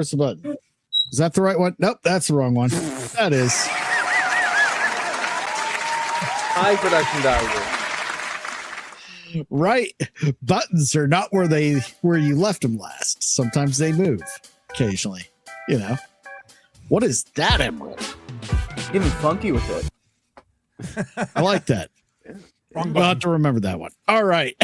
Where's the button? Is that the right one? Nope, that's the wrong one. That is. High production value. Right. Buttons are not where you left them last. Sometimes they move occasionally. You know. What is that, Emerald? Getting funky with it. I like that. I'm about to remember that one. All right.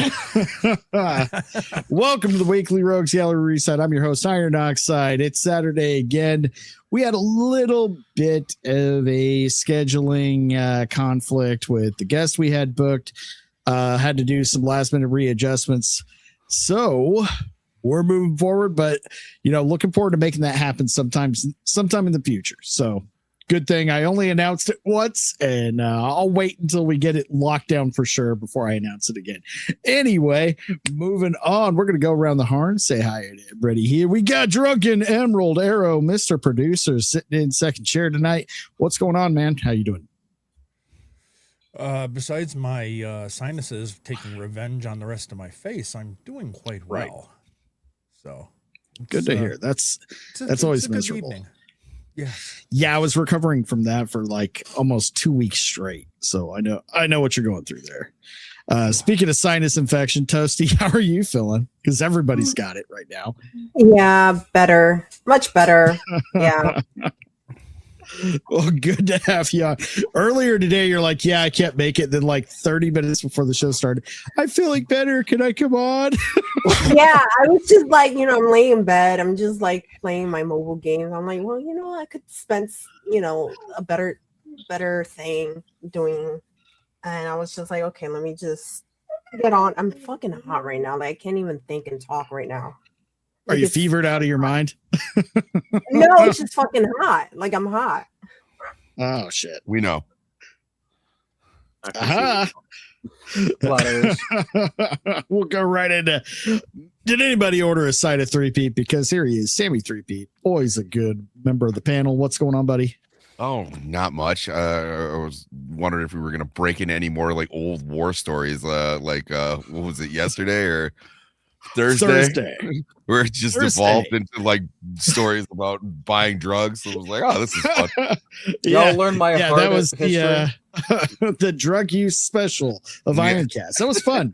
Welcome to the Weekly Rogues Gallery Reset. I'm your host, Iron Oxide. It's Saturday again. We had a little bit of a scheduling conflict with the guest we had booked. Had to do some last minute readjustments. So we're moving forward, but looking forward to making that happen sometime in the future. So good thing I only announced it once, and I'll wait until we get it locked down for sure before I announce it again. Anyway, moving on, we're going to go around the horn, say hi to everybody here. We got Drunken, Emerald, Arrow, Mr. Producer sitting in second chair tonight. What's going on, man? How you doing? Besides my sinuses taking revenge on the rest of my face, I'm doing quite well. Right. So good to hear. That's always miserable. Yeah, I was recovering from that for like almost 2 weeks straight. So I know what you're going through there. Speaking of sinus infection, Toasty, how are you feeling? Because everybody's got it right now. Yeah, better. Much better. Yeah. Well, good to have you on. Earlier today, you're like, yeah, I can't make it. Then like 30 minutes before the show started, I'm feeling better. Can I come on? Yeah, I was just like, I'm laying in bed. I'm just like playing my mobile games. I'm like, well, I could spend, a better thing doing. And I was just like, okay, let me just get on. I'm fucking hot right now. Like I can't even think and talk right now. Are you fevered out of your mind? No, it's just fucking hot. Like I'm hot. Oh shit. We know. We'll go right into. Did anybody order a side of 3-peat? Because here he is, Sammy 3-peat. Always a good member of the panel. What's going on, buddy? Oh, not much. I was wondering if we were gonna break in any more like old war stories, what was it, yesterday or Thursday? Where it just evolved into like stories about buying drugs. So it was like, oh, this is fun. Y'all learned my that was history. The drug use special of Ironcast. That was fun.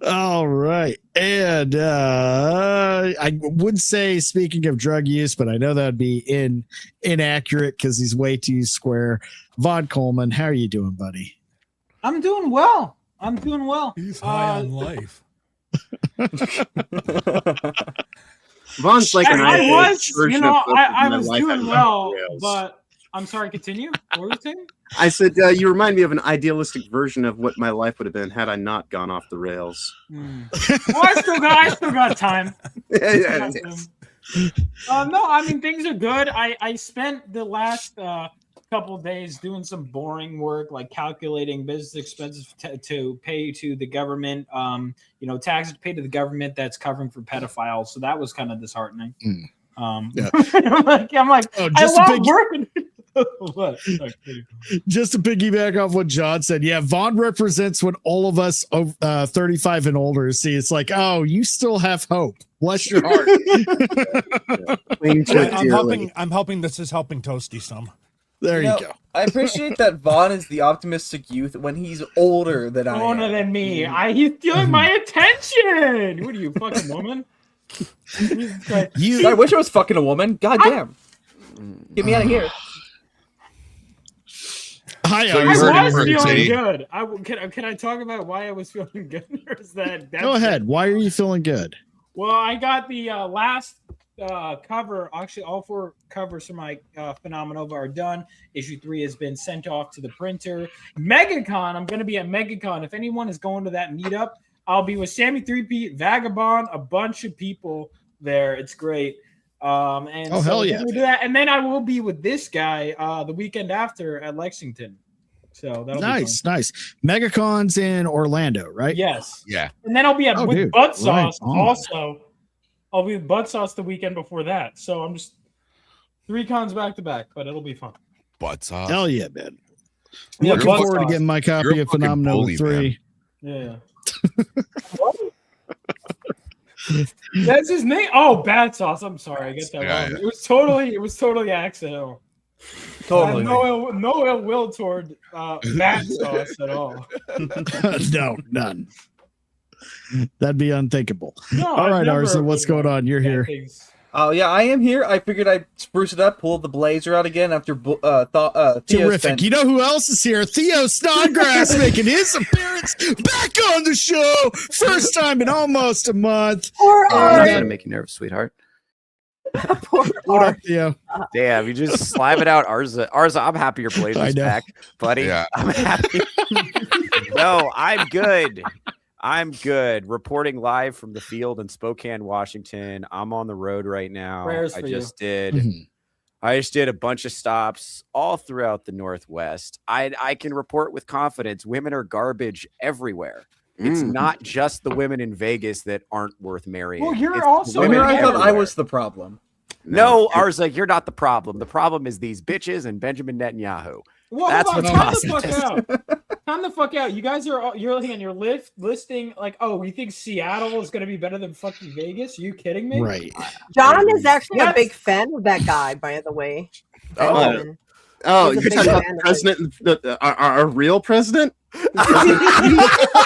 All right. And I would say, speaking of drug use, but I know that'd be inaccurate because he's way too square. Vaughn Coleman, how are you doing, buddy? I'm doing well. He's high on life. Vaughn's like an I was doing well, but I'm sorry, continue. What were you saying? I said you remind me of an idealistic version of what my life would have been had I not gone off the rails. Well, I still got time. Yeah. No, I mean things are good. I spent the last couple of days doing some boring work like calculating business expenses to pay to the government, taxes to pay to the government that's covering for pedophiles. So that was kind of disheartening. I'm like, I love working. What? Just to piggyback off what John said, yeah, Vaughn represents what all of us 35 and older see. It's like, oh, you still have hope. Bless your heart. I'm helping. This is helping Toasty some. There you go. I appreciate that Vaughn is the optimistic youth when he's older than I am. Older than me. He's stealing my attention. What are you, fucking woman? I wish I was fucking a woman. God damn. Get me out of here. I was feeling good. Can I talk about why I was feeling good? Or is that go ahead. Why are you feeling good? Well, I got the last cover. Actually, all 4 covers for my Phenomenova are done. Issue 3 has been sent off to the printer. MegaCon. I'm going to be at MegaCon. If anyone is going to that meetup, I'll be with Sammy 3-peat, Vagabond, a bunch of people there. It's great. Hell yeah! Do that. And then I will be with this guy the weekend after at Lexington. So that'll nice. MegaCon's in Orlando, right? Yes. Yeah. And then I'll be with Battsauce right also. I'll be with Battsauce the weekend before that. So I'm just 3 cons back to back, but it'll be fun. Battsauce. Hell yeah, man. Yeah, looking forward to getting my copy of Phenomenal 3. Yeah. That's his name. Oh, Battsauce. I'm sorry, I get that Yeah, wrong. yeah. It was totally accidental. Totally. No ill will toward Battsauce at all. No, none. That'd be unthinkable. No, All right, Arza, what's going on? You're here. Oh yeah, I am here. I figured I'd spruce it up, pull the blazer out again after Theo Terrific. spent- You know who else is here? Theo Snodgrass making his appearance back on the show. First time in almost a month. Poor I'm Art. gonna make you nervous, sweetheart. Poor What Art. up, Theo? Damn, you just slime it out, Arza. Arza, I'm happy your I blazer's know. back, buddy. Yeah. I'm happy. No, I'm good. I'm good. Reporting live from the field in Spokane, Washington. I'm on the road right now. Prayers I for just did. Mhm. I just did a bunch of stops all throughout the Northwest. I can report with confidence women are garbage everywhere. It's not just the women in Vegas that aren't worth marrying. Well, you're It's also women I thought I everywhere. was the problem. No, Arzak, you're not the problem. The problem is these bitches and Benjamin Netanyahu. Well, That's hold on. what's Time the fuck positive. out. Time the fuck out. You guys you're looking on your listing like, oh, you think Seattle is going to be better than fucking Vegas? Are you kidding me? Right. John is actually a Yes. big fan of that guy, by the way. Oh. Benjamin. Oh, He's a you're big talking about fan the of president, our real president?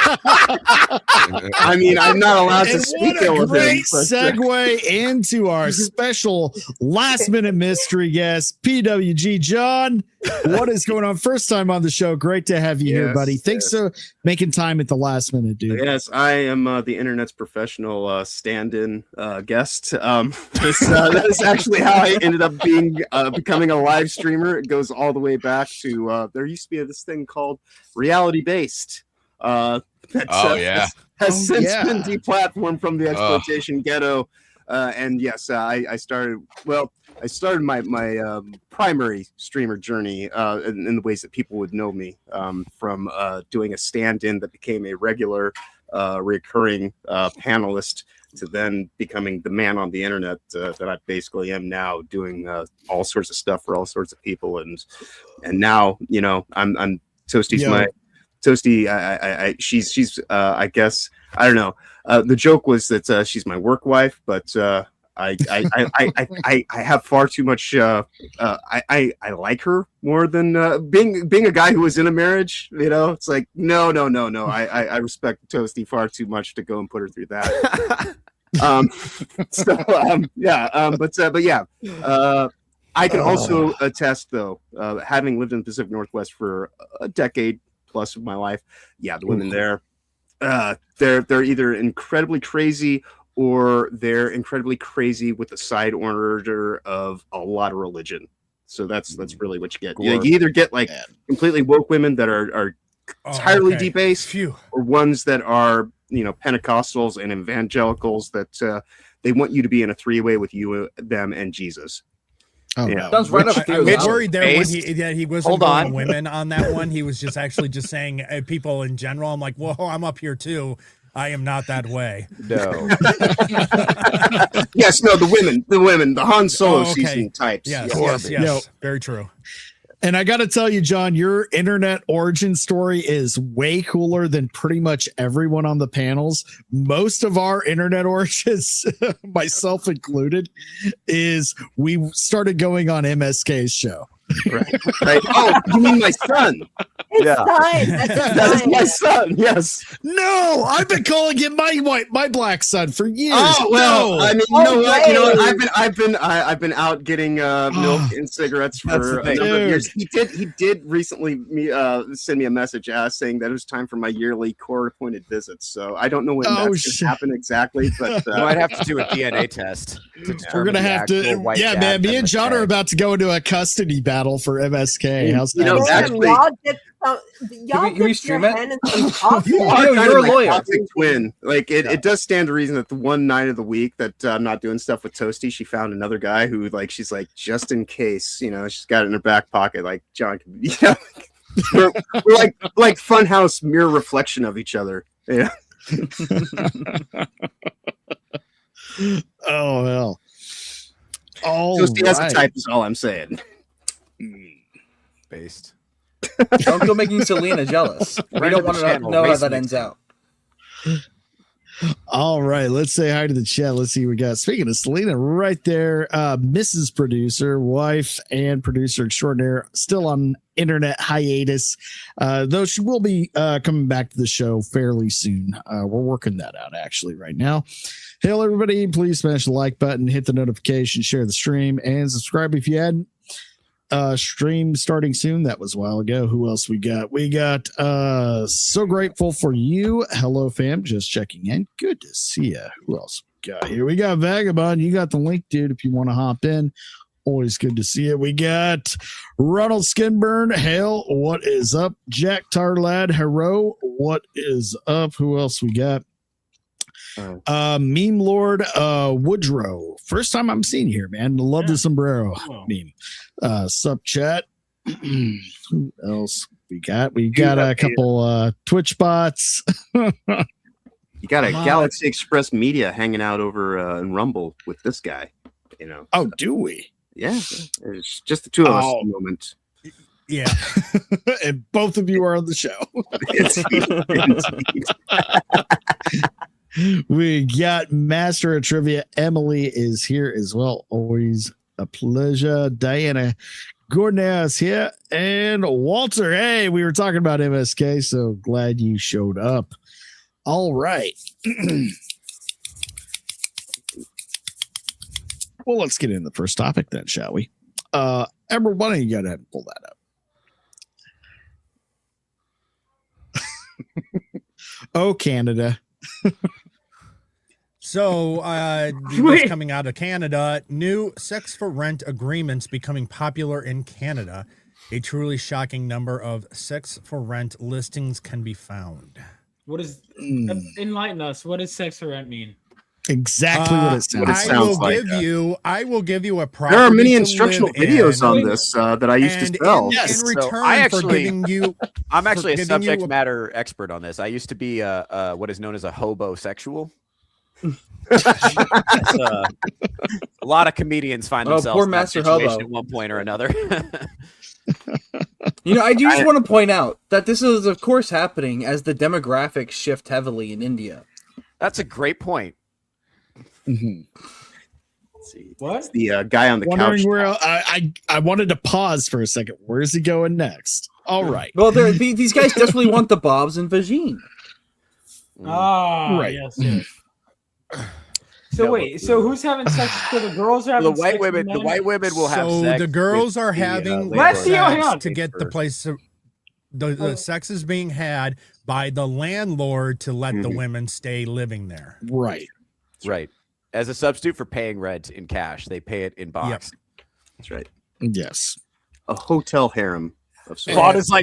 I mean, I'm not allowed to And speak what ill a of him. great but, segue into our special last minute mystery guest, PWG John. What is going on? First time on the show. Great to have you here, Yes, buddy. Thanks yes. for making time at the last minute, dude. Yes, I am the internet's professional stand-in guest. That is actually how I ended up becoming a live streamer. It goes all the way back to there used to be this thing called reality based. Yeah. Has since yeah. been deplatformed from the exploitation ghetto. And yes, I started my primary streamer journey in the ways that people would know me from doing a stand-in that became a regular recurring panelist to then becoming the man on the internet that I basically am now, doing all sorts of stuff for all sorts of people. And now, you know, I'm Toasty's Yo. Toasty. She's I guess, I don't know. The joke was that she's my work wife, but I have far too much. I like her more than being a guy who was in a marriage. You know, it's like no. I respect Toasty far too much to go and put her through that. But yeah. I can also attest, though, having lived in the Pacific Northwest for a decade plus of my life. Yeah, the women there, they're either incredibly crazy or they're incredibly crazy with a side order of a lot of religion. So that's really what you get. You either get like completely woke women that are entirely debased, or ones that are, you know, Pentecostals and evangelicals that they want you to be in a three-way with you, them, and Jesus. Oh, Yeah. no. Sounds right up I through. was worried there when he wasn't Hold going on. women on that one. He was just actually just saying people in general. I'm like, whoa, I'm up here too. I am not that way. No. Yes, no, the women, the Han Solo season types. Yes, Yo. very true. And I got to tell you, John, your internet origin story is way cooler than pretty much everyone on the panels. Most of our internet origins, myself included, is we started going on MSK's show. Right. Oh, you mean my son? His Yeah. son. That's his That is son. my son. Yes. No, I've been calling him my black son for years. Oh well, No. I mean, you know what? You know what? I've been out getting milk and cigarettes That's for the a thing. number of Dude. years. He did recently send me a message saying that it was time for my yearly court-appointed visits. So I don't know when Oh, that's shit. going to happen exactly, but You might have to do a DNA test. We're determine gonna the have to, actual white yeah, dad man. Me from and the John tag. are about to go into a custody battle for MSK. How's You that? know, Damn, actually- y'all get some, y'all Can we get your stream it? hand in some awful- you are Yo, kind you're of a my lawyer. toxic twin. Like it does stand to reason that the one night of the week that I'm not doing stuff with Toasty, she found another guy who, like, she's like, just in case, you know, she's got it in her back pocket. Like John, you know, we're like funhouse mirror reflection of each other. Yeah. Oh hell. Oh, Toasty has a type is all I'm saying. Based. Don't go making Selena jealous. We Right don't to want the to channel, know how race that mix. ends out. All right, let's say hi to the chat. Let's see what we got. Speaking of Selena, right there, Mrs. Producer, wife and producer extraordinaire, still on internet hiatus, though she will be coming back to the show fairly soon. We're working that out actually right now. Hail everybody, please smash the like button, hit the notification, share the stream, and subscribe if you hadn't. Stream starting soon. That was a while ago. Who else we got? We got So Grateful for You. Hello, fam. Just checking in. Good to see you. Who else we got here? We got Vagabond. You got the link, dude, if you want to hop in. Always good to see you. We got Ronald Skinburn. Hail, what is up? Jack Tarlad. Hero, what is up? Who else we got? Meme Lord Woodrow. First time I'm seeing you here, man. Love the sombrero meme. Sup chat. Who else we got? We got a couple Twitch bots. You got a Galaxy Express Media hanging out over in Rumble with this guy, you know. Oh, do we? Yeah, it's just the two of us at the moment. Yeah. And both of you are on the show. We got Master of Trivia. Emily is here as well. Always a pleasure. Diana Gordon is here. And Walter. Hey, we were talking about MSK, so glad you showed up. All right. Well, let's get into the first topic then, shall we? Ember, why don't you go ahead and pull that up? Oh, Canada. So, news coming out of Canada, new sex for rent agreements becoming popular in Canada. A truly shocking number of sex for rent listings can be found. What is enlighten us? What does sex for rent mean? Exactly what it sounds like. I will give you a property. There are many instructional videos on this that I used to sell. In return for giving you, I'm actually a subject matter expert on this. I used to be what is known as a hobosexual. A lot of comedians find themselves poor in that Master situation Hobo. at one point or another. You know, I do just want to point out that this is, of course, happening as the demographics shift heavily in India. That's a great point. Mm-hmm. Let's see. What? It's the guy on the Wondering couch. where I wanted to pause for a second. Where's he going next? All right. Well, these guys definitely want the Bobs and Vagine. Ah, Right. yes. So wait, so who's having sex? So the girls are having The white sex women. with The white women will have so sex. the girls with are the, having Let's see, hang sex on. to get the place. The sex is being had by the landlord to let the women stay living there. Right. Right. As a substitute for paying rent in cash, they pay it in box. That's right. Yes. A hotel harem of sorts.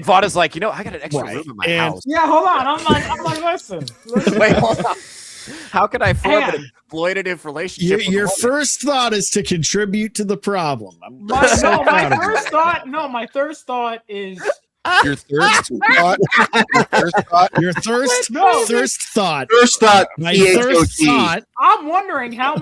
Vaughn is like, you know, I got an extra room in my house. Yeah, hold on. I'm like, listen. Wait, hold on. How can I form an exploitative relationship? with Your a woman? first thought is to contribute to the problem. My first thought is Your thirst thought. your thirst No. thirst thought. First thought. My thirst THOT. thought. I'm wondering how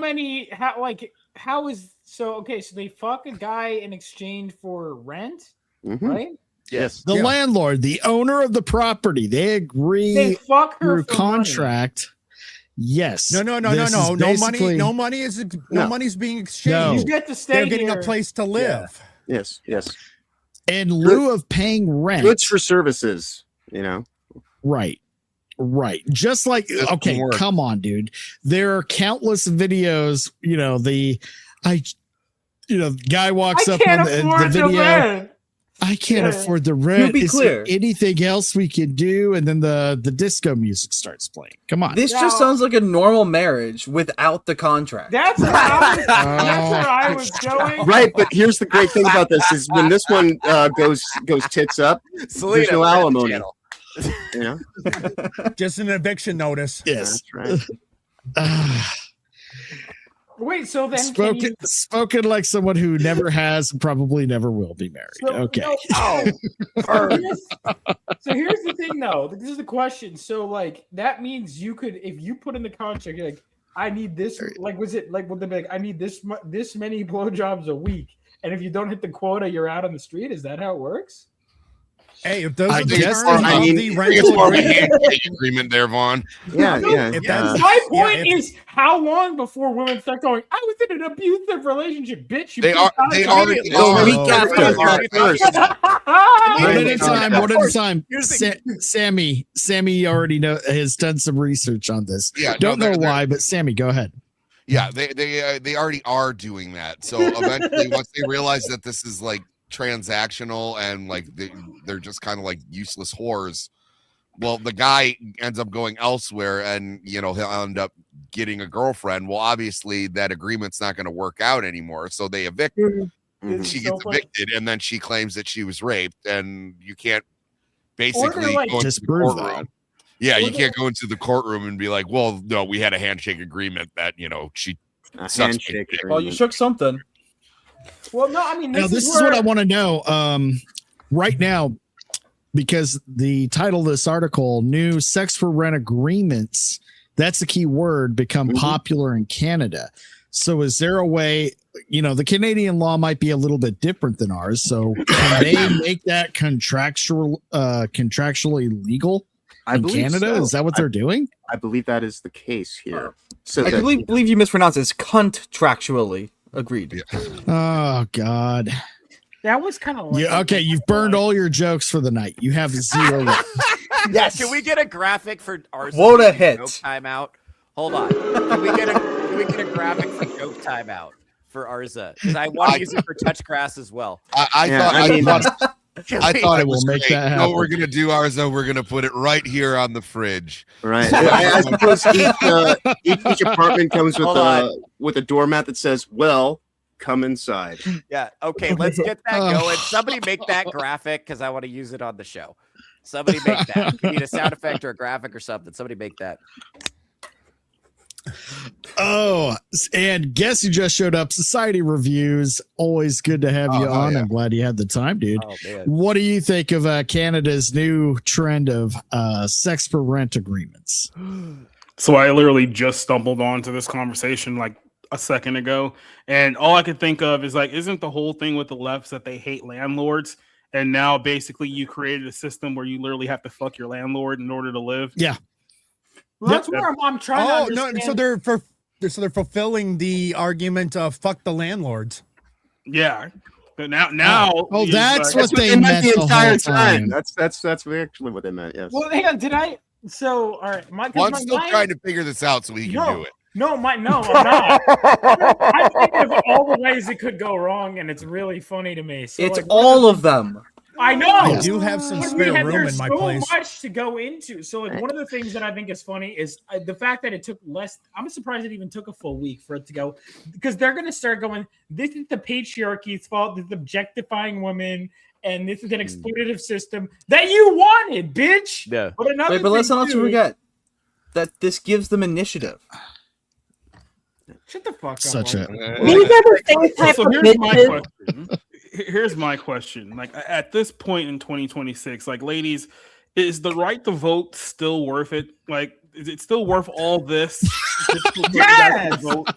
so they fuck a guy in exchange for rent, Mhm. right? Yes. The landlord, the owner of the property, they agree They fuck her through for contract. Yes. No This is basically- No money's being exchanged. money. No. You get to stay They're getting here. a place to live. Yes. Yes. In lieu of paying rent. Goods for services. You know. Right. Just like, Just okay, work. come on, dude. There are countless videos, guy walks I up can't on the afford the video. rent. I can't Yeah. afford the rent. be Is clear. there anything else we can do? And then the disco music starts playing. Come on. This Now- just sounds like a normal marriage without the contract. That's where I was going. Right, but here's the great thing about this is when this one goes tits up, Selena, there's no we're at the alimony. channel. You know. Just an eviction notice. Yes. That's right. Wait, so then can you, Spoken like someone who never has and probably never will be married. so, Okay. no, so here's the thing though. This is the question. So like that means you could, if you put in the contract, you're like, I need this, like, would they be like, I need this many blowjobs a week, and if you don't hit the quota, you're out on the street. Is that how it works? Hey, if those I are the guess- terms I of mean, the it's rental more of a agreement, handshake agreement there, Vaughn. Yeah, No, yeah. if that's- My point if- is, how long before women start going, I was in an abusive relationship, bitch. They already are. The week after. One at a time. One at a time. Here's the- Sammy already has done some research on this. Yeah, Don't know they're- why, but Sammy, go ahead. Yeah, they already are doing that. So eventually, once they realize that this is like transactional and like they're just kind of like useless whores, well, the guy ends up going elsewhere, and he'll end up getting a girlfriend. Well, obviously that agreement's not going to work out anymore, so they evict her. Mhm. She gets evicted, and then she claims that she was raped, and you can't basically like, go into the disprove courtroom. that. Yeah, you can't go into the courtroom and be like, well, no, we had a handshake agreement that, she A sucks handshake dick. Well, you agreement. shook something. Well, no, I mean, Now, this is what I want to know right now, because the title of this article, New Sex for Rent Agreements, that's the key word, become popular in Canada. So is there a way, the Canadian law might be a little bit different than ours. So can they make that contractually legal I in believe Canada? so. Is that what they're doing? I believe that is the case here. So I that, believe you mispronounced it. It's contractually agreed. Yeah. Oh, God. that was kind of like, Yeah, okay, you've burned all your jokes for the night. You have 0 left. Yes. Can we get a graphic for our Quota hit. joke timeout? Hold on. Can we get a graphic for joke timeout for Arza? Because I want to use it for touch grass as well. I thought I it will was make great. that You know happen. what we're gonna do, Arzo? We're gonna put it right here on the fridge. right. I suppose each apartment comes Hold with a doormat that says, "Well, come inside." Yeah. Okay. Let's get that going. Somebody make that graphic because I want to use it on the show. Somebody make that. You need a sound effect or a graphic or something. Somebody make that. Oh, and guess who just showed up? Society Reviews. Always good to have you on. yeah. I'm glad you had the time, dude. Oh man. What do you think of Canada's new trend of sex for rent agreements? So I literally just stumbled onto this conversation like a second ago, and all I could think of is like, isn't the whole thing with the lefts that they hate landlords, and now basically you created a system where you literally have to fuck your landlord in order to live? Yeah. well, that's where I'm trying to oh understand. no, so they're fulfilling the argument of fuck the landlords. Yeah. But now. Oh, he's that's like- what they meant meant the entire whole time. That's actually what they meant. Yes. Well, hang on, did I? So, all right, Well, I'm still trying to figure this out so he can do it. No, I'm not. I'm thinking of all the ways it could go wrong, and it's really funny to me. So, It's like, all of them. I know. I do have some But spare room there's in my so place. much to go into. So, like, one of the things that I think is funny is the fact that it took less. I'm surprised it even took a full week for it to go, because they're going to start going, this is the patriarchy's fault. This is objectifying women, and this is an exploitative system that you wanted, bitch. Yeah. But another Wait, but let's thing, not too- forget that this gives them initiative. Shut the fuck up. Such a These are the same type So of here's my bitches. question. Here's my question. Like at this point in 2026, like ladies, is the right to vote still worth it? Like, is it still worth all this? Just for the right to Yes! vote?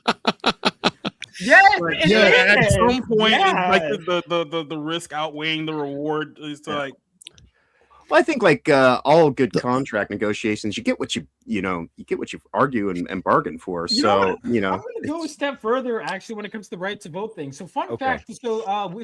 Yes, Like, it yeah, at is. some point, like Yes. the risk outweighing the reward is like. Well, I think like all good contract negotiations, you get what you get what you argue and bargain for. You know So what? you know, I'm going to go a step further, actually, when it comes to the right to vote thing. So, fun Okay. fact: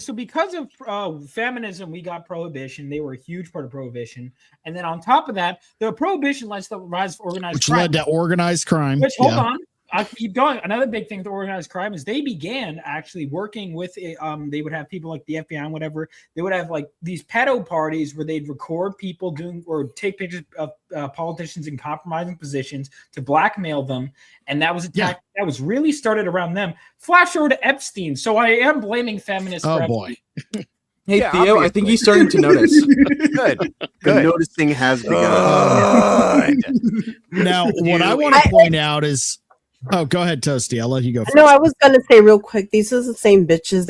so because of feminism, we got prohibition. They were a huge part of prohibition, and then on top of that, the prohibition led to the rise of organized which crime. led to organized crime. Which, hold Yeah. on, I'll keep going. Another big thing with organized crime is they began actually working with they would have people like the FBI and whatever. They would have like these pedo parties where they'd record people doing or take pictures of politicians in compromising positions to blackmail them, and that was a tactic that was really started around them. Flash over to Epstein. So I am blaming feminists. Oh for boy. Hey, Yeah, Theo, I think he's starting to notice. Good. the Good. noticing has begun. Now, what I want to point out is, oh, go ahead, Toasty. I'll let you go first. No, I was gonna say real quick. These are the same bitches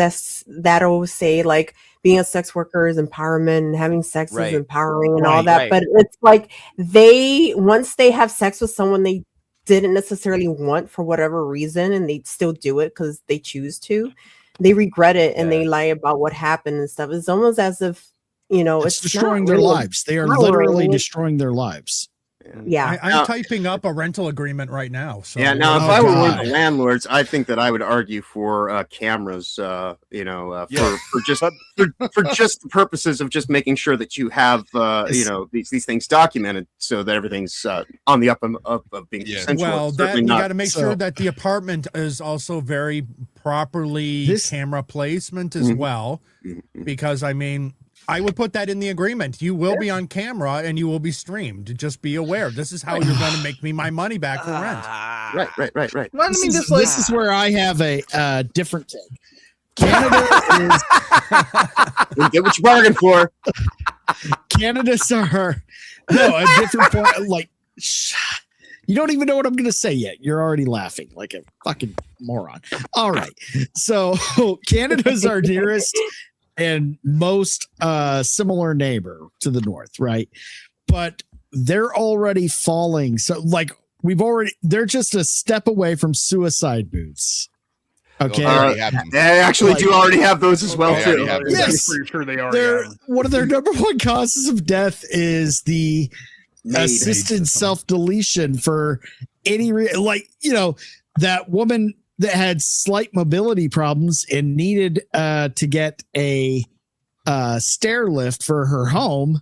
that always say like being a sex worker is empowerment and having sex Right. is empowering and all Right, that. right. But it's like once they have sex with someone they didn't necessarily want for whatever reason, and they still do it because they choose to, they regret it and Yeah. they lie about what happened and stuff. It's almost as if It's destroying their lives. They are literally destroying their lives. Yeah, I'm typing up a rental agreement right now. So Yeah, now if I were one of the landlords, I think that I would argue for cameras. For just the purposes of just making sure that you have these things documented, so that everything's on the up of being consensual. Well, that you got to make sure that the apartment is also very properly camera placement as well, because I mean, I would put that in the agreement. You will be on camera and you will be streamed. Just be aware. This is how you're going to make me my money back for rent. Right. Well, This is where I have a different take. Canada is you get what you bargained for. Canada's are a different point. Like, you don't even know what I'm going to say yet. You're already laughing like a fucking moron. All right. So Canada's our nearest and most similar neighbor to the north, right? But they're already falling. So like they're just a step away from suicide booths. Okay. They actually do already have those as well too. Yes. Pretty sure they are. One of their number one causes of death is the assisted self-deletion for any that woman that had slight mobility problems and needed to get a stair lift for her home.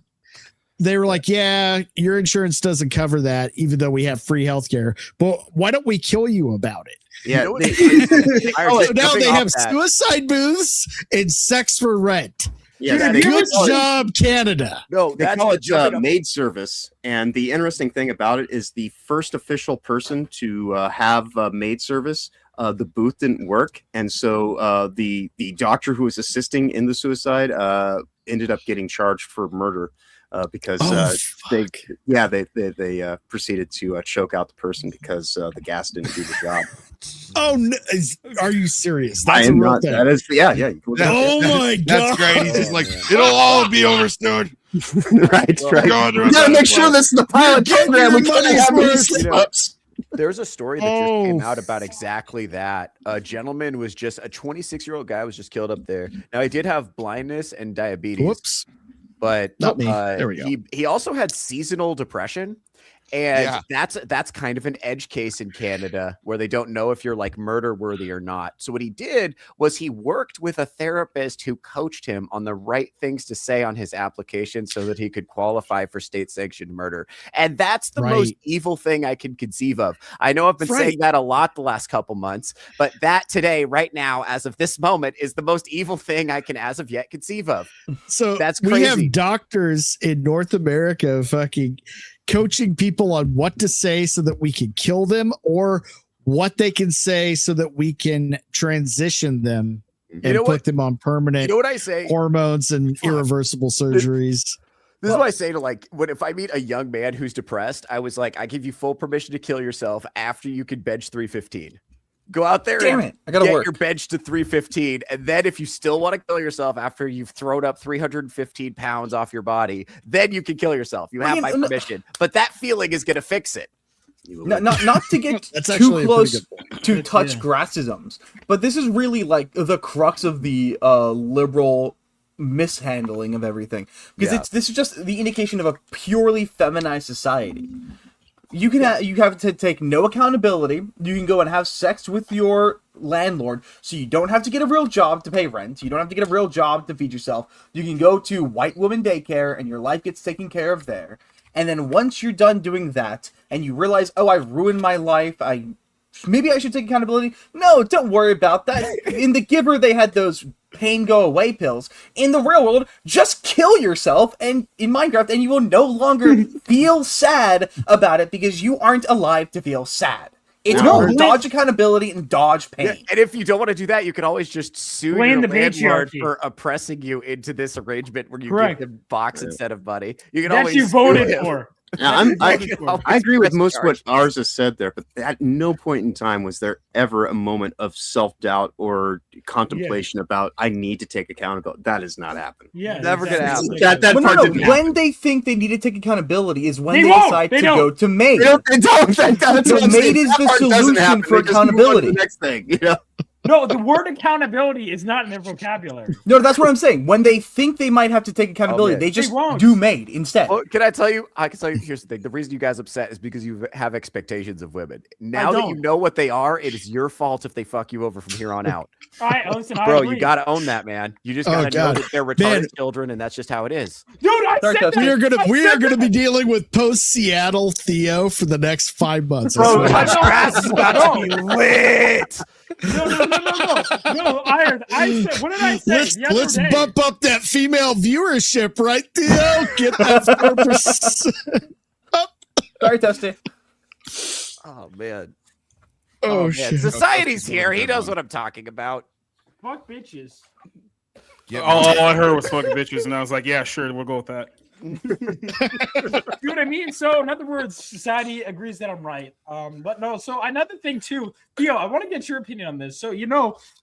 They were like, yeah, your insurance doesn't cover that, even though we have free healthcare. But why don't we kill you about it? Yeah. So now they have suicide booths and sex for rent. Yeah, good job, Canada. No, they call it maid service. And the interesting thing about it is the first official person to have maid service, the booth didn't work. And so the doctor who was assisting in the suicide ended up getting charged for murder because they proceeded to choke out the person because the gas didn't do the job. Oh, no. Are you serious? That's a real thing. That is, yeah. Oh my God. That's great. He's just like, it'll all be over soon. right. You gotta make sure this is the pilot program. We can't have any slip-ups. There's a story that just came out about exactly that. A gentleman was just a 26-year-old guy was just killed up there. Now he did have blindness and diabetes. Whoops. But not me. There we go. He also had seasonal depression. And that's kind of an edge case in Canada where they don't know if you're like murder worthy or not. So what he did was he worked with a therapist who coached him on the right things to say on his application so that he could qualify for state sanctioned murder. And that's the most evil thing I can conceive of. I know I've been saying that a lot the last couple months, but that today, right now, as of this moment, is the most evil thing I can as of yet conceive of. So that's crazy. We have doctors in North America fucking coaching people on what to say so that we can kill them or what they can say so that we can transition them and put them on permanent hormones and irreversible surgeries. This is what I say to if I meet a young man who's depressed, I was like, I give you full permission to kill yourself after you can bench 315. Go out there and get your bench to 315. And then if you still want to kill yourself after you've thrown up 315 pounds off your body, then you can kill yourself. You have my permission. But that feeling is going to fix it. Not to get too close to touch Grassisms, but this is really like the crux of the liberal mishandling of everything. Because this is just the indication of a purely feminized society. You have to take no accountability. You can go and have sex with your landlord, so you don't have to get a real job to pay rent. You don't have to get a real job to feed yourself. You can go to white woman daycare, and your life gets taken care of there. And then once you're done doing that, and you realize, oh, I've ruined my life, maybe I should take accountability. No, don't worry about that. In The Giver, they had those pain go away pills. In the real world, just kill yourself and in Minecraft, and you will no longer feel sad about it because you aren't alive to feel sad. It's dodge accountability and dodge pain. Yeah, and if you don't want to do that, you can always just sue your landlord for oppressing you into this arrangement where you give them box instead of money. You can always you voted for. Yeah, I agree with most of what ours has said there, but at no point in time was there ever a moment of self-doubt or contemplation about I need to take accountability. That is not happening. Yeah, never gonna happen. That part didn't happen. When they think they need to take accountability is when they decide to go to maid. They don't. Maid is the solution for accountability. The next thing, you know. No, the word accountability is not in their vocabulary. No, that's what I'm saying. When they think they might have to take accountability, Okay. they just won't. do made instead. Well, can I tell you? I can tell you. Here's the thing: the reason you guys upset is because you have expectations of women. Now that you know what they are, it is your fault if they fuck you over from here on out. Listen, Bro, I agree. you got to own that, man. You just got to know that they're retarded children, and that's just how it is. Dude, I said that. We are gonna be dealing with post Seattle Theo for the next 5 months. Bro, Touch Grass is about to be lit. No, Iron. I said, what did I say? Let's bump up that female viewership, right, Theo? Get that 4% up. Sorry, Toasty. Oh man. Oh man. shit. Society's here. He knows what I'm talking about. Fuck bitches. All I heard was fucking bitches, and I was like, yeah, sure, we'll go with that. You know what I mean? So, in other words, society agrees that I'm right. But no, so another thing too, Theo, I want to get your opinion on this. So,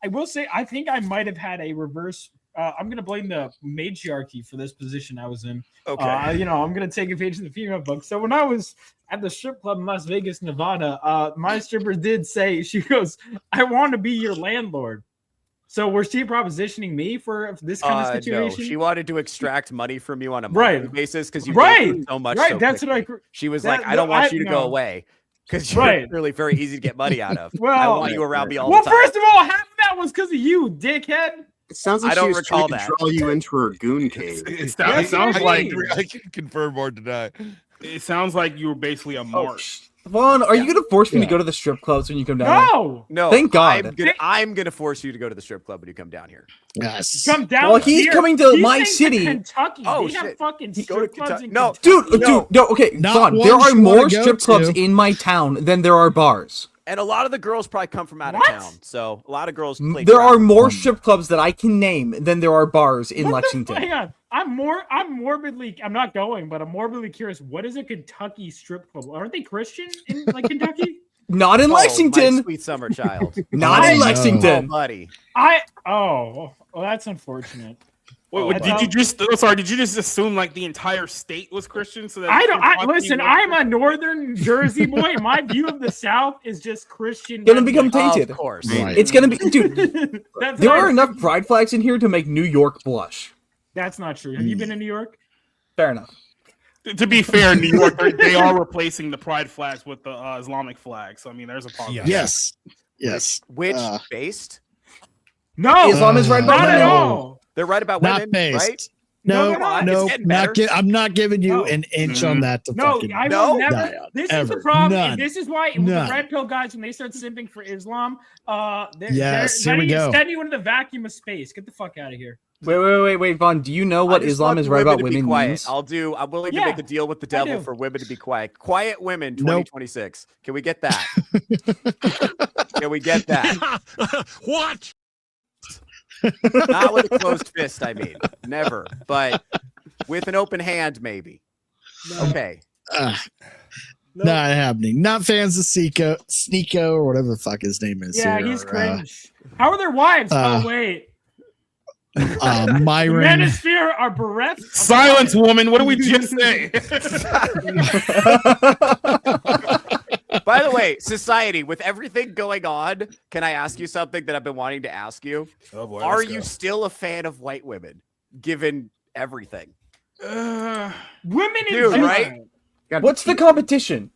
I will say, I think I might have had a reverse. I'm going to blame the matriarchy for this position I was in. Okay. I'm going to take a page from the female book. So, when I was at the strip club in Las Vegas, Nevada, my stripper did say, she goes, I want to be your landlord. So was she propositioning me for this kind of situation? No, she wanted to extract money from you on a monthly basis because you gave her so much. Right, so that's quickly. what she was like, I don't want you to go away because you're really very easy to get money out of. Well, I want you around me all the time. Well, first of all, half of that was because of you, dickhead. It sounds like I don't she was recall trying to draw you into her goon cave. It sounds like I can confirm or deny. It sounds like you were basically a mark. Vaughn, are you gonna force me to go to the strip clubs when you come down? No. Thank God. I'm gonna force you to go to the strip club when you come down here. Yes. Come down. Well, he's here. coming to He's my saying city. Kentucky. Oh, they have shit. fucking Go to strip clubs in No, Kentucky. Dude, no, okay, Not Vaughn, one there are you wanna more go strip clubs to. in my town than there are bars. And a lot of the girls probably come from out of town, so a lot of girls play. There are more strip clubs that I can name than there are bars in What the Lexington. Hang on. I'm morbidly. I'm not going, but I'm morbidly curious. What is a Kentucky strip club? Aren't they Christian in Kentucky? Not in Lexington. My sweet summer child. Not in Lexington, buddy. Well, that's unfortunate. Wait, did you just assume like the entire state was Christian? So that Listen, I'm a northern Jersey boy. My view of the South is just Christian. Gonna become tainted. Of course. Right. It's gonna be, dude. There are enough pride flags in here to make New York blush. That's not true. Have you been in New York? Fair enough. To be fair, in New York, they are replacing the pride flags with the Islamic flag. So I mean, there's a positive. Yes. Which based? No, Islam is right about not women. at all. They're right about Not women, based. right? No, It's I'm not giving you No. an inch on that. To No, fucking I will never. die on. This is Ever. the problem. None. And this is why with the None. red pill guys, when they start simping for Islam, Yes, here we go. send you into the vacuum of space. Get the fuck out of here. Wait, Vaughn. Do you know what I just Islam want is right about to be women quiet. means? I'm willing to Yeah, make a deal with the devil do. for women to be quiet. Quiet women 2026. Can we get that? Can we get that? What? Not with a closed fist, I mean. Never. But with an open hand, maybe. Okay. Not happening. Not fans of Sneeko or whatever the fuck his name is. Yeah, here, he's cringe. How are their wives? Wait. Myron. Manosphere are bereft. Silence, woman. What did we just say? By the way, society, with everything going on, can I ask you something that I've been wanting to ask you? Oh boy, are you still a fan of white women, given everything? Women in Dude, general. right? What's the competition?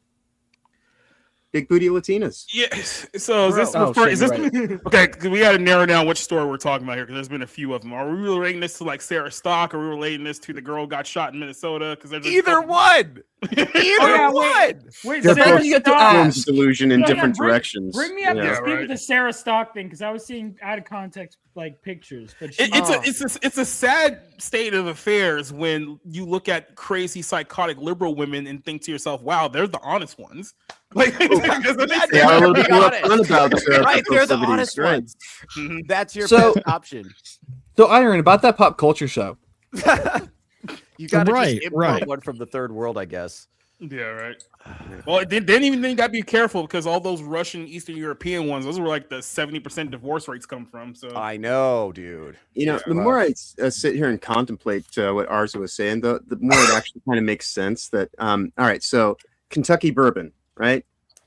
Big booty Latinas. Yes. So is this, Oh, is this shit, okay? 'Cause we got to narrow down which story we're talking about here because there's been a few of them. Are we relating this to like Sarah Stock? Or are we relating this to the girl who got shot in Minnesota? Because there's Either one. Either one. Wait, They're Sarah both you get to Stock. ask. forms of delusion in Yeah, different bring- directions. Bring me up Yeah. to speed right. with the Sarah Stock thing because I was seeing out of context like pictures. But she, It's a sad state of affairs when you look at crazy psychotic liberal women and think to yourself, "Wow, they're the honest ones." Like, Yeah, a little bit more upfront about Right, they're the proclivities, honest right. ones. That's your So- best option. So, Iron, about that pop culture show. You got to Right, just import right. one from the third world, I guess. Yeah, right. Well, then you got to be careful because all those Russian, Eastern European ones, those were like the 70% divorce rates come from. So I know, dude. You know, the more I sit here and contemplate what Arza was saying, the more it actually kind of makes sense that, all right, so Kentucky bourbon, right?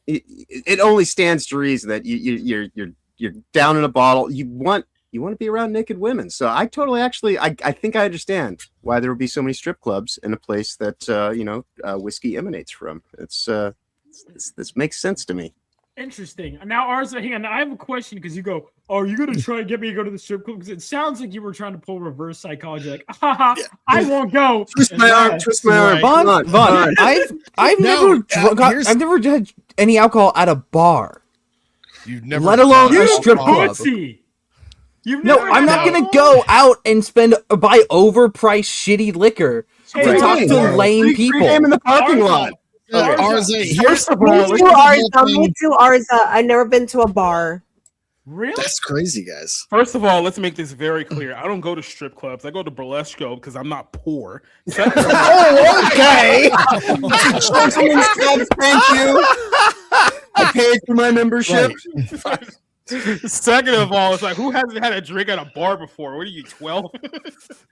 It only stands to reason that you're you're down in a bottle. You want to be around naked women. So I totally actually I think I understand why there would be so many strip clubs in a place that whiskey emanates from. It's this makes sense to me. Interesting. Now, Arza, hang on. I have a question because you go, "Oh, are you going to try and get me to go to the strip club?" Because it sounds like you were trying to pull reverse psychology, like, haha, I won't go. Twist my arm. Vaughn. I've never had any alcohol at a bar. You've never, let alone a strip club. No, I'm not gonna go out and buy overpriced shitty liquor to talk to lame people. In the parking lot. First of all, me too, Arza. I've never been to a bar. Really? That's crazy, guys. First of all, let's make this very clear. I don't go to strip clubs. I go to burlesque because I'm not poor. Okay. Thank you. I paid for my membership. Right. Second of all, it's like, who hasn't had a drink at a bar before? What are you, 12?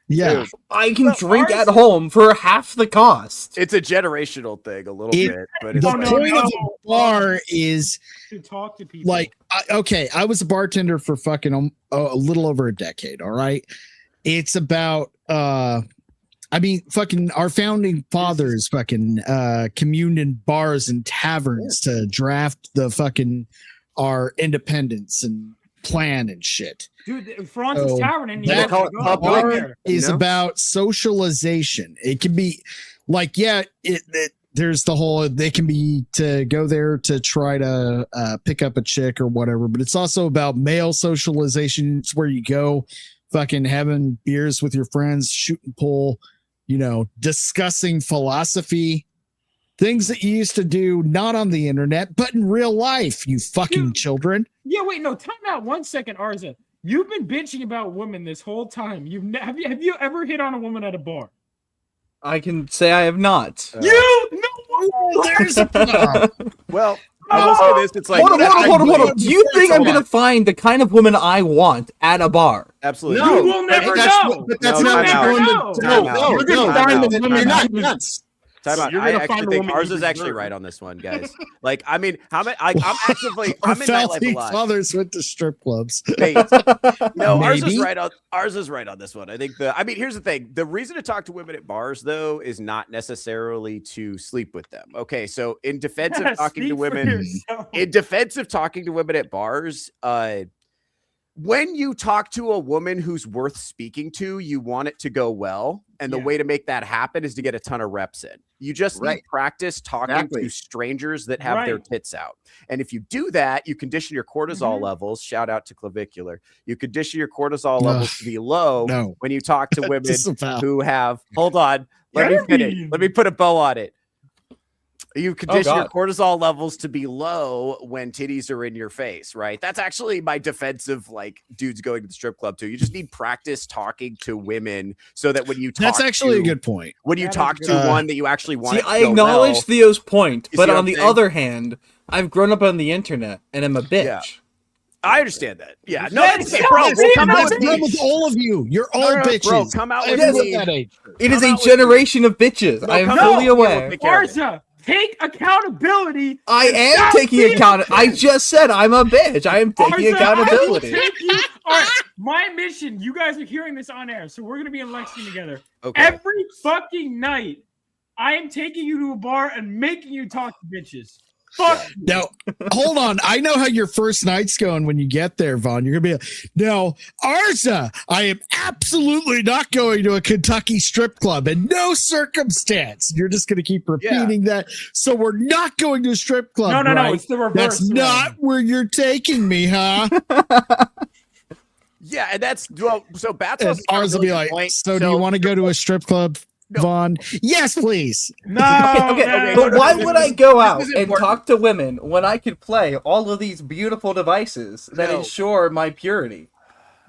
Yeah. I can drink at home for half the cost. It's a generational thing a little bit. But it's the point of the bar is to talk to people. Like, I was a bartender for fucking a little over a decade, all right? It's about, fucking our founding fathers fucking communed in bars and taverns to draft the fucking our independence and plan and shit. Dude, Francis Tavern in New That York bar is about socialization. It can be like, there's the whole, they can be to go there to try to pick up a chick or whatever, but it's also about male socialization. It's where you go fucking having beers with your friends, shooting pool, discussing philosophy. Things that you used to do not on the internet, but in real life, you fucking children. Yeah, wait, no, time out 1 second, Arza. You've been bitching about women this whole time. Have you ever hit on a woman at a bar? I can say I have not. There's well, I will say this. It's like, hold on. Do you think I'm gonna find the kind of woman I want at a bar? Absolutely. No, you will never know. But that's not You're gonna find the woman. You're not nuts. Time out. I actually think ours is actually right on this one, guys. Like, I mean, I'm in nightlife a lot. Fathers went to strip clubs. Hey, no, ours is right on. Ours is right on this one. I think here's the thing. The reason to talk to women at bars, though, is not necessarily to sleep with them. Okay, so in defense of talking to women, at bars, when you talk to a woman who's worth speaking to, you want it to go well. And the way to make that happen is to get a ton of reps in. You just need practice talking to strangers that have their tits out. And if you do that, you condition your cortisol levels. Shout out to Clavicular. You condition your cortisol levels to be low when you talk to women who have, hold on, let me finish. Let me put a bow on it. You condition your cortisol levels to be low when titties are in your face, right? That's actually my defense of like dudes going to the strip club too. You just need practice talking to women so that when you talk, that's actually a good point. When you talk to one that you actually want, see, I acknowledge Theo's point, but on the other hand, I've grown up on the internet and I'm a bitch. Yeah. I understand that. Yeah, come out with all of you. You're all bitches. Bro, come out with me. It is a generation of bitches. I am fully aware. Arza, take accountability. I am taking accountability. I just said I'm a bitch. I am taking accountability. All right, my mission. You guys are hearing this on air, so we're gonna be in Lexington together. Okay. Every fucking night, I am taking you to a bar and making you talk to bitches. Fuck. Now, hold on. I know how your first night's going when you get there, Vaughn. You're going to be no, Arza, I am absolutely not going to a Kentucky strip club in no circumstance. You're just going to keep repeating that. So we're not going to a strip club. No. It's the reverse. That's not where you're taking me, huh? Yeah, and that's so Battsauce. Arza will be like, so do you want to go to a strip club? Vaughn, yes, please. Okay. But why would I go out and talk to women when I could play all of these beautiful devices that ensure my purity?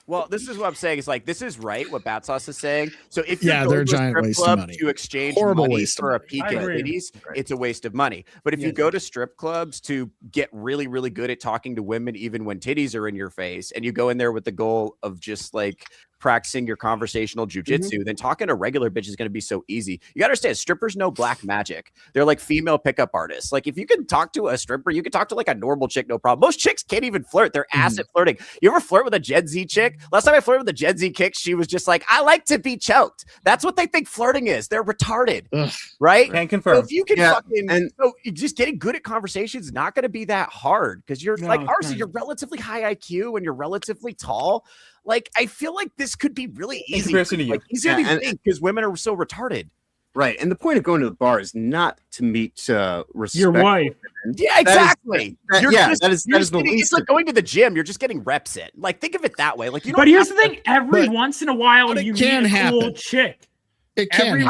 Well, this is what I'm saying. It's like, this is right what Battsauce is saying. So if you're they're a going to a giant strip waste club of money. to exchange Horrible money waste for of a peek at agree. titties, it's a waste of money. But if you go to strip clubs to get really, really good at talking to women, even when titties are in your face, and you go in there with the goal of just like practicing your conversational jujitsu, then talking to regular bitch is going to be so easy. You got to understand, strippers know black magic. They're like female pickup artists. Like if you can talk to a stripper, you can talk to like a normal chick, no problem. Most chicks can't even flirt. They're ass at flirting. You ever flirt with a Gen Z chick? Last time I flirted with a Gen Z chick, she was just like, I like to be choked. That's what they think flirting is. They're retarded, right? Can confirm. So if you can just getting good at conversations is not going to be that hard because you're like Arza, you're relatively high IQ and you're relatively tall. Like I feel like this could be really easy. In comparison to you. Like, easy to think because women are so retarded. Right. And the point of going to the bar is not to meet respect. Your wife. Yeah, exactly. That is the least. It's like going to the gym. You're just getting reps in. Like, think of it that way. Like, you don't. But here's the thing: every once in a while, you meet a cool chick. It can.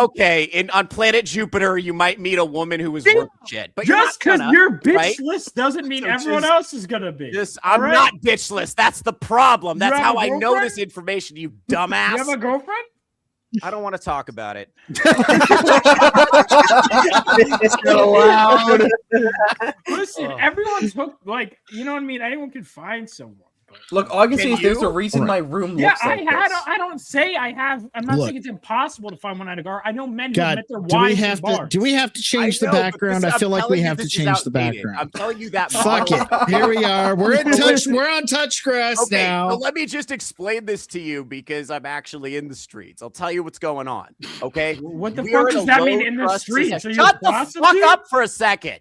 Okay. On planet Jupiter, you might meet a woman who is worth shit. But just because you're bitchless right? doesn't mean everyone else is gonna be. I'm not bitchless. That's the problem. That's how I know this information. You dumbass. You have a girlfriend? I don't want to talk about it. Listen, everyone's hooked. Like, you know what I mean? Anyone can find someone. Look, Augustine, there's a reason my room looks like this. I don't say I have. I'm not saying it's impossible to find one at a bar. I know men who met their do wives we have in bars. do we have to change the background? I feel like we have to change the background. I'm telling you that. Fuck it. Here we are. We're in touch. We're on touch grass now. So let me just explain this to you because I'm actually in the streets. I'll tell you what's going on. Okay. What the fuck does that mean in the streets? Shut the fuck up for a second.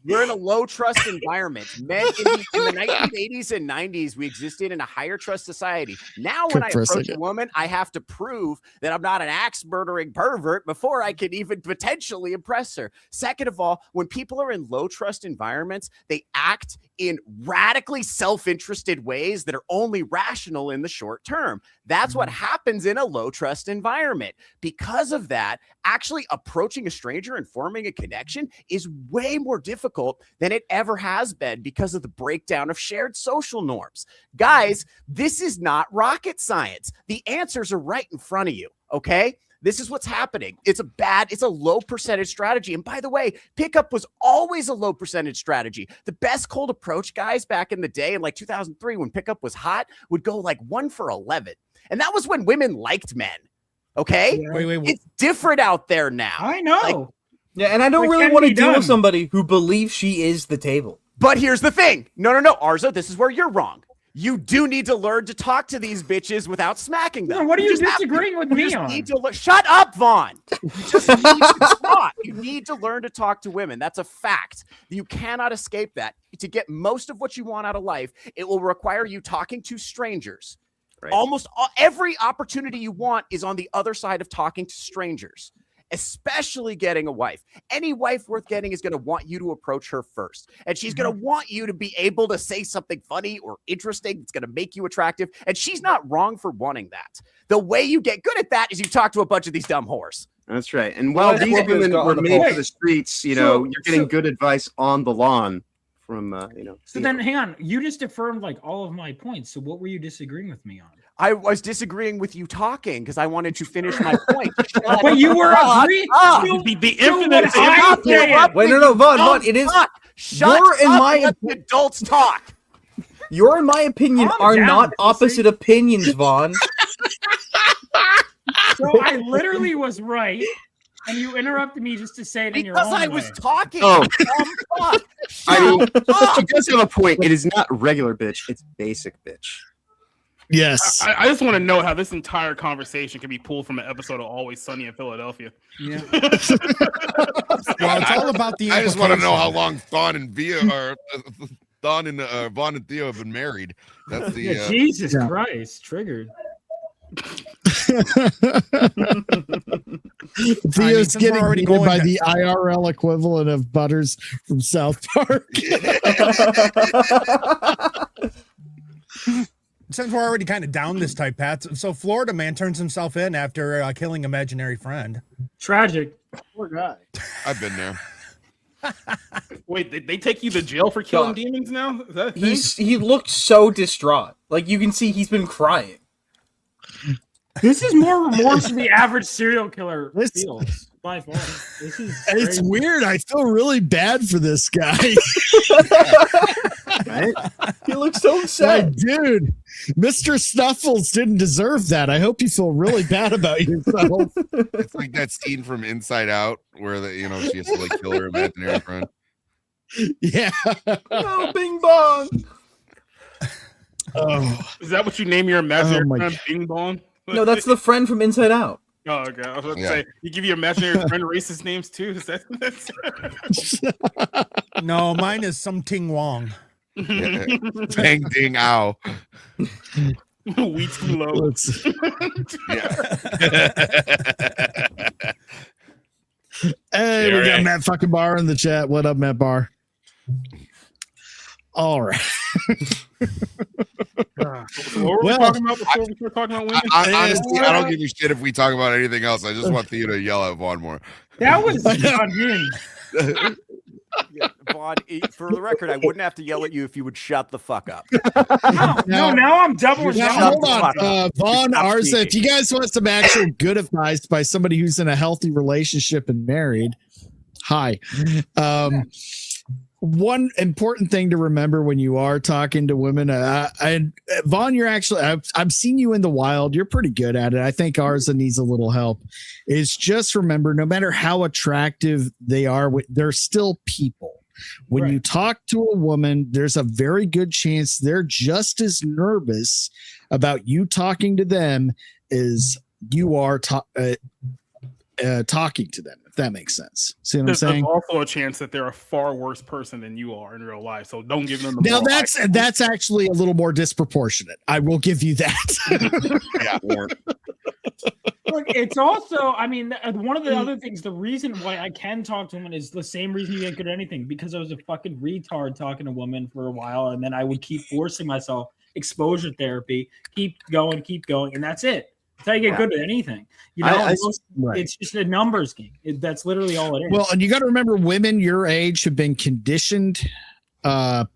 We're in a low trust environment. Men in the 1980s and 90s, we existed in a higher trust society. Now, when I approach a woman, I have to prove that I'm not an axe murdering pervert before I can even potentially impress her. Second of all, when people are in low trust environments, they act in radically self-interested ways that are only rational in the short term. That's what happens in a low trust environment. Because of that, actually approaching a stranger and forming a connection is way more difficult than it ever has been because of the breakdown of shared social norms. Guys, this is not rocket science. The answers are right in front of you, okay? This is what's happening. It's a low percentage strategy. And by the way, pickup was always a low percentage strategy. The best cold approach guys back in the day in like 2003 when pickup was hot would go like 1 for 11. And that was when women liked men. Okay? Yeah. Wait. It's different out there now. I know. Yeah, and I don't really want to deal with somebody who believes she is the table. But here's the thing. No, Arzo, this is where you're wrong. You do need to learn to talk to these bitches without smacking them. What are you disagreeing with me on? Shut up, Vaughn. You just need to talk. You need to learn to talk to women. That's a fact. You cannot escape that. To get most of what you want out of life, it will require you talking to strangers. Right. Almost every opportunity you want is on the other side of talking to strangers. Especially getting a wife. Any wife worth getting is going to want you to approach her first. And she's going to want you to be able to say something funny or interesting that's going to make you attractive. And she's not wrong for wanting that. The way you get good at that is you talk to a bunch of these dumb whores. That's right. And while these women were made for the streets, you're getting good advice on the lawn from, So then, hang on. You just affirmed like all of my points. So what were you disagreeing with me on? I was disagreeing with you talking because I wanted to finish my point. But you were agreeing. The infinite. Wait, no, Vaughn, it is. Shut up. Let the adults talk. Your and my opinion are not opposite opinions, Vaughn. So I literally was right, and you interrupted me just to say it in your own way. Because I was talking. Oh. I mean, she does have a point. It is not regular bitch. It's basic bitch. Yes. I just want to know how this entire conversation can be pulled from an episode of Always Sunny in Philadelphia. Yeah. Well, it's all about the. I just want to know how long Vaughn and Vaughn and Theo have been married. That's the Jesus Christ, triggered. Theo's getting greeted by the IRL equivalent of Butters from South Park. Since we're already kind of down this type, Pat, so Florida man turns himself in after killing imaginary friend. Tragic. Poor guy. I've been there. Wait, they take you to jail for killing demons now? Is that a thing? He looked so distraught. Like you can see he's been crying. This is more remorse than the average serial killer feels. By far. This is it's weird. I feel really bad for this guy. Right? He looks so sad. Dude, Mr. Snuffles didn't deserve that. I hope you feel really bad about yourself. It's like that scene from Inside Out where she has to like kill her imaginary friend. Yeah. Oh, Bing Bong. Oh. Is that what you name your imaginary my friend? Bing Bong? No, that's the friend from Inside Out. Oh, okay. I was about to say, you give your imaginary friend racist names too? Is that No, mine is something Wong. Bang ding ow. Wheat's low. Hey, we got Matt fucking Bar in the chat. What up, Matt Bar? All right. What were we talking about before we start talking about women? Honestly, I don't give a shit if we talk about anything else. I just want Theo to yell at Vaughn more. That was on him. Yeah, Vaughn, for the record, I wouldn't have to yell at you if you would shut the fuck up. No, now I'm doubling Now, down. hold on, Vaughn, Arza, if you guys want some actual good advice by somebody who's in a healthy relationship and married, hi. One important thing to remember when you are talking to women, and Vaughn, you're actually, I've seen you in the wild. You're pretty good at it. I think Arza needs a little help. Is just remember, no matter how attractive they are, they're still people. When you talk to a woman, there's a very good chance they're just as nervous about you talking to them as you are talking to them. If that makes sense. See what I'm saying? There's also a chance that they're a far worse person than you are in real life. So don't give them the now that's actually a little more disproportionate. I will give you that. Look, it's also, I mean, one of the other things, the reason why I can talk to women is the same reason you ain't good at anything, because I was a fucking retard talking to women for a while, and then I would keep forcing myself, exposure therapy, keep going, and that's it. That's how you get good at anything. You know, it's just a numbers game. That's literally all it is. Well, and you got to remember, women your age have been conditioned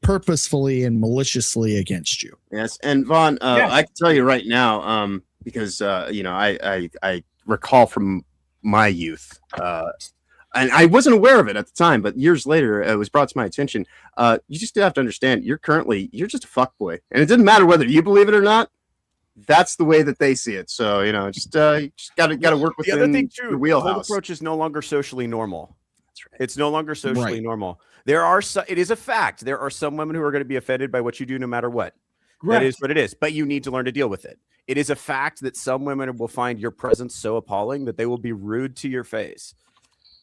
purposefully and maliciously against you. Yes, and Vaughn, I can tell you right now, because I recall from my youth, and I wasn't aware of it at the time, but years later, it was brought to my attention. You just have to understand, you're just a fuckboy, and it doesn't matter whether you believe it or not. That's the way that they see it. So, you just got to work within the other thing too, your wheelhouse. The whole approach is no longer socially normal. That's right. It's no longer socially normal. It is a fact. There are some women who are going to be offended by what you do no matter what. That is what it is. But you need to learn to deal with it. It is a fact that some women will find your presence so appalling that they will be rude to your face.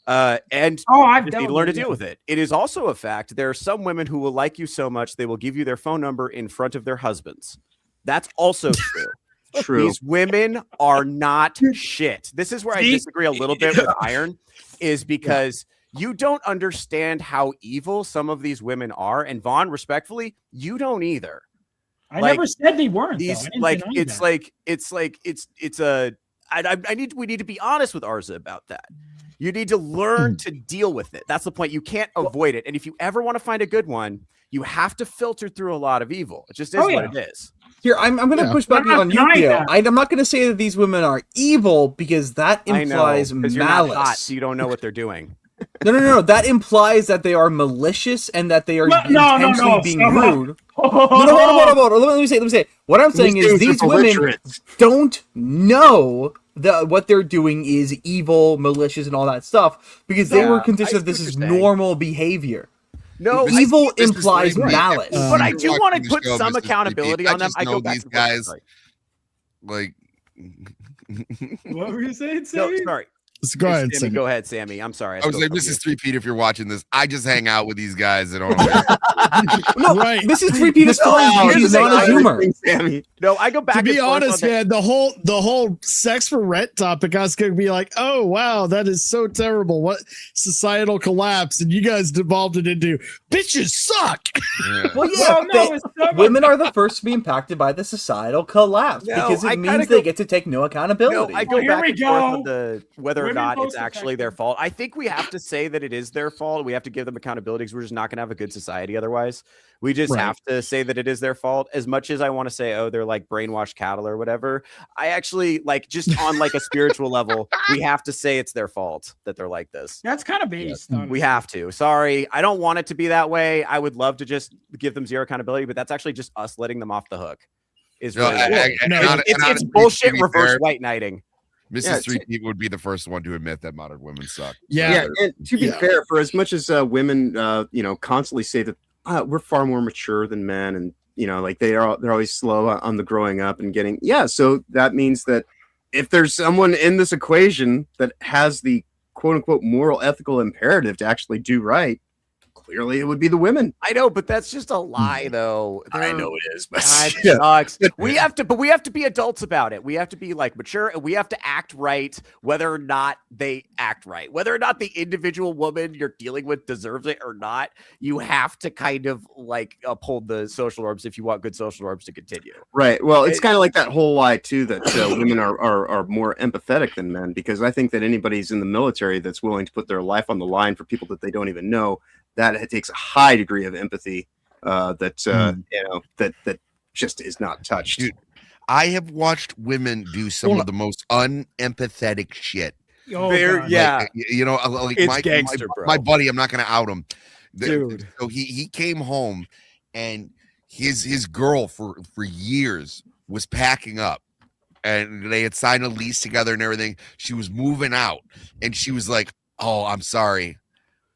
I've need to learn to deal with it. It is also a fact there are some women who will like you so much they will give you their phone number in front of their husbands. That's also true. True. These women are not shit. This is where I disagree a little bit with Iron, is because you don't understand how evil some of these women are. And Vaughn, respectfully, you don't either. I never said they weren't. We need to be honest with Arza about that. You need to learn to deal with it. That's the point. You can't avoid it. And if you ever want to find a good one, you have to filter through a lot of evil. It just is what it is. Here, I'm going to push back on you, Theo. I'm not going to say that these women are evil because that implies malice. You're not hot, so you don't know what they're doing. No. That implies that they are malicious and that they are intentionally being rude. No, let me say. What I'm saying is these women don't know what they're doing is evil, malicious, and all that stuff because they were conditioned that this is normal behavior. No, evil implies malice. But I do want to put some accountability on them. I go back these to guys. Like, what were you saying, Sammy? No, sorry. Go ahead, Sammy. Go ahead, Sammy. I'm sorry. I was like, Mrs. 3Pete, if you're watching this, I just hang out with these guys that don't. Mrs. 3Pete is fine. She's not a humor. Sammy. No, I go back. To be honest, man, the whole sex for rent topic, I was going to be like, oh wow, that is so terrible. What societal collapse? And you guys devolved it into bitches suck. Yeah. Well, women are the first to be impacted by the societal collapse because it means they get to take no accountability. No, I go back and forth on whether or not it's actually their fault. I think we have to say that it is their fault. We have to give them accountability because we're just not going to have a good society otherwise. We just have to say that it is their fault. As much as I want to say, oh, they're like brainwashed cattle or whatever, I actually like just on like a spiritual level, we have to say it's their fault that they're like this. That's kind of based on. We have to. Sorry, I don't want it to be that way. I would love to just give them zero accountability, but that's actually just us letting them off the hook. Is really it's bullshit reverse white knighting. Mrs. Three People would be the first one to admit that modern women suck. Yeah, and to be fair, for as much as women, constantly say that we're far more mature than men, and like they're always slow on the growing up and getting. Yeah, so that means that if there's someone in this equation that has the quote unquote moral ethical imperative to actually do right, clearly it would be the women. I know, but that's just a lie, though. I know it is, but sucks. We have to be adults about it. We have to be like mature, and we have to act right, whether or not they act right, whether or not the individual woman you're dealing with deserves it or not. You have to kind of like uphold the social norms if you want good social norms to continue. Right. Well, it's kind of like that whole lie too that women are more empathetic than men, because I think that anybody's in the military that's willing to put their life on the line for people that they don't even know, that it takes a high degree of empathy that just is not touched. Dude, I have watched women do some of the most unempathetic shit. It's gangster, bro. My buddy, I'm not going to out him. Dude. So he came home and his girl for years was packing up, and they had signed a lease together and everything. She was moving out, and she was like, "Oh, I'm sorry.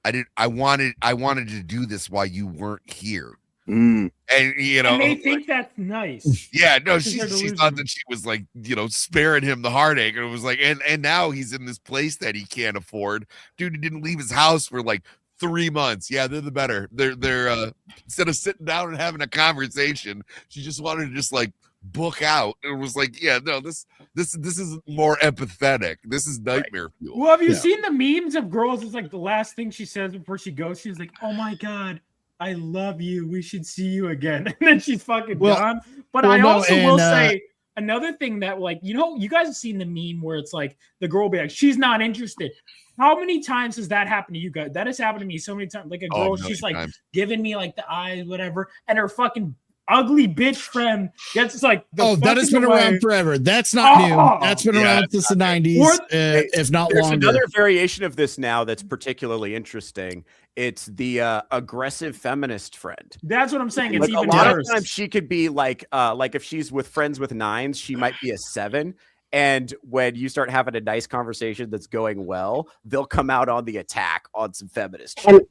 I wanted to do this while you weren't here." And and they think that's nice. Yeah, no, she thought that she was like, sparing him the heartache. And it was like, and now he's in this place that he can't afford. Dude, he didn't leave his house for like 3 months. Yeah, they're the better. They're instead of sitting down and having a conversation, she just wanted to just like book out. It was like, yeah, no, this is more empathetic. This is nightmare fuel. Well, have you seen the memes of girls? It's like the last thing she says before she goes. She's like, "Oh my god, I love you. We should see you again." And then she's fucking gone. But I also will say another thing that, like, you guys have seen the meme where it's like the girl will be like, "She's not interested." How many times has that happened to you guys? That has happened to me so many times. Like a girl, she's like giving me like the eyes, whatever, and her fucking ugly bitch friend gets like that has been around forever. That's not new. That's been around since the 90s, if not There's longer. Another variation of this now that's particularly interesting. It's the aggressive feminist friend. That's what I'm saying. It's like even a lot worse. of times she could be like if she's with friends with 9s, she might be a 7. And when you start having a nice conversation that's going well, they'll come out on the attack on some feminist shit.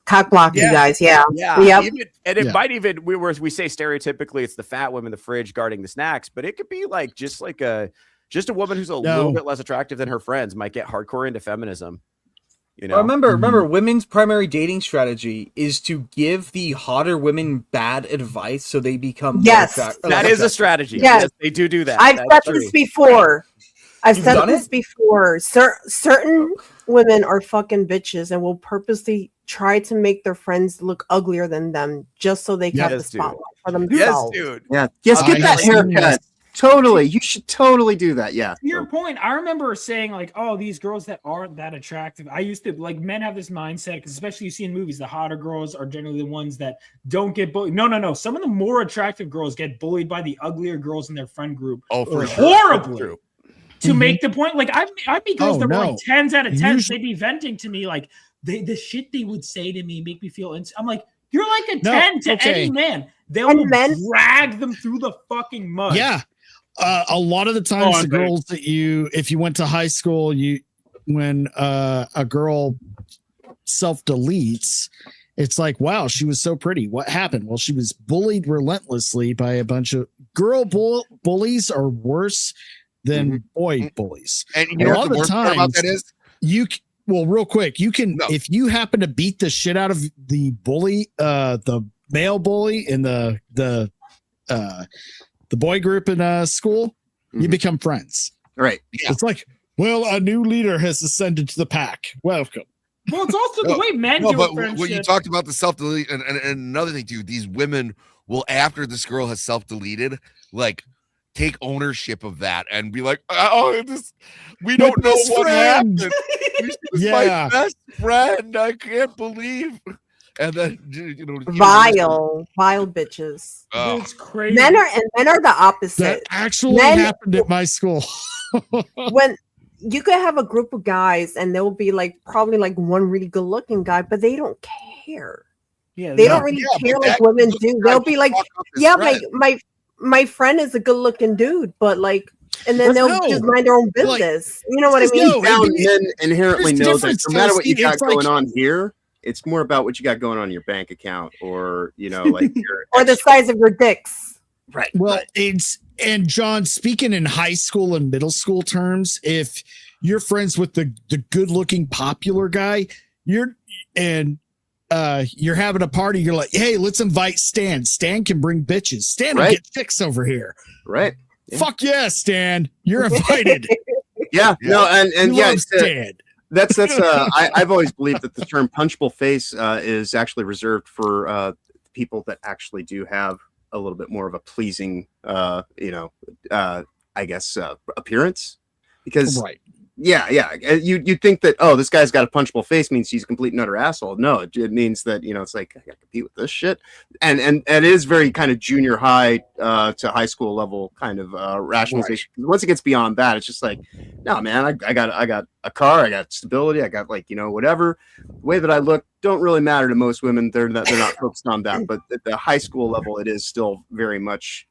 Cock block you guys, Yep. And it might even we say stereotypically it's the fat woman in the fridge guarding the snacks, but it could be like just a woman who's a little bit less attractive than her friends might get hardcore into feminism. Remember, women's primary dating strategy is to give the hotter women bad advice so they become that is a strategy. Yes, they do that. I've said this before. Certain women are fucking bitches and will purposely try to make their friends look uglier than them just so they can have the spotlight for themselves. Yes, dude. Yeah. Yes, get that haircut. Totally. You should totally do that. Yeah. To your point, I remember saying like, "Oh, these girls that aren't that attractive." I used to like men have this mindset because especially you see in movies, the hotter girls are generally the ones that don't get bullied. No. Some of the more attractive girls get bullied by the uglier girls in their friend group. Oh, for horribly. Sure. To make the point, like I'd be girls that were like 10s out of 10s. They'd be venting to me like the shit they would say to me make me feel. I'm like, you're like a 10 to any man. They'll drag them through the fucking mud. Yeah. A lot of the times the girls that if you went to high school, when a girl self-deletes, it's like, wow, she was so pretty. What happened? Well, she was bullied relentlessly by a bunch of girl bullies are worse than boy bullies. And you know what the worst part about that is? Real quick, you can if you happen to beat the shit out of the bully, the male bully in the boy group in school, you become friends. Right. Yeah. It's like, well, a new leader has ascended to the pack. Welcome. Well, it's also the way men do but friendship. When you talked about the self-delete and another thing too, these women will, after this girl has self-deleted, like take ownership of that and be like, oh, we don't know what happened. She was my best friend. I can't believe. And then vile bitches. It's crazy. Men are the opposite. That actually happened at my school. When you could have a group of guys and there will be like probably like one really good looking guy, but they don't care. Yeah, they don't really care like women do. They'll be like, yeah, my friend is a good looking dude, but like, and then they'll just mind their own business. Like, you know what I mean? Men inherently know that no matter what you got going on here, it's more about what you got going on in your bank account, or like or the size of your dicks. Right. Well, and John, speaking in high school and middle school terms, if you're friends with the good looking popular guy, you're having a party, you're like, hey, let's invite Stan. Stan can bring bitches. Stan will get chicks over here. Right. Yeah. Fuck yeah, Stan. You're invited. Stan. That's I've always believed that the term punchable face is actually reserved for people that actually do have a little bit more of a pleasing appearance, because you think that, oh, this guy's got a punchable face means he's a complete and utter asshole. No, it means that it's like, I gotta compete with this shit, and it is very kind of junior high to high school level kind of rationalization. Right. Once it gets beyond that, it's just like, no, man, I got a car, I got stability, I got whatever. The way that I look don't really matter to most women. They're not focused on that, but at the high school level, it is still very much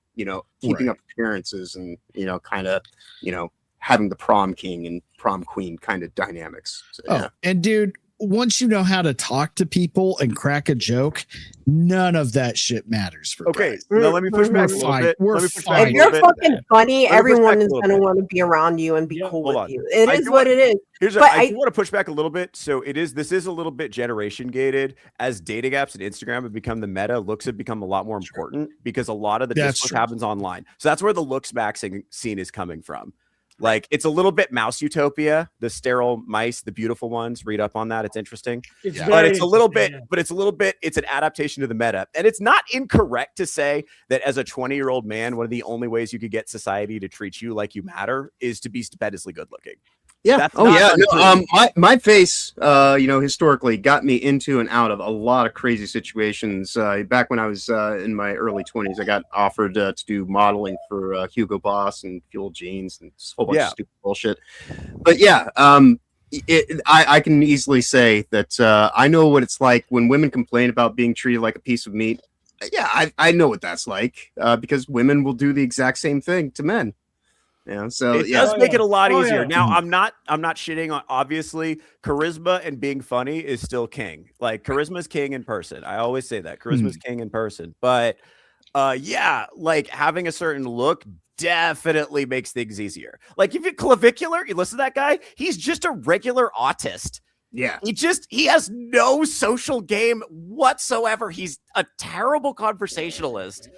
keeping up appearances and kind of having the prom king and prom queen kind of dynamics. So, and dude, once you know how to talk to people and crack a joke, none of that shit matters for guys. Now let me push back a little bit. If you're fucking funny, everyone is going to want to be around you and be cool with you. It is what it is. I do want to push back a little bit. So this is a little bit generation gated. As dating apps and Instagram have become the meta, looks have become a lot more important because a lot of the discourse happens online. So that's where the looks maxing scene is coming from. Like, it's a little bit Mouse Utopia, the sterile mice, the beautiful ones. Read up on that. It's interesting. It's an adaptation to the meta. And it's not incorrect to say that as a 20-year-old man, one of the only ways you could get society to treat you like you matter is to be stupendously good looking. Yeah. My face, historically got me into and out of a lot of crazy situations. Back when I was in my early 20s, I got offered to do modeling for Hugo Boss and Fuel Jeans and a whole bunch of stupid bullshit. But I can easily say that I know what it's like when women complain about being treated like a piece of meat. Yeah, I know what that's like because women will do the exact same thing to men. Yeah, so it does make it a lot easier. Now, I'm not shitting on, obviously, charisma and being funny is still king. Like, charisma is king in person. I always say that. Charisma is king in person. But like having a certain look definitely makes things easier. Like, if you're clavicular, you listen to that guy, he's just a regular autist. Yeah. He has no social game whatsoever. He's a terrible conversationalist.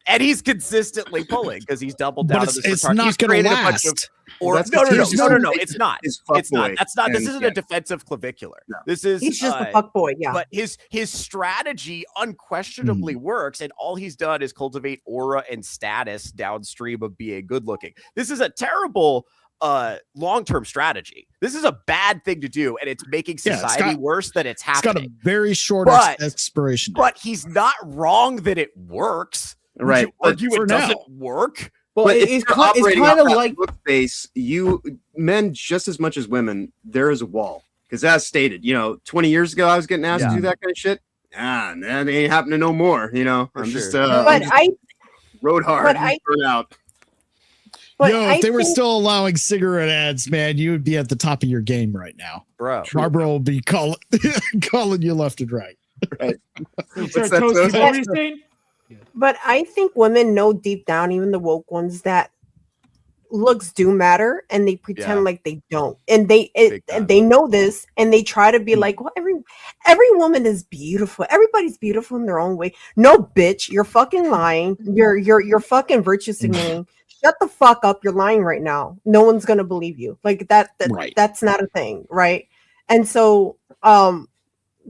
And he's consistently pulling because he's doubled down. But it's not going to last. No, it's not. It's not. That's not. This isn't a defensive clavicular. No. This is. He's just a fuckboy. Yeah. But his strategy unquestionably works, and all he's done is cultivate aura and status downstream of being good looking. This is a terrible long-term strategy. This is a bad thing to do, and it's making society worse than it's happening. It's got a very short expiration date. But he's not wrong that it works. Right. Would you argue it doesn't work? Well, it's kind of like face. Men just as much as women, there is a wall. Because as stated, 20 years ago, I was getting asked to do that kind of shit. That ain't happening no more. I'm just rode hard and burn out. If they were still allowing cigarette ads, man, you would be at the top of your game right now, bro. Marlboro will be calling you left and right. Right. But I think women know deep down, even the woke ones, that looks do matter, and they pretend like they don't, and they know this, and they try to be like, well, every woman is beautiful. Everybody's beautiful in their own way. No, bitch, you're fucking lying. You're fucking virtue signaling. Shut the fuck up. You're lying right now. No one's gonna believe you. Like that's not a thing, right? And so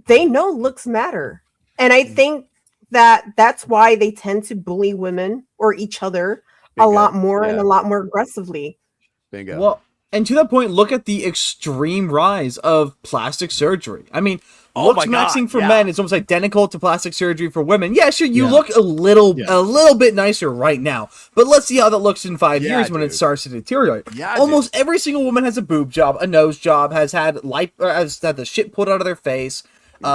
they know looks matter, and I think that's why they tend to bully women or each other a lot more and a lot more aggressively. Bingo. Well, and to that point, look at the extreme rise of plastic surgery. I mean, looks maxing for men is almost identical to plastic surgery for women. Yeah, sure, you look a little bit nicer right now, but let's see how that looks in 5 years when it starts to deteriorate. Yeah, almost every single woman has a boob job, a nose job, has had the shit put out of their face.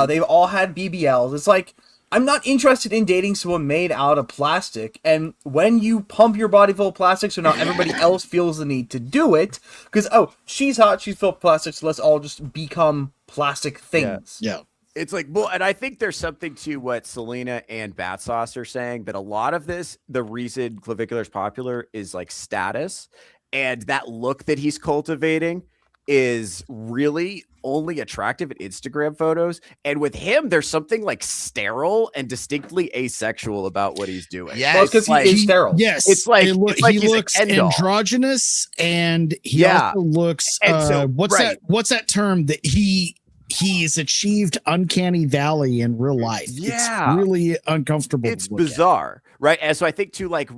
They've all had BBLs. It's like, I'm not interested in dating someone made out of plastic. And when you pump your body full of plastic, so now everybody else feels the need to do it, because, she's hot, she's full of plastic, so let's all just become plastic things. Yeah. It's like, well, and I think there's something to what Selena and Battsauce are saying, that a lot of this, the reason clavicular is popular is like status, and that look that he's cultivating is really only attractive in Instagram photos. And with him, there's something like sterile and distinctly asexual about what he's doing. Yeah, because he is sterile. Yes, it's like, he looks androgynous, and he also looks. What's that term that he's achieved uncanny valley in real life? Yeah, it's really uncomfortable. It's bizarre, right? And so I think too, like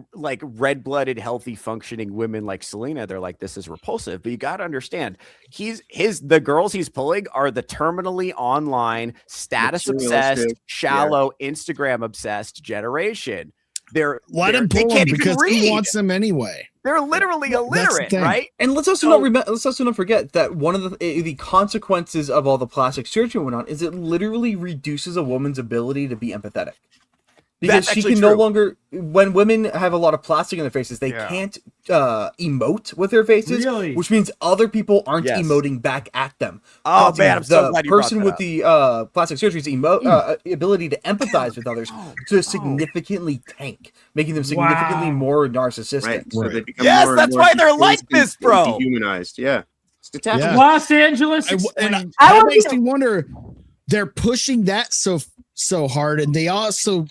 red-blooded, healthy, functioning women like Selena, they're like, this is repulsive. But you got to understand, the girls he's pulling are the terminally online, status obsessed, shallow, Instagram obsessed generation. Let him pull them because he wants them anyway. They're literally illiterate, right? And let's also not forget that one of the consequences of all the plastic surgery went on is it literally reduces a woman's ability to be empathetic. Because she can no longer, when women have a lot of plastic in their faces, they can't emote with their faces, which means other people aren't emoting back at them. Oh man, I'm so glad you brought that person with the plastic surgery's ability to empathize with others to significantly tank, making them significantly more narcissistic. Right. So they become that's why they're like this, bro. Dehumanized. Yeah. It's detachable. Los Angeles. And that makes me wonder. They're pushing that so hard, and they also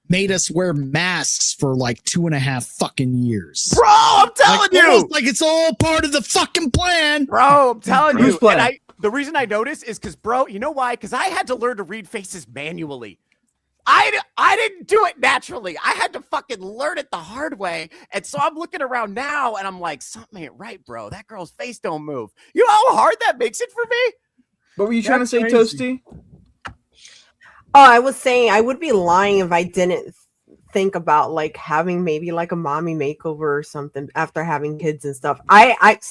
made us wear masks for like 2.5 fucking years. Bro, I'm telling you, like it's all part of the fucking plan. Bro, I'm telling you. And the reason I noticed is because, bro, you know why? Because I had to learn to read faces manually. I didn't do it naturally. I had to fucking learn it the hard way. And so I'm looking around now, and I'm like, something ain't right, bro. That girl's face don't move. You know how hard that makes it for me? What were you trying to say, Toasty? Oh, I was saying I would be lying if I didn't think about like having maybe like a mommy makeover or something after having kids and stuff. I'm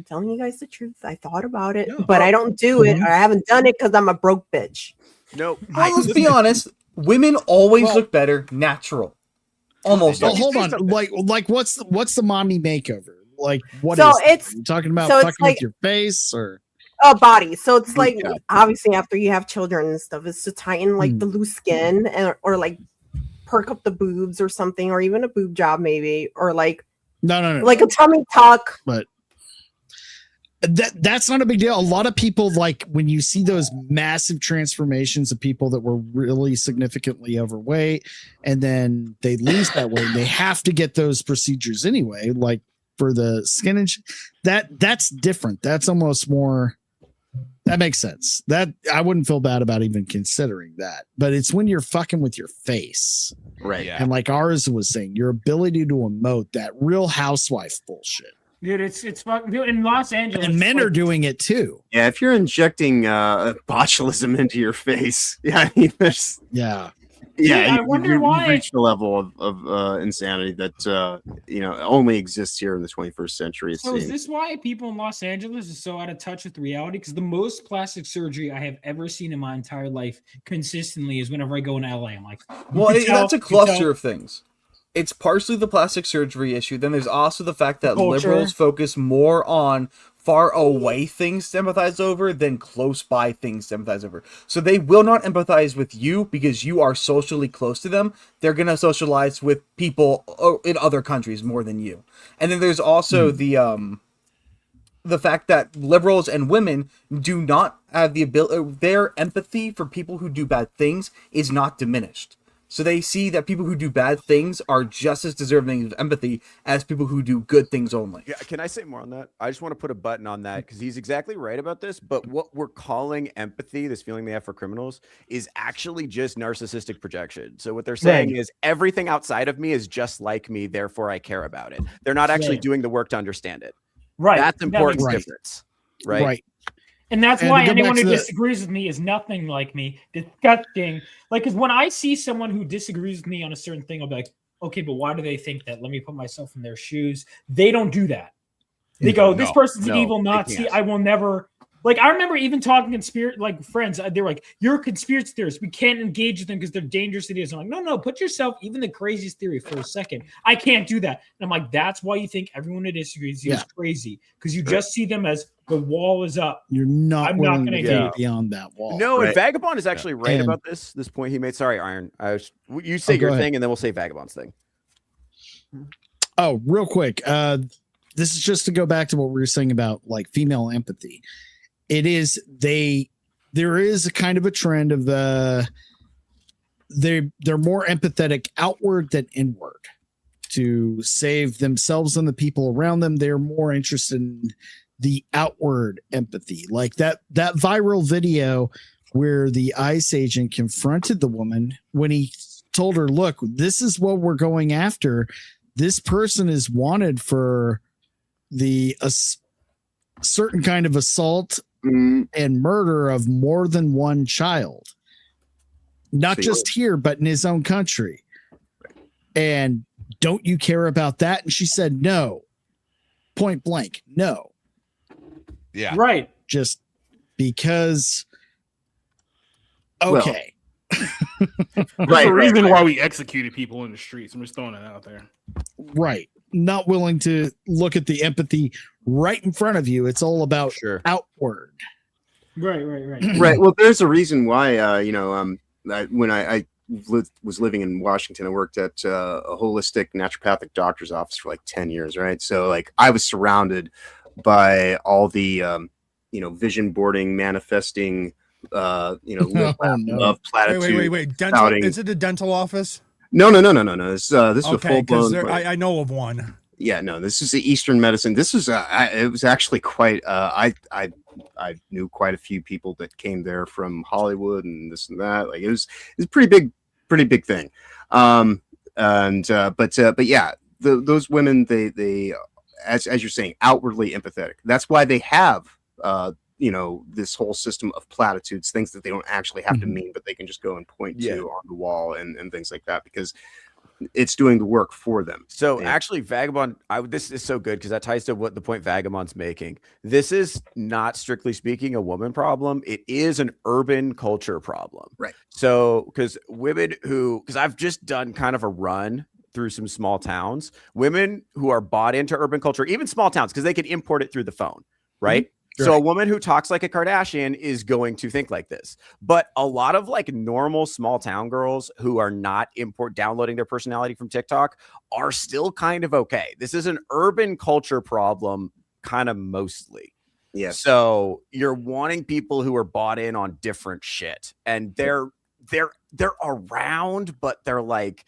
telling you guys the truth. I thought about it, but I don't do it, or I haven't done it because I'm a broke bitch. Nope. Well, let's be honest. Women always look better natural. Almost. Well, hold on. Like what's the mommy makeover? Like what it's you talking about fucking with your face or body. So it's like obviously after you have children and stuff, it's to tighten like the loose skin or like perk up the boobs or something, or even a boob job maybe, or like no like a tummy tuck. But that's not a big deal. A lot of people, like when you see those massive transformations of people that were really significantly overweight and then they lose that weight, they have to get those procedures anyway, like for the skin and that's different. That's almost more. That makes sense. That I wouldn't feel bad about even considering that. But it's when you're fucking with your face. Right. And like ours was saying, your ability to emote, that Real Housewife bullshit. Dude, it's fucking dude, in Los Angeles. And men are doing it too. Yeah, if you're injecting botulism into your face, I mean, there's I wonder why you reach the level of insanity that only exists here in the 21st century. So is this why people in Los Angeles are so out of touch with reality? Because the most plastic surgery I have ever seen in my entire life consistently is whenever I go in LA. I'm like, that's a cluster of things. It's partially the plastic surgery issue. Then there's also the fact that liberals focus more on far away things to empathize over than close by things to empathize over. So they will not empathize with you because you are socially close to them. They're going to socialize with people in other countries more than you. And then there's also the fact that liberals and women do not have the ability, their empathy for people who do bad things is not diminished. So they see that people who do bad things are just as deserving of empathy as people who do good things only. Yeah, can I say more on that? I just want to put a button on that because he's exactly right about this. But what we're calling empathy, this feeling they have for criminals, is actually just narcissistic projection. So what they're saying is everything outside of me is just like me, therefore I care about it. They're not actually doing the work to understand it. Right. That's important difference. Right. And that's why anyone who disagrees with me is nothing like me. Disgusting. Like, because when I see someone who disagrees with me on a certain thing, I'll be like, okay, but why do they think that? Let me put myself in their shoes. They don't do that. They go, this person's an evil Nazi. I will never. Like, I remember even talking friends. They're like, you're a conspiracy theorist. We can't engage with them because they're dangerous ideas. I'm like, no, put yourself, even the craziest theory for a second. I can't do that. And I'm like, that's why you think everyone who disagrees is crazy. Because you just see them as the wall is up. You're not I'm willing not going to get beyond that wall. No, and Vagabond is actually right about this point he made. Sorry, Iron. You say your thing, and then we'll say Vagabond's thing. Oh, real quick. This is just to go back to what we were saying about like female empathy. There is a kind of a trend of they're more empathetic outward than inward to save themselves and the people around them. They're more interested in the outward empathy, like that viral video where the ICE agent confronted the woman when he told her, look, this is what we're going after. This person is wanted for a certain kind of assault and murder of more than one child, not just here, but in his own country. And don't you care about that? And she said, no, point blank. No. Yeah. Right. Just because. Okay. There's a reason why we executed people in the streets. I'm just throwing it out there. Right. Not willing to look at the empathy right in front of you. It's all about outward. Right. Right. Well, there's a reason why, when I was living in Washington, I worked at a holistic naturopathic doctor's office for like 10 years. Right. So like I was surrounded by all the, vision boarding, manifesting, love platitude. Wait. Dental, is it a dental office? No. This was full blown. I know of one. Yeah, no, this is the Eastern medicine. This was it was actually quite. I knew quite a few people that came there from Hollywood and this and that. Like it was a pretty big thing. But yeah, those women they as you're saying outwardly empathetic. That's why they have this whole system of platitudes, things that they don't actually have to mean, but they can just go and point to on the wall and things like that because it's doing the work for them. So actually Vagabond, this is so good because that ties to what the point Vagabond's making. This is not strictly speaking a woman problem. It is an urban culture problem. Right. So because I've just done kind of a run through some small towns, women who are bought into urban culture, even small towns, because they can import it through the phone. Right. Mm-hmm. So a woman who talks like a Kardashian is going to think like this. But a lot of like normal small town girls who are not downloading their personality from TikTok are still kind of okay. This is an urban culture problem, kind of mostly. Yeah. So you're wanting people who are bought in on different shit, and they're around, but they're like,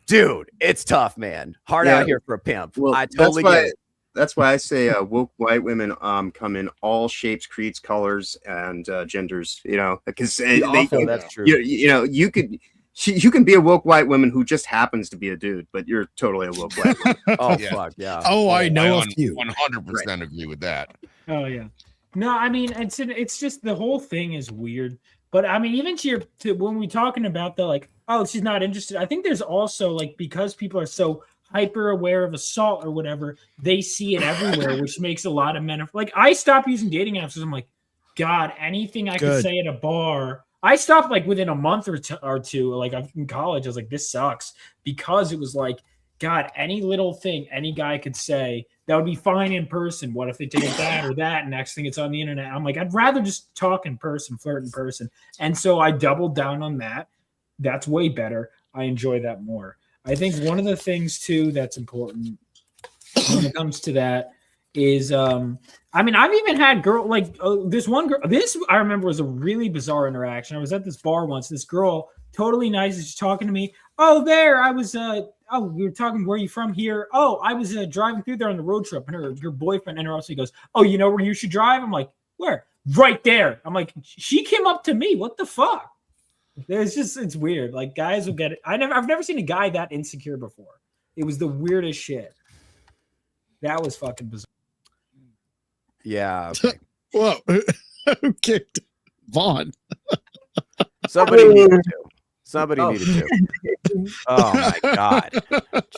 dude, it's tough, man. Hard out here for a pimp. Well, I totally get it. That's why I say woke white women come in all shapes, creeds, colors, and genders. Because that's true. You can be a woke white woman who just happens to be a dude, but you're totally a woke white woman. Fuck yeah. I know a few. 100% agree with that. Oh yeah. No, I mean it's just the whole thing is weird. But I mean, even to when we're talking about the like, oh, she's not interested. I think there's also like because people are so hyper aware of assault or whatever, they see it everywhere, which makes a lot of men like I stopped using dating apps because I'm like, God, anything I could say at a bar. I stopped like within a month or two. Like I'm in college, I was like, this sucks because it was like, God, any little thing any guy could say that would be fine in person. What if they take that or that? And next thing it's on the internet. I'm like, I'd rather just talk in person, flirt in person. And so I doubled down on that. That's way better. I enjoy that more. I think one of the things too that's important when it comes to that is, I mean, I've even had this one girl. This I remember was a really bizarre interaction. I was at this bar once. This girl totally nice. She's talking to me. Oh, there. I was, we were talking, where are you from here? Oh, I was driving through there on the road trip. And your boyfriend interrupts me. He goes, oh, you know where you should drive? I'm like, where? Right there. I'm like, she came up to me. What the fuck? It's weird. Like, guys will get it. I've never seen a guy that insecure before. It was the weirdest shit. That was fucking bizarre. Yeah. Okay. Whoa. Who kicked Vaughn? Somebody needed to. Oh my God.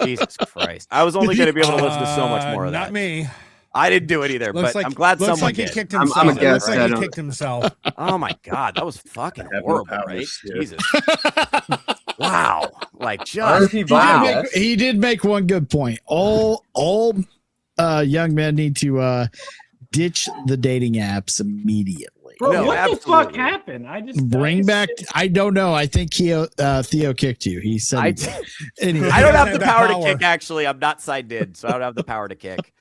Jesus Christ. I was only going to be able to listen to so much more of that. Not me. I didn't do it either, but I'm glad someone like did. He kicked himself. I'm a guest. Like he kicked himself. Oh my God. That was fucking horrible, right? Jesus. Wow. Like, just wow. He did make one good point. All young men need to ditch the dating apps immediately. Bro, what the fuck happened? Bring back. I don't know. I think Theo kicked you. He said. Anyway. I don't have the power to kick. Actually, I'm not signed in, so I don't have the power to kick.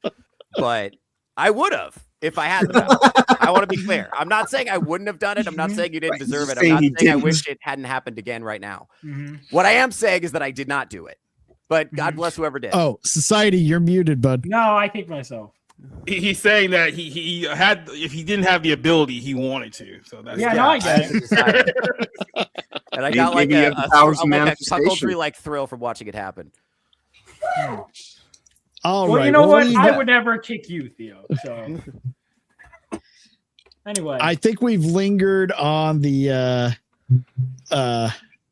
But I would have if I had the power. I want to be clear. I'm not saying I wouldn't have done it. I'm not saying you didn't deserve it. I'm not saying I wish it hadn't happened again right now. Mm-hmm. What I am saying is that I did not do it. But God bless whoever did. Oh, society, you're muted, bud. No, I kicked myself. He's saying that he had, if he didn't have the ability, he wanted to. So that's no, I get it. And I got like a cuckoldry like thrill from watching it happen. All well, right. You know what? I would never kick you, Theo. So anyway, I think we've lingered on the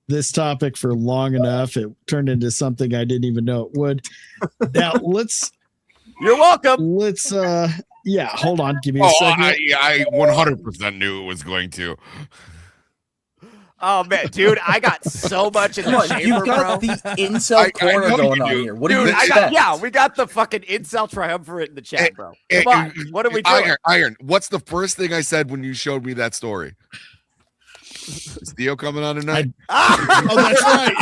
this topic for long enough. It turned into something I didn't even know it would. Now let's. You're welcome. Let's hold on. Give me a second. I 100% knew it was going to. Oh man, dude, I got so much in the chamber, You've got the incel corner going on here. What do you expect? We got the fucking incel triumvirate in the chat, bro. Come on, what are we doing? Iron, what's the first thing I said when you showed me that story? Is Theo coming on tonight? Oh, that's right.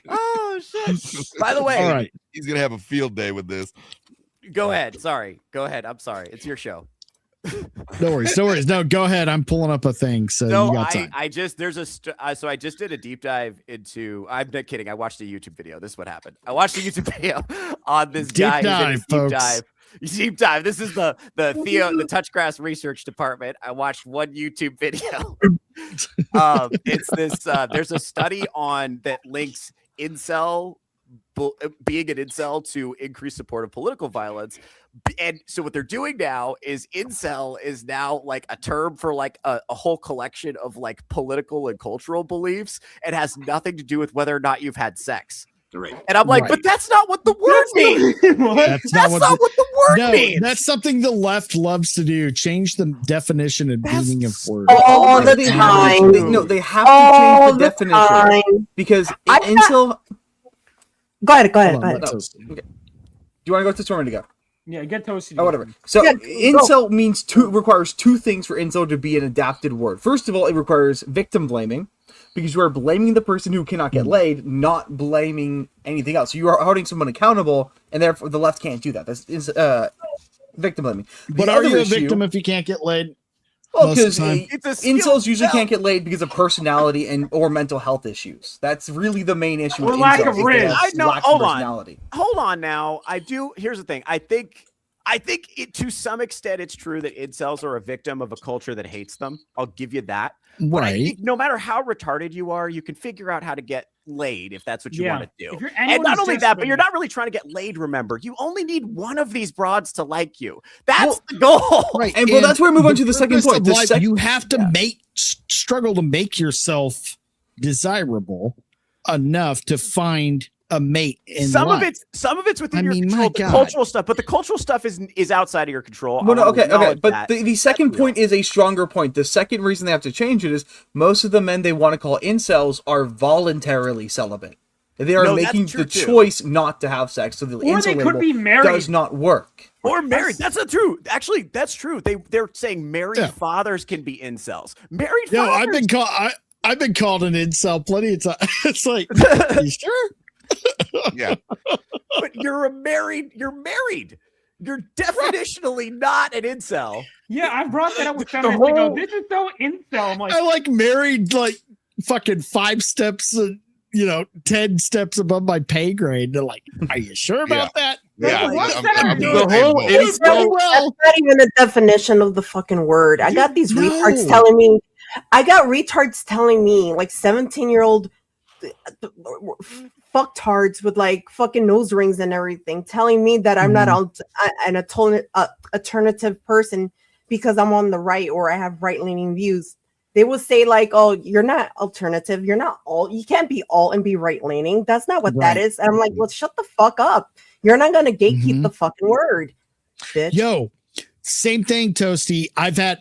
Oh shit! By the way, all right, he's gonna have a field day with this. Go ahead. Sorry. Go ahead. I'm sorry. It's your show. No worries. No, go ahead. I'm pulling up a thing. So no, you got time. I just did a deep dive into. I'm not kidding. I watched a YouTube video. This is what happened. I watched a YouTube video on this guy. Deep dive. This is the Theo, the Touchgrass Research Department. I watched one YouTube video. It's this. There's a study on that links being an incel to increase support of political violence. And so what they're doing now is incel is now like a term for like a whole collection of like political and cultural beliefs. It has nothing to do with whether or not you've had sex. Right. And I'm like, but that's not what the word means. That's not what the word means. That's something the left loves to do. Change the definition and meaning of words. All the time. They have to change the definition because incel. Go ahead. Okay. Do you want to go to Stormy to go? Yeah, get Toasty. Oh, whatever. So, incel requires two things for incel to be an adapted word. First of all, it requires victim blaming, because you are blaming the person who cannot get laid, not blaming anything else. So you are holding someone accountable, and therefore the left can't do that. That's victim blaming. But are you a victim if you can't get laid? Well, because incels usually can't get laid because of personality or mental health issues. That's really the main issue. Or lack of risk. Hold on now. Here's the thing. I think to some extent it's true that incels are a victim of a culture that hates them. I'll give you that. Right. But I think no matter how retarded you are, you can figure out how to get laid if that's what you want to do. And not only that, but you're not really trying to get laid, remember. You only need one of these broads to like you. That's the goal. Right. And that's where we move on to the second point. You have to struggle to make yourself desirable enough to find a mate in some life. of it's within your control, the cultural stuff, but the cultural stuff is outside of your control. Well, okay. But the second point is a stronger point. The second reason they have to change it is most of the men they want to call incels are voluntarily celibate. They are making the choice not to have sex, so the incel label does not work. Or married. That's not true. Actually, that's true. They're saying married fathers can be incels. Married fathers. I've been called an incel plenty of times. It's like, you sure? Yeah. But you're married. You're definitionally not an incel. Yeah, I brought that up with feminists. They go, this is so incel. I'm like, I like married like fucking 5 steps, 10 steps above my pay grade. They're like, are you sure about that? Yeah, The whole That's not even the definition of the fucking word. I got these retards telling me, like 17-year-old fucktards with like fucking nose rings and everything, telling me that I'm not an alternative person because I'm on the right or I have right-leaning views. They will say like, oh, you're not alternative. You're not all. You can't be all and be right-leaning. That's not what that is. And I'm like, well, shut the fuck up. You're not going to gatekeep the fucking word, bitch. Yo, same thing, Toasty. I've had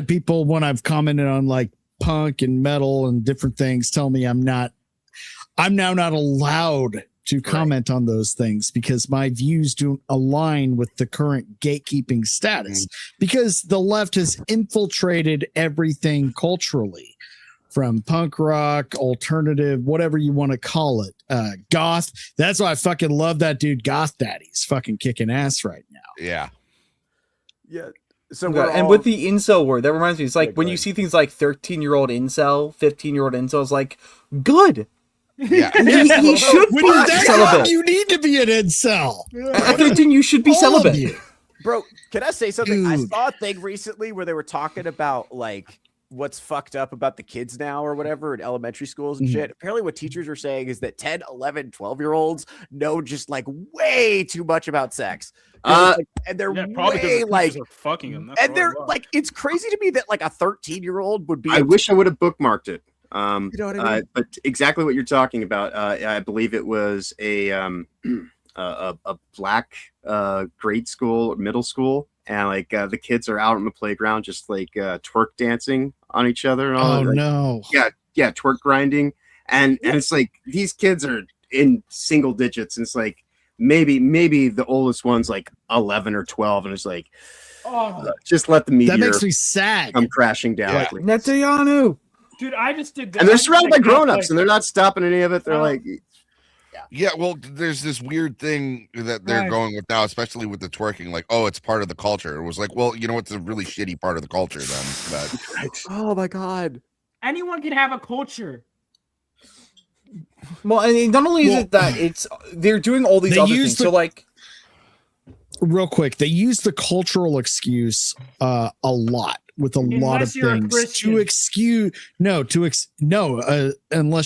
people when I've commented on like punk and metal and different things tell me I'm now not allowed to comment on those things because my views don't align with the current gatekeeping status because the left has infiltrated everything culturally, from punk rock, alternative, whatever you want to call it, goth. That's why I fucking love that dude Goth Daddy's fucking kicking ass right now. Yeah. So with the incel word, that reminds me, it's like when you see things like 13-year-old incel, 15-year-old incel, is like, good. Yeah. He should be celibate. You need to be an incel. At 13, you should be celibate. Bro, can I say something? Dude. I saw a thing recently where they were talking about like what's fucked up about the kids now or whatever in elementary schools and shit. Apparently what teachers are saying is that 10, 11, 12-year-olds know just like way too much about sex. And they're way like fucking them. And they're like, it's crazy to me that like a 13-year-old would be. I wish I would have bookmarked it. You know what I mean? But exactly what you're talking about. I believe it was a black grade school or middle school, and like the kids are out on the playground just like twerk dancing on each other and all. Oh like, no! Yeah, twerk grinding, and it's like these kids are in single digits, and it's like maybe the oldest one's like 11 or 12, and it's like, just let the meteor. That makes me sad. Come crashing down. Yeah. Netanyahu. Dude, I just did. And they're surrounded by grown-ups, and they're not stopping any of it. They're like, yeah. Well, there's this weird thing that they're going with now, especially with the twerking. Like, oh, it's part of the culture. It was like, well, you know what's a really shitty part of the culture then? But oh my god, anyone can have a culture. Well, and not only is it that they're doing all these other things. So like, real quick, they use the cultural excuse a lot. With a lot of things to excuse, unless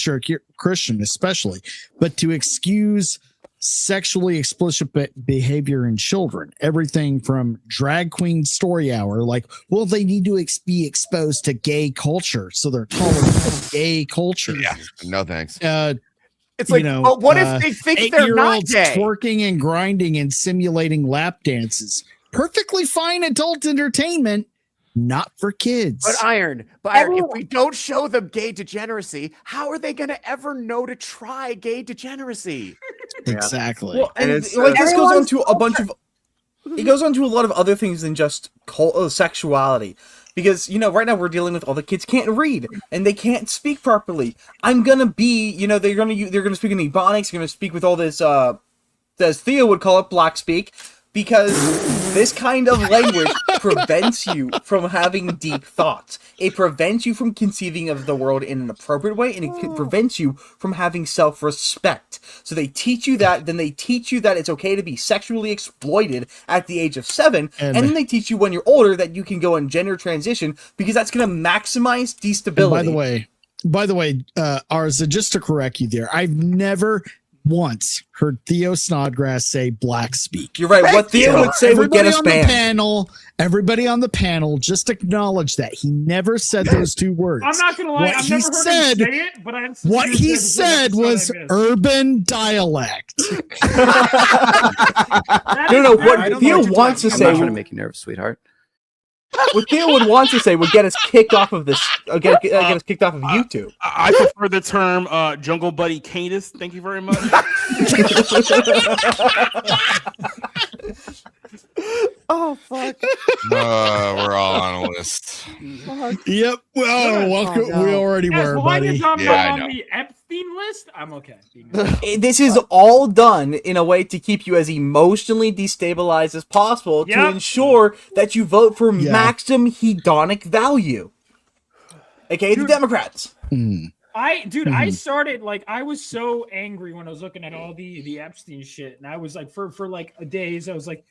you're a Christian, especially, but to excuse sexually explicit behavior in children, everything from drag queen story hour, like, well, they need to be exposed to gay culture, so they're tolerant of gay culture. Yeah, no thanks. It's like, well, what if they think they're not gay? Twerking and grinding and simulating lap dances, perfectly fine adult entertainment. Not for kids. But Iron, if we don't show them gay degeneracy, how are they going to ever know to try gay degeneracy? Exactly. Well, and this goes on to a bunch of. It goes on to a lot of other things than just sexuality, because right now we're dealing with all the kids can't read and they can't speak properly. I'm gonna be, they're gonna speak in Ebonics. They're gonna speak with all this, as Theo would call it, black speak. Because this kind of language prevents you from having deep thoughts. It prevents you from conceiving of the world in an appropriate way, and it prevents you from having self-respect. So they teach you that, then they teach you that it's okay to be sexually exploited at the age of 7, and then they teach you when you're older that you can go in gender transition, because that's going to maximize destability. By the way, Arza, just to correct you there, I've never once heard Theo Snodgrass say black speak. You're right. What Theo would say would get us banned. Everybody on the panel just acknowledge that he never said those two words. I'm not gonna lie. I've never heard him say it, but what he said was urban dialect. No. What Theo wants to say. I'm not trying to make you nervous, sweetheart. What Theo would want to say would get us kicked off of this. Get us kicked off of YouTube. I prefer the term Jungle Buddy Canis. Thank you very much. Oh fuck! We're all on a list. Yep. Well, welcome. We already were, buddy. As long as I'm not on the Epstein list, I'm okay. This is all done in a way to keep you as emotionally destabilized as possible to ensure that you vote for maximum hedonic value. Okay, the Democrats. I started I was so angry when I was looking at all the Epstein shit, and I was like, for like days, I was like,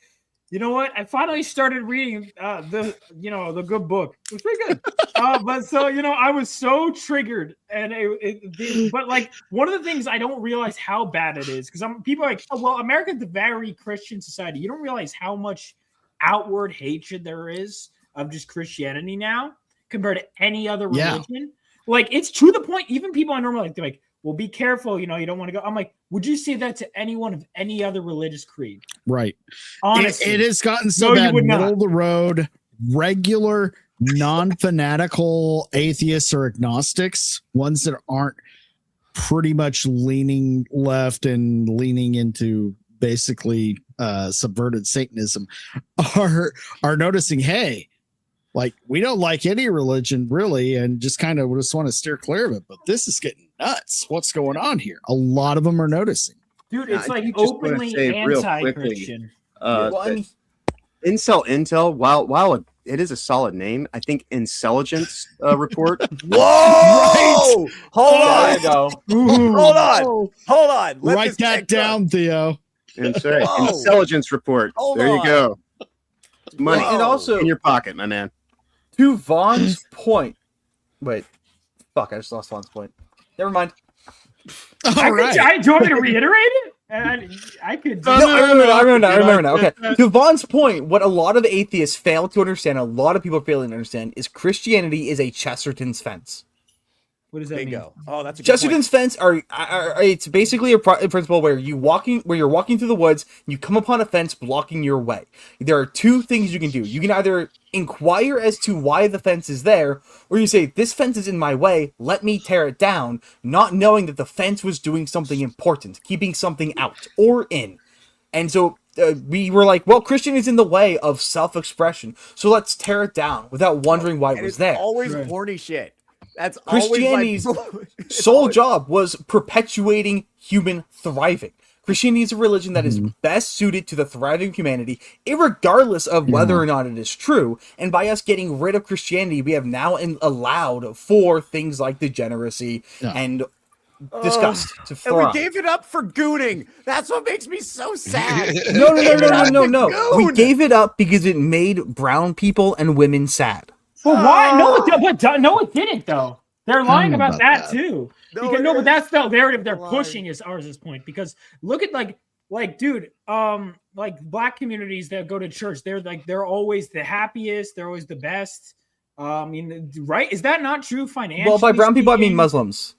you know what? I finally started reading the good book. It was pretty good. But so I was so triggered, and but like one of the things I don't realize how bad it is because people are like, oh, well, America's a very Christian society. You don't realize how much outward hatred there is of just Christianity now compared to any other religion. Yeah. Like it's to the point. Even people I normally they're like, well, be careful. You don't want to go. I'm like, would you say that to anyone of any other religious creed? Right. Honestly, it has gotten so bad. Middle of the road, regular, non-fanatical atheists or agnostics, ones that aren't pretty much leaning left and leaning into basically subverted Satanism, are noticing, hey, like we don't like any religion really, and just kind of just want to steer clear of it. But this is getting nuts. What's going on here? A lot of them are noticing. Dude, it's like openly anti-Christian. Intel, while it is a solid name, I think Intelligence Report. Whoa! Right. Hold on. Hold on. Write that down, Theo. That's right. Intelligence Report. You go. Money and also in your pocket, my man. To Vaughn's point. Wait. Fuck, I just lost Vaughn's point. Never mind. Do you want me to reiterate it? I could. I remember now. Okay. To Vaughn's point, what a lot of atheists fail to understand, a lot of people are failing to understand, is Christianity is a Chesterton's fence. What does that mean? Oh, that's a Chesterton's fence are it's basically a principle where you're walking through the woods, and you come upon a fence blocking your way. There are two things you can do. You can either inquire as to why the fence is there, or you say, this fence is in my way, let me tear it down, not knowing that the fence was doing something important, keeping something out or in. And so we were like, well, Christian is in the way of self-expression, so let's tear it down without wondering why it was there. Always horny shit. That's Christianity's sole job was perpetuating human thriving. Christianity is a religion that is best suited to the thriving of humanity, irregardless of whether or not it is true. And by us getting rid of Christianity, we have now allowed for things like degeneracy and disgust to thrive. And we gave it up for gooning. That's what makes me so sad. No. We gave it up because it made brown people and women sad. But why? No, it didn't though. They're lying about that too. But that's the narrative they're pushing is Arz's point. Because look at like dude, like black communities that go to church, they're always the happiest, they're always the best. I mean, right? Is that not true financially? Well, by brown people I mean Muslims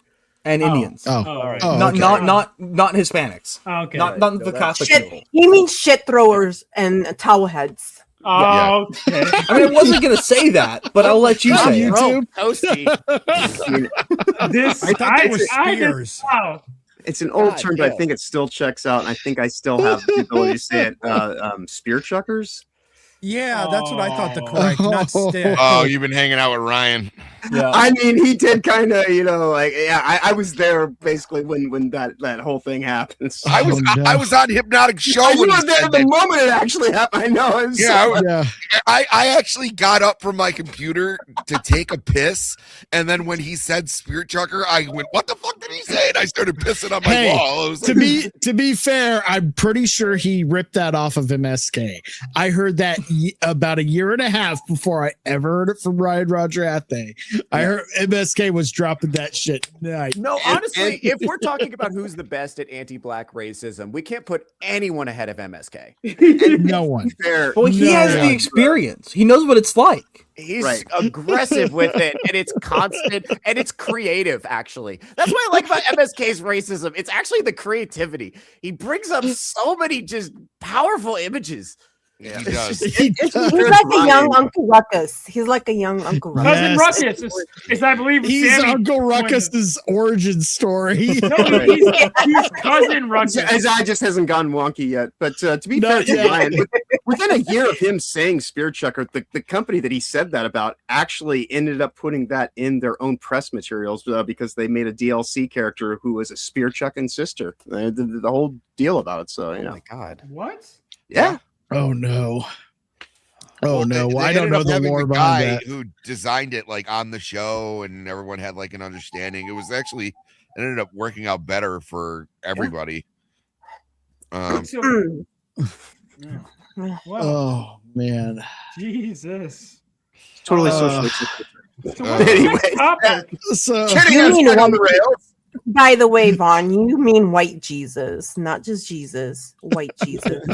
and Indians. All right. Not Hispanics. Okay. Not the Catholic people. He means shit throwers and towel heads. Oh, okay. I mean, I wasn't gonna say that, but I'll let you say it. Toasty. I thought they were spears. It's an old term, but I think it still checks out, and I think I still have the ability to say it. Spear chuckers. Yeah, that's what I thought the correct, not stick. Oh, you've been hanging out with Ryan. Yeah. I mean, he did kind of, I was there basically when that whole thing happened. So. I was on Hypnotic Show. You were there the moment it actually happened. I know. I actually got up from my computer to take a piss, and then when he said Spirit Chucker, I went, "What the fuck did he say?" And I started pissing on my wall. To be fair, I'm pretty sure he ripped that off of MSK. I heard that about a year and a half before I ever heard it from Ryan Roger Athe. I heard MSK was dropping that shit. No, honestly, if we're talking about who's the best at anti-black racism, we can't put anyone ahead of MSK. No one. Fair. Well, he has the experience. He knows what it's like. He's aggressive with it, and it's constant, and it's creative, actually. That's what I like about MSK's racism. It's actually the creativity. He brings up so many just powerful images. Yeah, he does. He's like a young Uncle Ruckus. He's like a young Uncle Ruckus. Cousin Ruckus is I believe he's Sammy Uncle Ruckus's origin story. No, he's cousin Ruckus. His eye just hasn't gone wonky yet. But to be fair to Ryan, within a year of him saying Spear Chucker, the company that he said that about actually ended up putting that in their own press materials because they made a DLC character who was a spear chucking sister. The whole deal about it. So Oh my god. What? Yeah. Oh no. Oh Well, no. they I don't ended know up the having lore the behind guy that. who designed it like on the show, and everyone had like an understanding. It was actually it ended up working out better for everybody. So- Wow. Oh man. Jesus. Totally Uh, socially. So what's the Anyway. next topic? So Kidding, You I was mean stuck on the white- rails. By the way, Vaughn, you mean white Jesus, not just Jesus. White Jesus.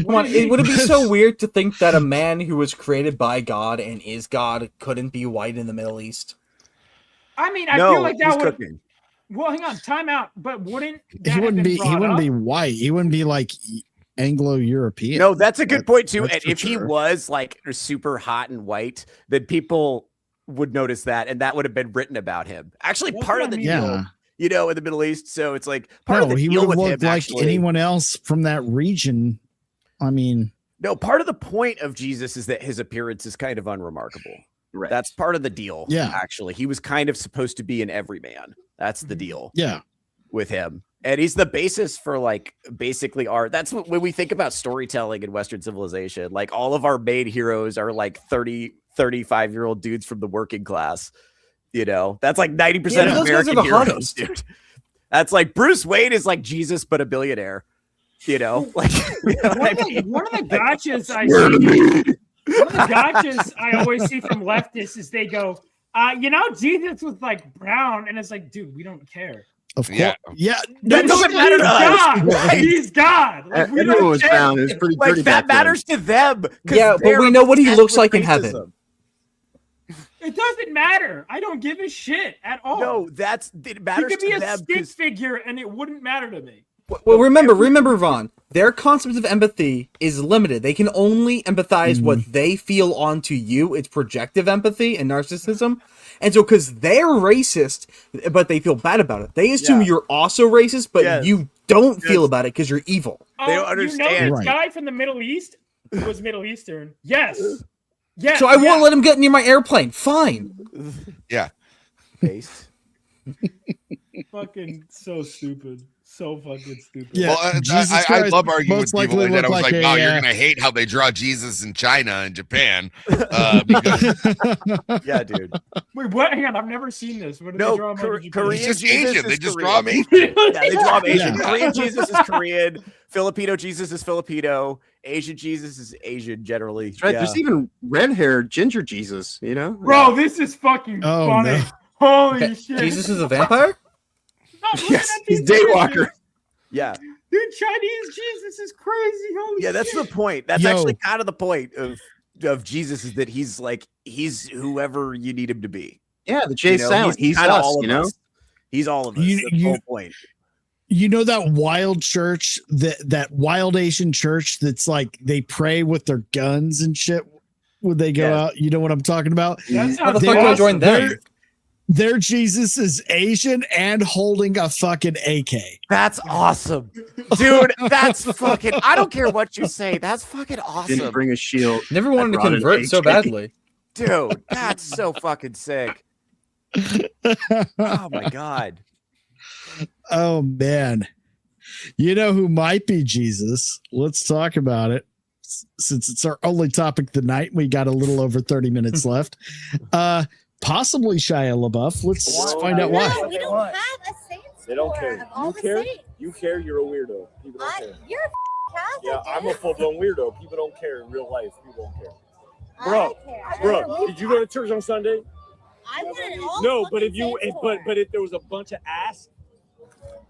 Come on, would it be so weird to think that a man who was created by God and is God couldn't be white in the Middle East? I mean, I No, feel like he's that would. cooking. Well, hang on, time out. But wouldn't that he have wouldn't been be brought he wouldn't up? be white. He wouldn't be like Anglo-European. No, that's a good point too. that's And for if he sure. was like super hot and white, then people would notice that, and that would have been written about him. Actually, That's part what of the I mean. deal, Yeah. you know, in the Middle East. So it's like part No, of the he deal would have with him. looked like Actually, anyone else from that region. I mean, no, part of the point of Jesus is that his appearance is kind of unremarkable. Right. That's part of the deal. Yeah. Actually, he was kind of supposed to be an everyman. That's the deal yeah. with him. And he's the basis for like basically art. That's what, when we think about storytelling in Western civilization, like all of our main heroes are like 30, 35-year-old dudes from the working class. You know, that's like 90% Yeah, of those guys are American the heroes, hottest. dude. That's like Bruce Wayne is like Jesus, but a billionaire. You know, like you know what I mean? One of the gotchas I see, one of the gotchas I always see from leftists is they go, you know, Jesus was like brown, and it's like, dude, we don't care. Of course. Yeah. Yeah. That doesn't matter to us. God. Right. He's God. Like, we Everyone don't was care. brown. It was pretty Like dirty that back then. matters to them. 'cause Yeah, but they're we know what he obsessed looks with like in racism. heaven. It doesn't matter. I don't give a shit at all. No, it he matters could be to a them. stick 'cause- figure, and it wouldn't matter to me. Well, remember, Vaughn. Their concept of empathy is limited. They can only empathize what they feel onto you. It's projective empathy and narcissism. And so, because they're racist, but they feel bad about it, they assume Yeah. you're also racist, but Yes. you don't Yes. feel about it because you're evil. They don't You understand. know this Right. guy from the Middle East was Middle Eastern. Yes. Yes. So I won't let him get near my airplane. Fine. Yeah. Based. Fucking so stupid. So fucking stupid. Yeah. Well, Jesus I Christ love arguing with most people likely like that. I looked was like, like "Wow, a, you're gonna hate how they draw Jesus in China and Japan." Because Yeah, dude. Wait, what? Hang on. I've never seen this. What did No, they draw him like in Japan? Korean he's just Jesus Asian. They is just Korean. draw me. Yeah, they draw him Asian. Yeah. Korean Jesus is Korean. Filipino Jesus is Filipino. Asian Jesus is Asian generally. That's right. Yeah. There's even red-haired ginger Jesus. You know. Bro, this is fucking Oh, funny. no. Holy shit. Jesus is a vampire? No, look at Yes, that he's dude's Daywalker. picture. Yeah. Dude, Chinese Jesus is crazy. Holy Yeah, that's the shit. point. That's Yo. actually kind of the point of Jesus is that he's whoever you need him to be. Yeah, the J's You know, silent. He's kinda us. all of You know. us. He's all of us. You- That's the you- whole point. You know that wild church, that wild Asian church that's like they pray with their guns and shit when they go Yeah. out. You know what I'm talking about? That How the sounds fuck do I awesome. join them? Their Jesus is Asian and holding a fucking AK. That's awesome. Dude, that's fucking I don't care what you say. That's fucking Didn't awesome. bring a shield. Never wanted to brought an convert so AK. badly. Dude, that's so fucking sick. Oh my god. Oh man. You know who might be Jesus? Let's talk about it. Since it's our only topic tonight, we got a little over 30 minutes left. Possibly Shia LaBeouf. Let's find out why. No, we don't have a saints They don't tour care. of all You the care? saints. You care, you're a weirdo. People don't care. You're a Catholic. Yeah, I'm a dude. full-blown weirdo. People don't care in real life. People don't care. I Bro, care. Bro, did you go to church on Sunday? I went in all No, but if fucking you, saints but tour. but if there was a bunch of ass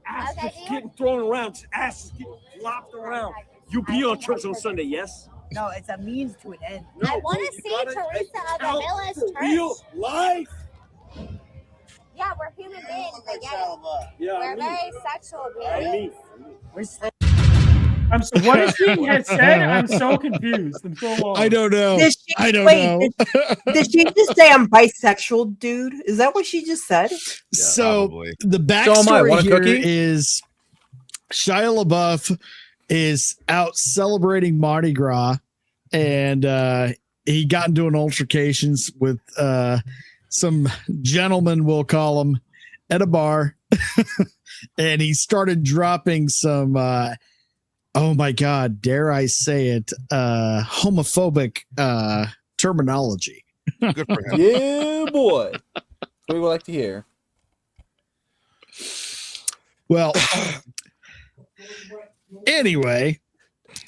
Okay, just getting thrown around, just ass just getting flopped around, you be on church on Sunday, yes? No, it's a means to an end. No, I want bro, to you see gotta Teresa of out Avila's for church. real life. Yeah, we're human beings. I get it. Yeah, We're very sexual I beings. mean, I'm so, what is being had said? I'm so confused. I'm so lost. I don't know. Did she, I don't wait, know. Did she just say I'm bisexual, dude? Is that what she just said? So probably. the So am I. backstory Want a here cookie? is Shia LaBeouf is out celebrating Mardi Gras, and he got into an altercations with some gentlemen, we'll call them, at a bar. And he started dropping some oh my god, dare I say it, homophobic terminology. Good for him. Yeah, boy. What we would like to hear. Well, anyway,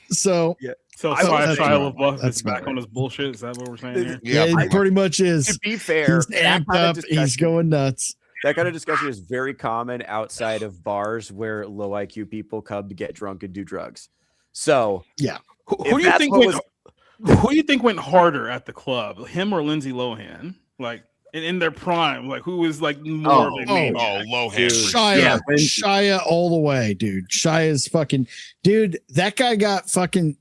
so So Shia LaBeouf is back on his bullshit. Is that what we're saying here? yeah, it pretty much is. To be fair, he's amped up. He's going nuts. That kind of discussion is very common outside of bars where low IQ people come to get drunk and do drugs. So yeah, Who do you think went harder at the club, him or Lindsay Lohan? Like in their prime, like who was like more of a maniac? Lohan. Shia all the way, dude. Shia's fucking dude. That guy got fucking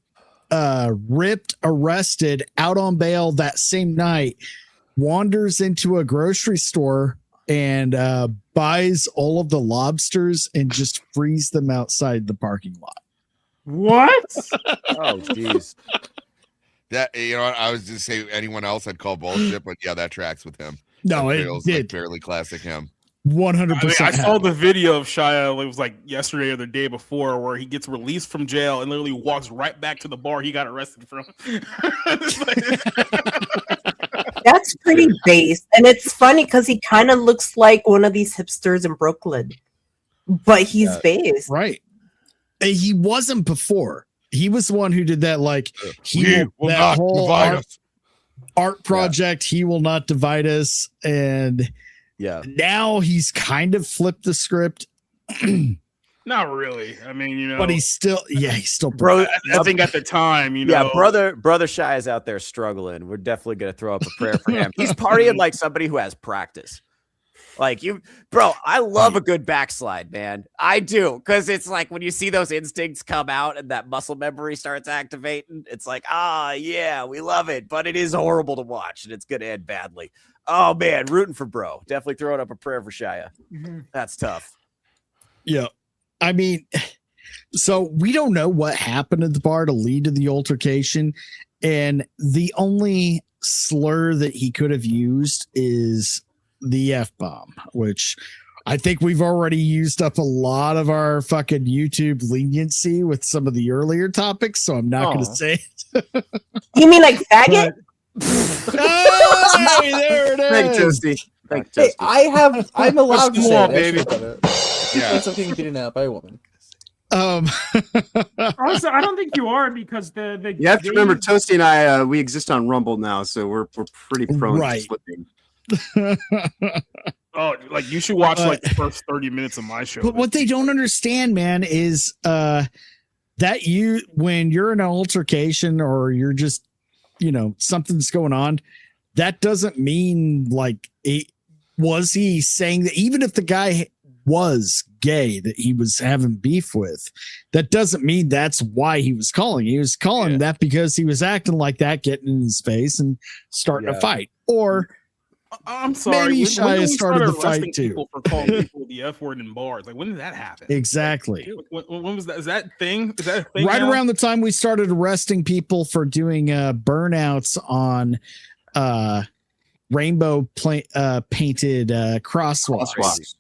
ripped, arrested, out on bail that same night. Wanders into a grocery store and buys all of the lobsters and just frees them outside the parking lot. What? Oh, jeez. That, you know, I was just saying anyone else I'd call bullshit, but yeah, that tracks with him. No, that it feels did. like fairly classic him. 100%. I saw the video of Shia. It was like yesterday or the day before, where he gets released from jail and literally walks right back to the bar he got arrested from. That's pretty base, and it's funny because he kind of looks like one of these hipsters in Brooklyn, but he's base, right? He wasn't before. He was the one who did that. Like he will that not whole divide us. Art project. He will not divide us, and now he's kind of flipped the script. Not really. I mean, you know, but he's still bro. I think at the time, you know, yeah, brother Shia is out there struggling. We're definitely gonna throw up a prayer for him. He's partying like somebody who has practice. Like you, bro. I love a good backslide, man. I do, because it's like when you see those instincts come out and that muscle memory starts activating. It's like, yeah, we love it, but it is horrible to watch and it's gonna end badly. Oh man, rooting for bro. Definitely throwing up a prayer for Shia. That's tough. Yeah. I mean, so we don't know what happened at the bar to lead to the altercation. And the only slur that he could have used is the F-bomb, which I think we've already used up a lot of our fucking YouTube leniency with some of the earlier topics. So I'm not going to say it. You mean like faggot? Hey, there it is. Thank you, Toasty. Thank you, Toasty. I'm allowed to say baby. Yeah, something beaten out by a woman. Also, I don't think you are, because the you have to remember, Toasty and I we exist on Rumble now, so we're pretty prone to slipping. Oh, like you should watch like the first 30 minutes of my show. But what they don't understand, man, is that when you're in an altercation or you're just, you know, something's going on, that doesn't mean like was he saying that even if the guy was gay that he was having beef with, that doesn't mean that's why he was calling. He was calling that because he was acting like that, getting in his face and starting a fight. Or I'm sorry, maybe Shia started the fight too. People for calling people the F word in bars. Like, when did that happen? Exactly. When was that? Is that a thing? Is that a thing? Right now? around the time we started arresting people for doing burnouts on rainbow painted crosswalks.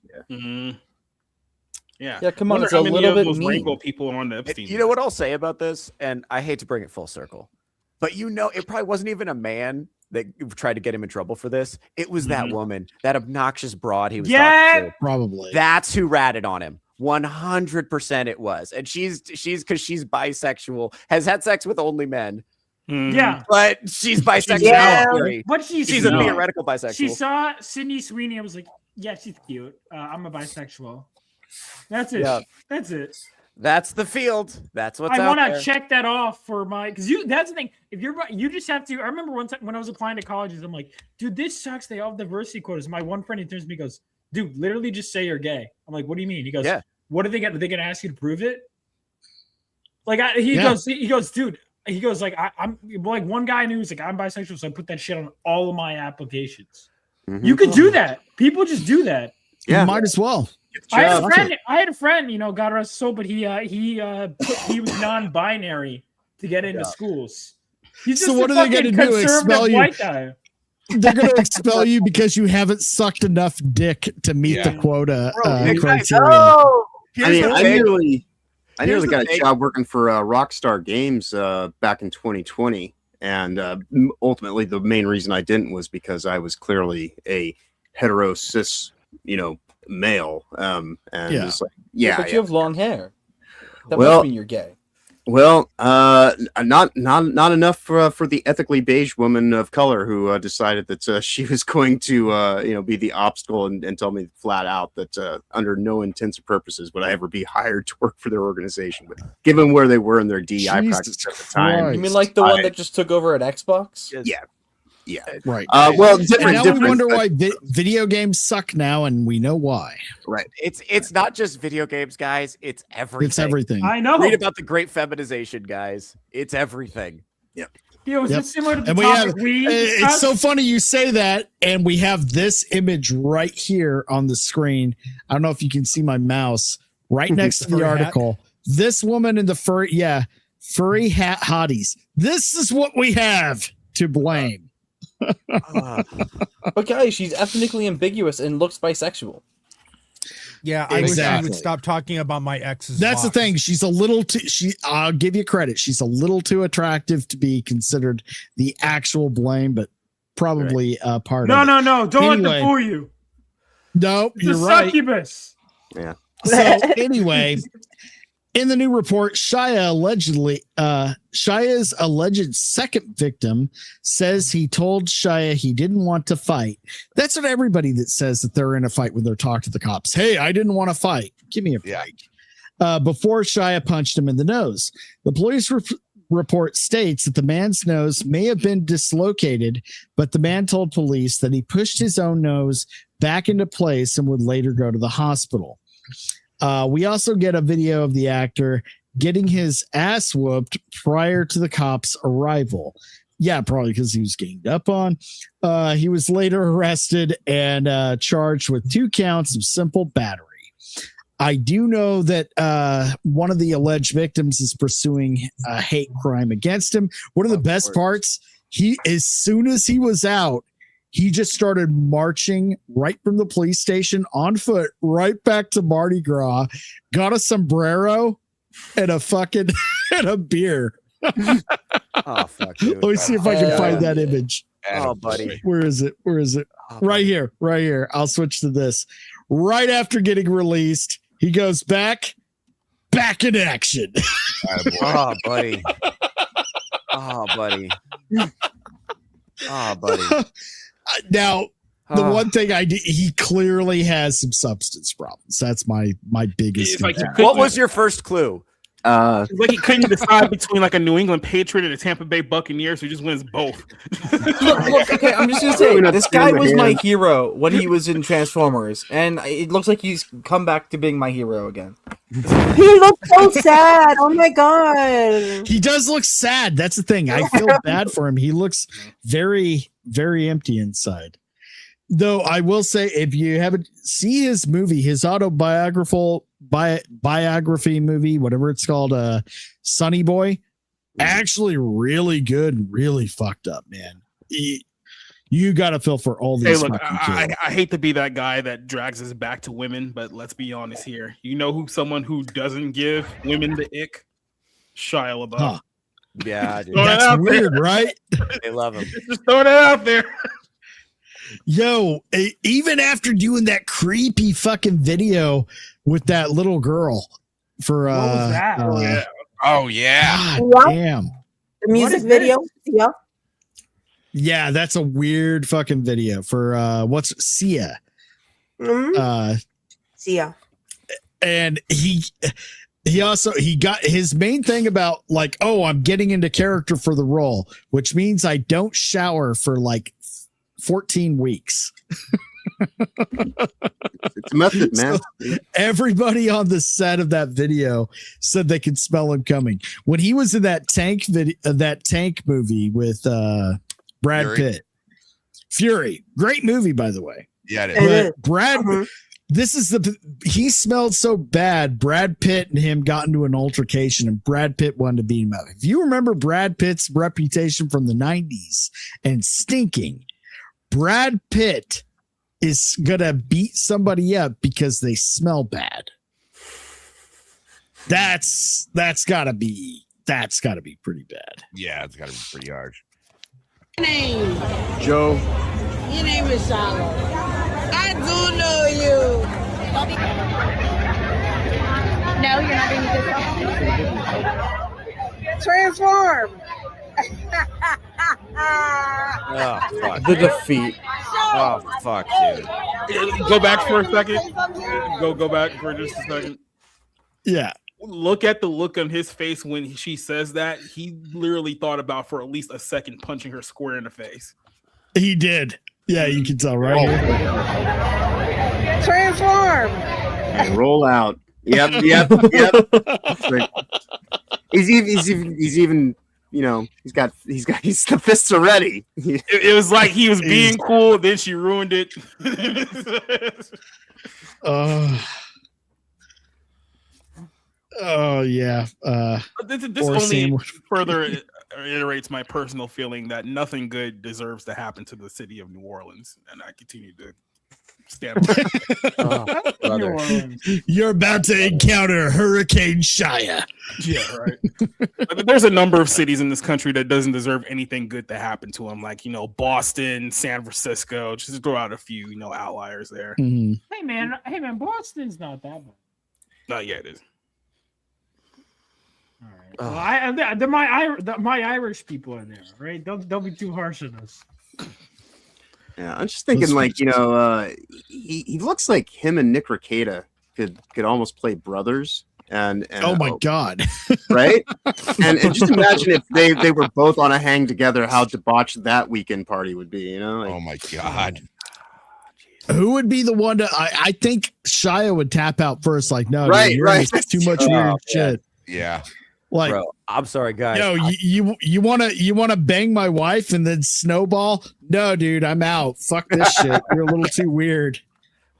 Yeah, come on, it's a little bit those mean. rainbow people on the Epstein. You know what I'll say about this, and I hate to bring it full circle, but you know, it probably wasn't even a man that tried to get him in trouble for this. It was that woman, that obnoxious broad he was talking to. Probably. That's who ratted on him. 100% it was. And she's because she's bisexual, has had sex with only men. Yeah, but she's bisexual. But she's a theoretical bisexual. She saw Sydney Sweeney and was like, yeah, she's cute. I'm a bisexual. That's it. Yeah. That's it. That's the field. That's what's I out want there. to check that off for my, because that's the thing. If you just have to. I remember one time when I was applying to colleges, I'm like, dude, this sucks. They all have diversity quotas. My one friend, he turns to me, goes, dude, literally just say you're gay. I'm like, what do you mean? He goes, what are they going to ask you to prove it? Like he goes, dude. He goes like, I'm like, one guy knew, he's like, I'm bisexual, so I put that shit on all of my applications. You could do that. People just do that. Yeah, might as well. I had a friend, got arrested so, but he was non-binary to get into schools. He's just what are they going to do? Expel you? White guy. They're going to expel you because you haven't sucked enough dick to meet the quota criteria. I nearly got a job working for Rockstar Games back in 2020, and ultimately the main reason I didn't was because I was clearly a hetero cis, male. Just like, but you have long hair. That must mean you're gay. Well, not enough for the ethically beige woman of color who decided that she was going to be the obstacle and tell me flat out that under no intents or purposes would I ever be hired to work for their organization. But given where they were in their DEI practice at the time, you mean like the one that just took over at Xbox? Yeah, right. Different. Now we wonder why video games suck now, and we know why. Right. It's not just video games, guys. It's everything. It's everything. I know. Read about the great feminization, guys. It's everything. Yep. Is it similar to the and topic it's so funny you say that, and we have this image right here on the screen. I don't know if you can see my mouse right next to the article. Hat. This woman in the furry hat hotties. This is what we have to blame. But guys, she's ethnically ambiguous and looks bisexual. Yeah, I wish you would stop talking about my ex's. That's the thing. She's a little too. I'll give you credit. She's a little too attractive to be considered the actual blame, but probably part of it. No. Don't let them fool you. No, it's you're a right. Succubus. Yeah. So anyway, in the new report, Shia's alleged second victim says he told Shia he didn't want to fight. That's what everybody that says that they're in a fight when they're talking to the cops. Hey, I didn't want to fight. Give me a break. Before Shia punched him in the nose. The police report states that the man's nose may have been dislocated, but the man told police that he pushed his own nose back into place and would later go to the hospital. We also get a video of the actor getting his ass whooped prior to the cops' arrival. Yeah, probably because he was ganged up on. He was later arrested and charged with 2 counts of simple battery. I do know that one of the alleged victims is pursuing a hate crime against him. One of the best parts, as soon as he was out, he just started marching right from the police station on foot right back to Mardi Gras, got a sombrero and a fucking and a beer. Oh, fuck. Dude. Let me see if I can find that image. Oh, buddy. Where is it? Oh, right here. I'll switch to this. Right after getting released, he goes back in action. Oh, buddy. Oh, buddy. Now, the one thing he clearly has some substance problems. That's my biggest. What was your first clue? Like he couldn't decide between like a New England Patriot and a Tampa Bay Buccaneer, so he just wins both. Look, okay, I'm just gonna say this guy was my hero when he was in Transformers, and it looks like he's come back to being my hero again. He looks so sad. Oh my god. He does look sad. That's the thing. I feel bad for him. He looks very, very empty inside. Though I will say, if you haven't seen his movie, his autobiography movie, whatever it's called, Sonny Boy, actually really good and really fucked up, man. You got to feel for all these. Hey, look, I hate to be that guy that drags us back to women, but let's be honest here. You know someone who doesn't give women the ick? Shia LaBeouf. Huh. Yeah, dude. That's weird, right? They love him. Just throw that out there. Yo, even after doing that creepy fucking video with that little girl for what was that? Oh yeah. God damn. The music video. Yeah. Yeah, that's a weird fucking video for what's Shia. Mm-hmm. Shia. And he got his main thing about like, oh, I'm getting into character for the role, which means I don't shower for like 14 weeks. It's a method, man. So everybody on the set of that video said they could smell him coming. When he was in that tank movie with Brad Pitt. Fury. Great movie, by the way. Yeah, but Brad he smelled so bad. Brad Pitt and him got into an altercation, and Brad Pitt wanted to beat him up. If you remember Brad Pitt's reputation from the 90s and stinking, Brad Pitt is gonna beat somebody up because they smell bad. That's gotta be pretty bad. Yeah, it's gotta be pretty harsh. Name? Joe. Your name is Shallow. I do know you. No, you're not being good. Transform. Oh, fuck. The defeat. Oh, fuck, dude. Go back for a second. Go back for just a second. Yeah. Look at the look on his face when she says that. He literally thought about for at least a second punching her square in the face. He did. Yeah, you can tell right here. Transform. And roll out. Yep. He's even. You know, he's the fists are ready. It was like he was being cool, then she ruined it. Oh yeah. This only further reiterates my personal feeling that nothing good deserves to happen to the city of New Orleans, and I continue to stand by. You're about to encounter Hurricane Shia. Yeah, right. There's a number of cities in this country that doesn't deserve anything good to happen to them, like Boston, San Francisco. Just throw out a few, outliers there. Mm-hmm. Hey man, Boston's not that bad. Yeah, it is. All right. Well, my Irish people in there, right? Don't be too harsh on us. Yeah, I'm just thinking, he looks like him and Nick Rekieta could almost play brothers. And oh my god, right? and just imagine if they were both on a hang together, how debauched that weekend party would be. Oh my god. Who would be the one to? I think Shia would tap out first. Like, no, right, dude, right. Too much weird shit. Yeah. Like, bro, I'm sorry, guys. Yo, you wanna bang my wife and then snowball? No, dude, I'm out. Fuck this shit. You're a little too weird.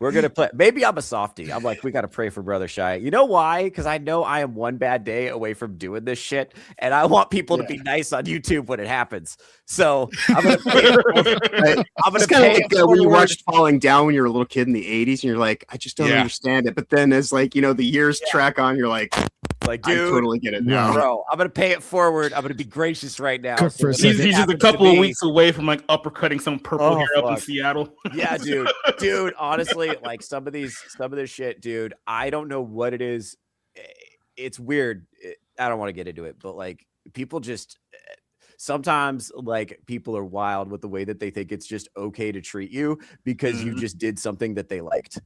We're gonna play. Maybe I'm a softie. I'm like, we gotta pray for Brother Shia. You know why? Because I know I am one bad day away from doing this shit, and I want people to be nice on YouTube when it happens. So I'm gonna pay it. I'm gonna pay like when you watched Falling Down when you were a little kid in the '80s, and you're like, I just don't understand it. But then as the years track on, you're like, dude, I totally get it now, bro. I'm gonna pay it forward. I'm gonna be gracious right now. He's just a couple of weeks away from uppercutting some purple hair up in Seattle. Yeah, dude. Honestly, some of this shit, dude. I don't know what it is. It's weird. I don't want to get into it, but people just sometimes people are wild with the way that they think it's just okay to treat you because you just did something that they liked.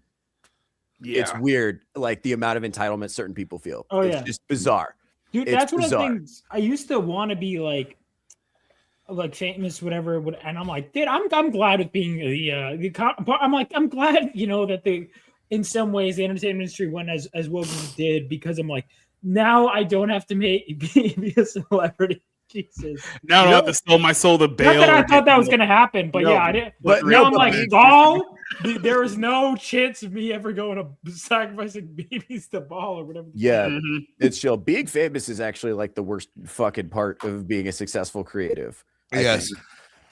Yeah. It's weird, the amount of entitlement certain people feel. Oh, it's just bizarre. Dude, that's one of the things I used to want to be like famous, whatever. And I'm like, dude, I'm glad with being I'm glad, that in some ways the entertainment industry went as well as it did, because I'm like, now I don't have to be a celebrity. Jesus. Now I don't have to sell my soul to bail. Not that I thought that was going to happen, but yeah, I didn't. But now I'm like, Ball, there is no chance of me ever going to sacrificing babies to Ball or whatever. Yeah, it's chill. Being famous is actually the worst fucking part of being a successful creative.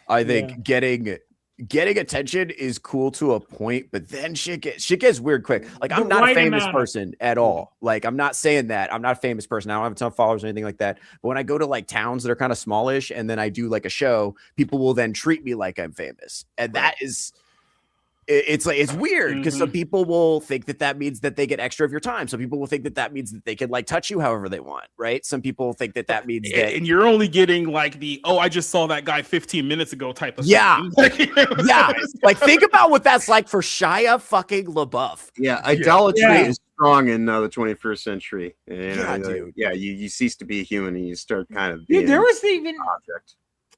I think getting attention is cool to a point, but then shit gets weird quick. I'm not a famous person at all. I'm not saying that. I'm not a famous person. I don't have a ton of followers or anything like that. But when I go to towns that are kind of smallish and then I do a show, people will then treat me like I'm famous. And that is it's weird because some people will think that means that they get extra of your time. Some people will think that means that they can touch you however they want, right? Some people think that means that, and you're only getting I just saw that guy 15 minutes ago type of thing. Yeah. Think about what that's like for Shia fucking LaBeouf. Yeah, idolatry is strong in the 21st century. Dude. You cease to be a human and you start kind of being there was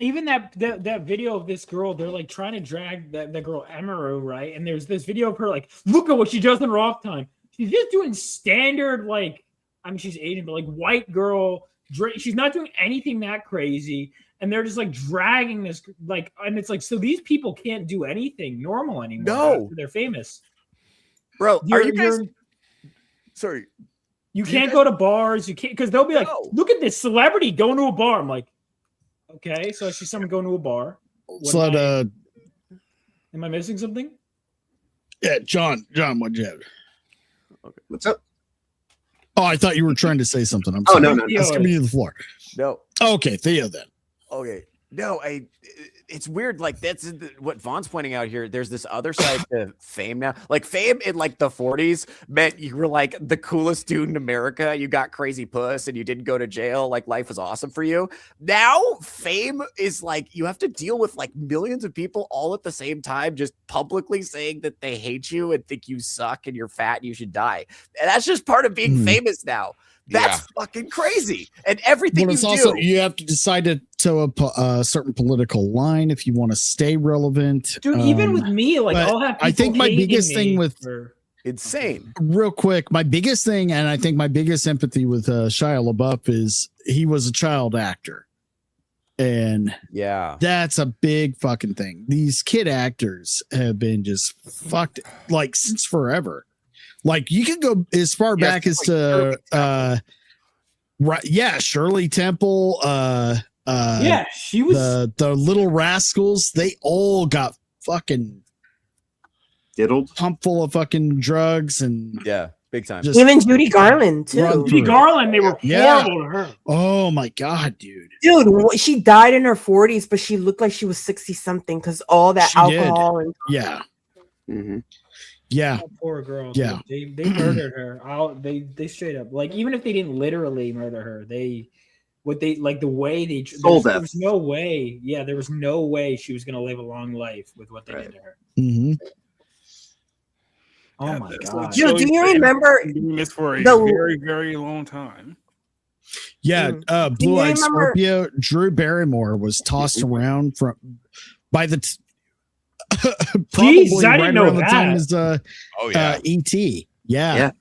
even that video of this girl, they're trying to drag that girl Emerald, right? And there's this video of her look at what she does in her off time. She's just doing standard she's Asian, but white girl. She's not doing anything that crazy, and they're just dragging this and it's so these people can't do anything normal anymore. No, they're famous. Bro, are you guys? Sorry. You can't go to bars. You can't, because they'll be like, look at this celebrity going to a bar. I'm like, okay, so I see someone going to a bar. Am I missing something? Yeah, John, what'd you have? Okay, what's up? Oh, I thought you were trying to say something. I'm sorry. No. No. Let's give you the floor. No. Okay, Theo then. Okay. No, it's weird. Like that's what Vaughn's pointing out here. There's this other side to fame now. Like fame in like the 40s meant you were like the coolest dude in America. You got crazy puss and you didn't go to jail. Like life was awesome for you. Now fame is like you have to deal with like millions of people all at the same time, just publicly saying that they hate you and think you suck and you're fat and you should die. And that's just part of being famous now. That's fucking crazy. And everything you do. You have to decide to toe a certain political line if you want to stay relevant. Dude, even with me, like I'll have people I think my biggest thing with insane. Real quick, my biggest thing, and I think my biggest empathy with Shia LaBeouf is he was a child actor. And that's a big fucking thing. These kid actors have been just fucked like since forever. Like you can go as far back as to Shirley Temple, she was the Little Rascals, they all got fucking diddled, pumped full of fucking drugs and big time. Even Judy Garland too. Judy Garland, they were horrible to her. Oh my god, dude. Dude, she died in her 40s, but she looked like she was 60 something because all that alcohol and Yeah. Oh, poor girl. Yeah. They murdered her. They straight up, like, even if they didn't literally murder her, the way they there was no way. Yeah, there was no way she was gonna live a long life with what they did to her. Mm-hmm. Oh my god. Dude, do you remember doing this for a very, very long time? Yeah, Blue Eyed Scorpio, Drew Barrymore was tossed around by the probably Jeez, I didn't know around that. the time as E.T. Yeah.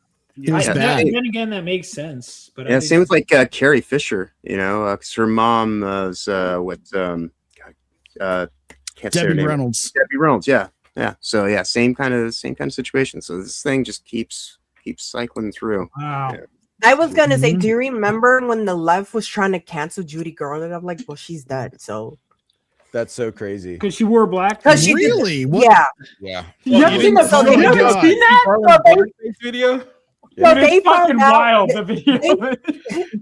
It was bad. Then again, that makes sense. But same with like Carrie Fisher, because her mom was can't say her name. Reynolds. Debbie Reynolds, yeah. So same kind of situation. So this thing just keeps cycling through. Wow. Yeah. I was gonna say, do you remember when the left was trying to cancel Judy Garland? I'm like, well, she's dead, so that's so crazy. Because she wore black. She really? Yeah. You haven't seen that video? So they found out.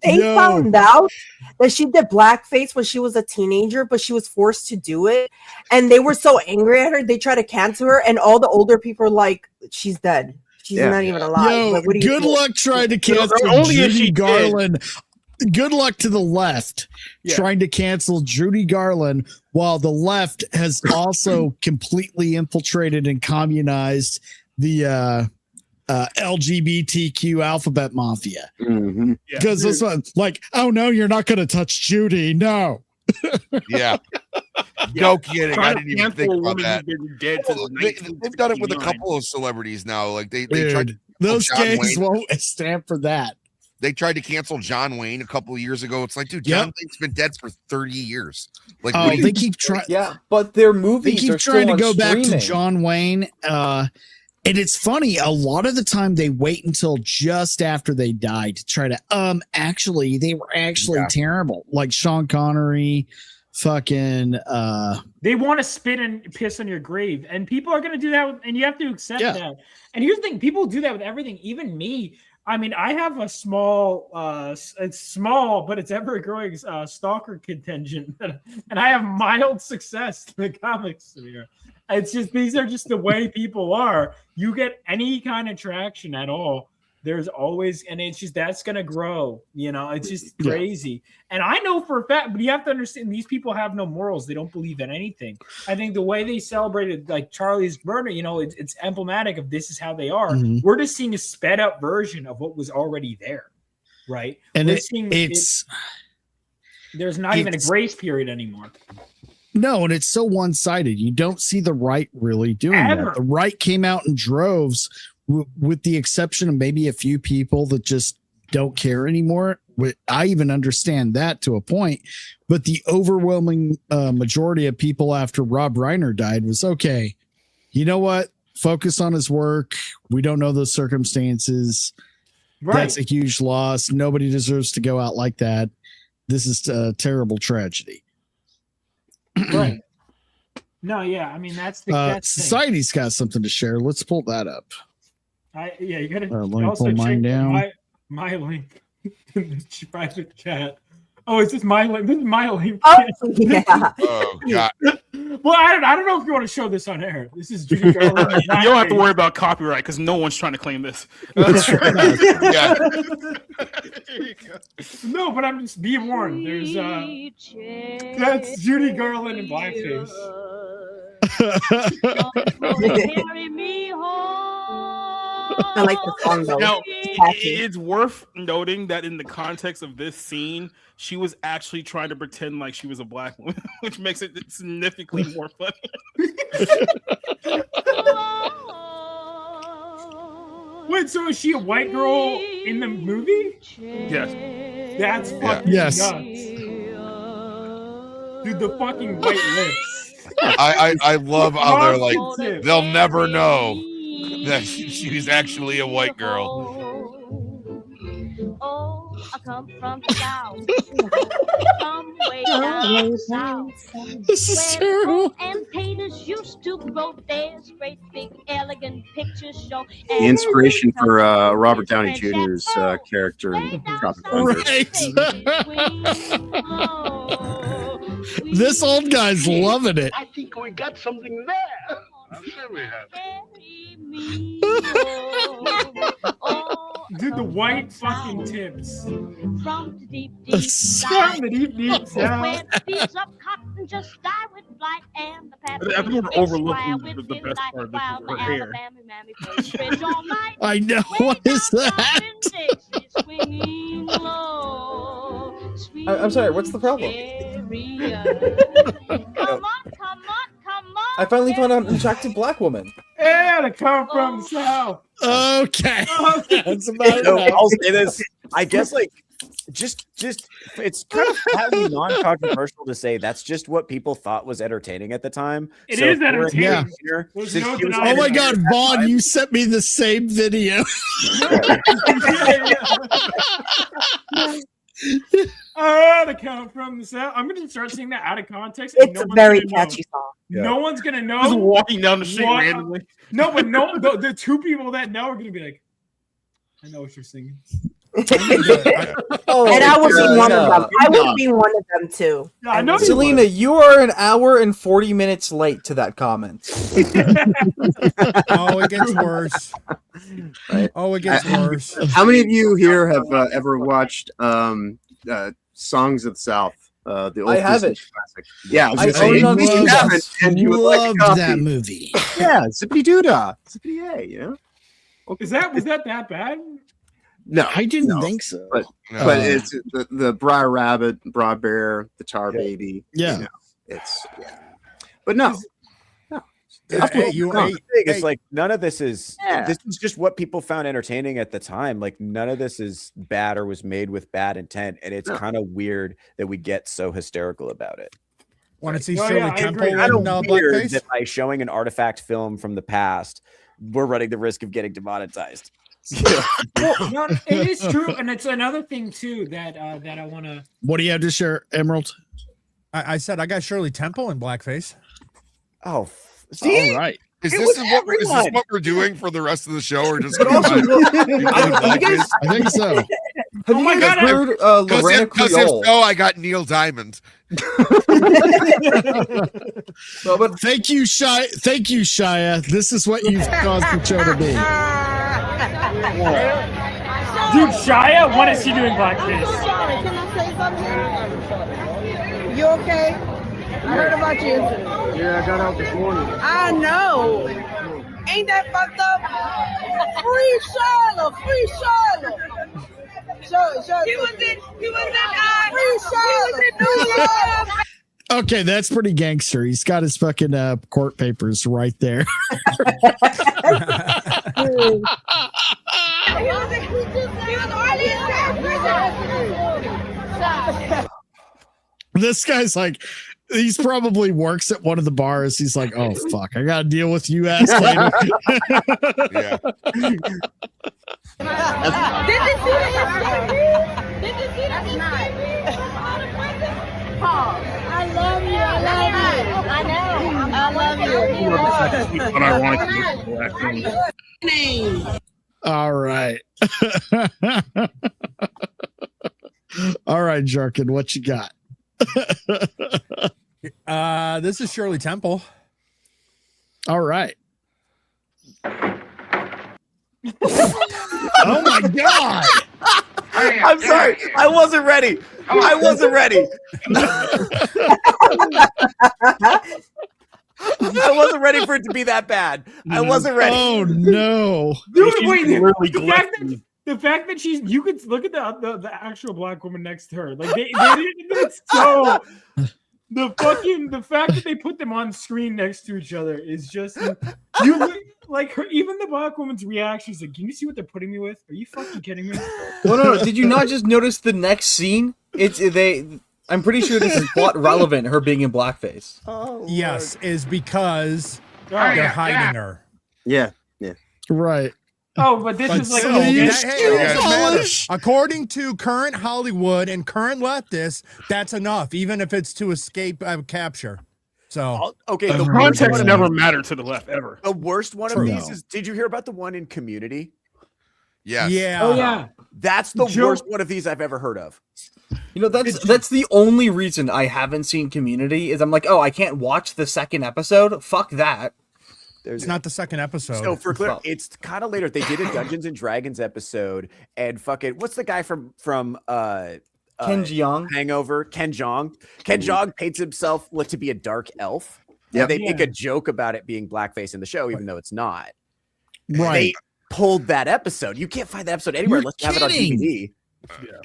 They found out that she did blackface when she was a teenager, but she was forced to do it, and they were so angry at her, they tried to cancel her, and all the older people were like, "She's dead. She's not even alive." Yo, like, what do you good think? luck trying to cancel Judy Garland. Good luck to the left trying to cancel Judy Garland while the left has also completely infiltrated and communized the LGBTQ alphabet mafia. Because this one, like, oh no, you're not going to touch Judy. No. No kidding. I didn't even think about that. Dead They've done it with a couple of celebrities now. Like they tried to those gays won't stand for that. They tried to cancel John Wayne a couple of years ago. It's like, dude, John Wayne's been dead for 30 years. Like, they keep trying. Yeah, but their movies they keep trying to go back to John Wayne. And it's funny, a lot of the time they wait until just after they die to try to actually they were actually terrible. Like Sean Connery, fucking they want to spit and piss on your grave, and people are going to do that, and you have to accept that. And here's the thing, people do that with everything, even me. I mean, I have a small, it's small, but it's ever growing stalker contingent, and I have mild success in the comics sphere. It's just, these are just the way people are. You get any kind of traction at all, there's always, and it's just, that's going to grow, it's just crazy. And I know for a fact, but you have to understand, these people have no morals. They don't believe in anything. I think the way they celebrated like Charlie's murder, it's emblematic of this is how they are. We're just seeing a sped up version of what was already there. Right. And there's not even a grace period anymore. No, and it's so one-sided. You don't see the right really doing that. The right came out in droves, with the exception of maybe a few people that just don't care anymore. I even understand that to a point, but the overwhelming majority of people after Rob Reiner died was, okay, you know what? focus on his work. We don't know those circumstances. Right. That's a huge loss. Nobody deserves to go out like that. This is a terrible tragedy. Right. No, yeah. I mean, that's the Society's got something to share. Let's pull that up. You gotta let me also pull check mine down. my link in the private chat. Oh, is this my link? This is my link. Oh, yeah. Oh God. Well, I don't know if you want to show this on air. This is Judy Garland. You don't have to worry about copyright because no one's trying to claim this. That's right. Yeah. No, but I'm just be warned. There's that's Judy Garland in blackface. I like the song though. Now, it's worth noting that in the context of this scene, she was actually trying to pretend like she was a black woman, which makes it significantly more funny. Wait, so is she a white girl in the movie? Yes. That's fucking nuts. Dude, the fucking white lips. I love how they're like, they'll never know that she's actually a white girl. Oh, I come from the south. Come way down south. This is terrible. And painters used to grow there's great big elegant picture show. The inspiration for Robert Downey Jr.'s character in Tropic Thunder. This old guy's loving it. I think we got something there. I'm sure we have. Dude, the white fucking tips. From the deep, deep From the deep, deep south. Where the fields of cotton just die with blight and the I think we're overlooking the best part of this is her hair. I know. What is that? I'm sorry, what's the problem? Come on. I finally found out an attractive black woman. Yeah, to come from the south. Okay. That's about So it. I'll say this. I guess just it's kind of highly non-controversial to say that's just what people thought was entertaining at the time. It is entertaining. Yeah. Oh my God, Vaughn, you sent me the same video. To come from the south. I'm gonna start singing that out of context. It's a very catchy song. No one's gonna know. Just walking down the street randomly. No, but the two people that know are gonna be like, I know what you're singing. And I would be one of them. I would be one of them too. Yeah, I know Selena, you are an hour and 40 minutes late to that comment. Oh, it gets worse. Oh, it gets worse. How many of you here have ever watched Songs of the South? The old I haven't. Disney classic. Yeah, I own it on if you VHS. haven't, and you would like a Loved copy. that movie. Yeah, zippity doodah, zippity hey, you know. Was that bad? No, I didn't no. think so. But it's the Briar Rabbit, Broad Bear, the Tar Baby. Yeah. You know, it's But no. That's Hey, what you- I'm hey, saying. It's hey. like none of this is. Yeah. This is just what people found entertaining at the time. Like none of this is bad or was made with bad intent, and it's kind of weird that we get so hysterical about it. Want to see Oh, Shirley yeah, I Temple agree. in Kind of weird blackface? that by showing an artifact film from the past, we're running the risk of getting demonetized. Well, no, it is true, and it's another thing too that I want to. What do you have to share, Emerald? I said I got Shirley Temple in blackface. Oh, All right. Is It this was what everyone. we're doing for the rest of the show, or just? But also, have you guys, I think so. have Oh you my guys God, heard Lorena Because if Creole? so, I got Neil Diamond. Well, but Thank you, Shia. This is what you've caused the show to be. Dude, Shia, what is she doing blackface? Can I say something? You okay? I heard about you. Yeah, I got out this morning. I know. Ain't that fucked up? Free Charlotte! Free Charlotte! Charlotte. He was in Free Charlotte! Free Charlotte! Okay, that's pretty gangster. He's got his fucking court papers right there. This guy's like, He's probably works at one of the bars. He's like, oh fuck, I gotta deal with you ass later. Yeah. Did you see that? Did you see that? Paul, I love you. I love you. I know. I love you. All right. All right, Drunken, what you got? This is Shirley Temple. All right. Oh my god! I'm sorry. I wasn't ready. I wasn't ready. I wasn't ready for it to be that bad. I wasn't ready. Oh no. Dude, wait, the fact that you could look at the actual black woman next to her. Like they did it so the fact that they put them on screen next to each other is just like her, even the black woman's reaction is like, can you see what they're putting me with? Are you fucking kidding me? Well, no. Did you not just notice the next scene? I'm pretty sure this is plot relevant, her being in blackface. Oh, yes, is because they're hiding her. Yeah. Right. Oh, but this is like according to current Hollywood and current leftists, that's enough, even if it's to escape capture. So okay, the context never mattered to the left ever. The worst one of these is, did you hear about the one in Community? Yes. Yeah. Oh yeah. That's the worst one of these I've ever heard of. You know, that's the only reason I haven't seen Community is I'm like, oh, I can't watch the second episode. Fuck that. It's not the second episode. So for clear, it's kind of later. They did a Dungeons and Dragons episode, and fucking what's the guy from Ken Jeong Hangover? Ken Jeong. Ken Jeong paints himself to be a dark elf. Yeah, they make a joke about it being blackface in the show, even though it's not. Right. They pulled that episode. You can't find that episode anywhere unless you have it on DVD.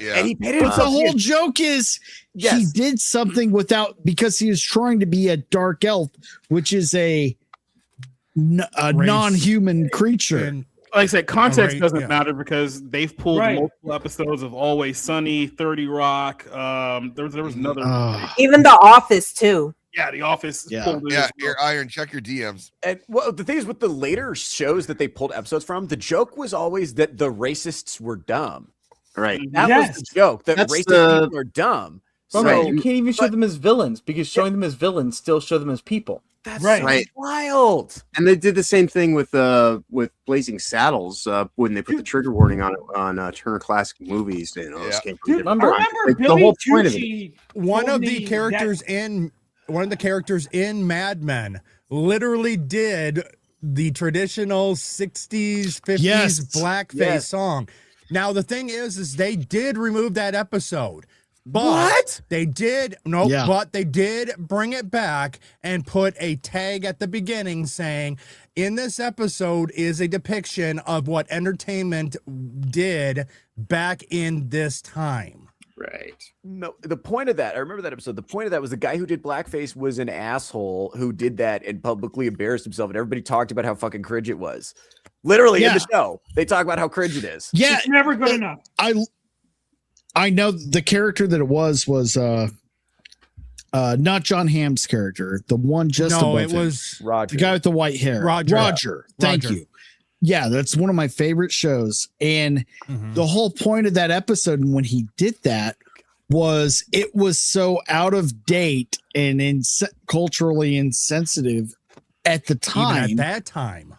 Yeah. And he painted But the himself. whole joke is he did something because he was trying to be a dark elf, which is a non-human creature. And Like I said, context doesn't matter because they've pulled multiple episodes of Always Sunny, 30 Rock. There was another. Even The Office too. Yeah, The Office. Yeah, Air Iron, check your DMs. And well, the thing is, with the later shows that they pulled episodes from, the joke was always that the racists were dumb. Right. That was the joke. That racist people are dumb. So you can't even show them as villains because showing them as villains still show them as people. That's wild. And they did the same thing with Blazing Saddles when they put the trigger warning on it on Turner Classic Movies. You know, remember like, Billy the whole point of it. Tucci one told of the me characters in Mad Men literally did the traditional 60s, 50s blackface song. Now the thing is they did remove that episode. But they did but they did bring it back and put a tag at the beginning saying, in this episode is a depiction of what entertainment did back in this time. Right. No, the point of that, I remember that episode. The point of that was the guy who did blackface was an asshole who did that and publicly embarrassed himself, and everybody talked about how fucking cringe it was. Literally in the show, they talk about how cringe it is. Yeah, it's never good enough. I know the character that it was not John Hamm's character. The one just above it was Roger, the guy with the white hair. Roger. Thank you. Yeah, that's one of my favorite shows. And the whole point of that episode, and when he did that, was it was so out of date and culturally insensitive at the time. Even at that time,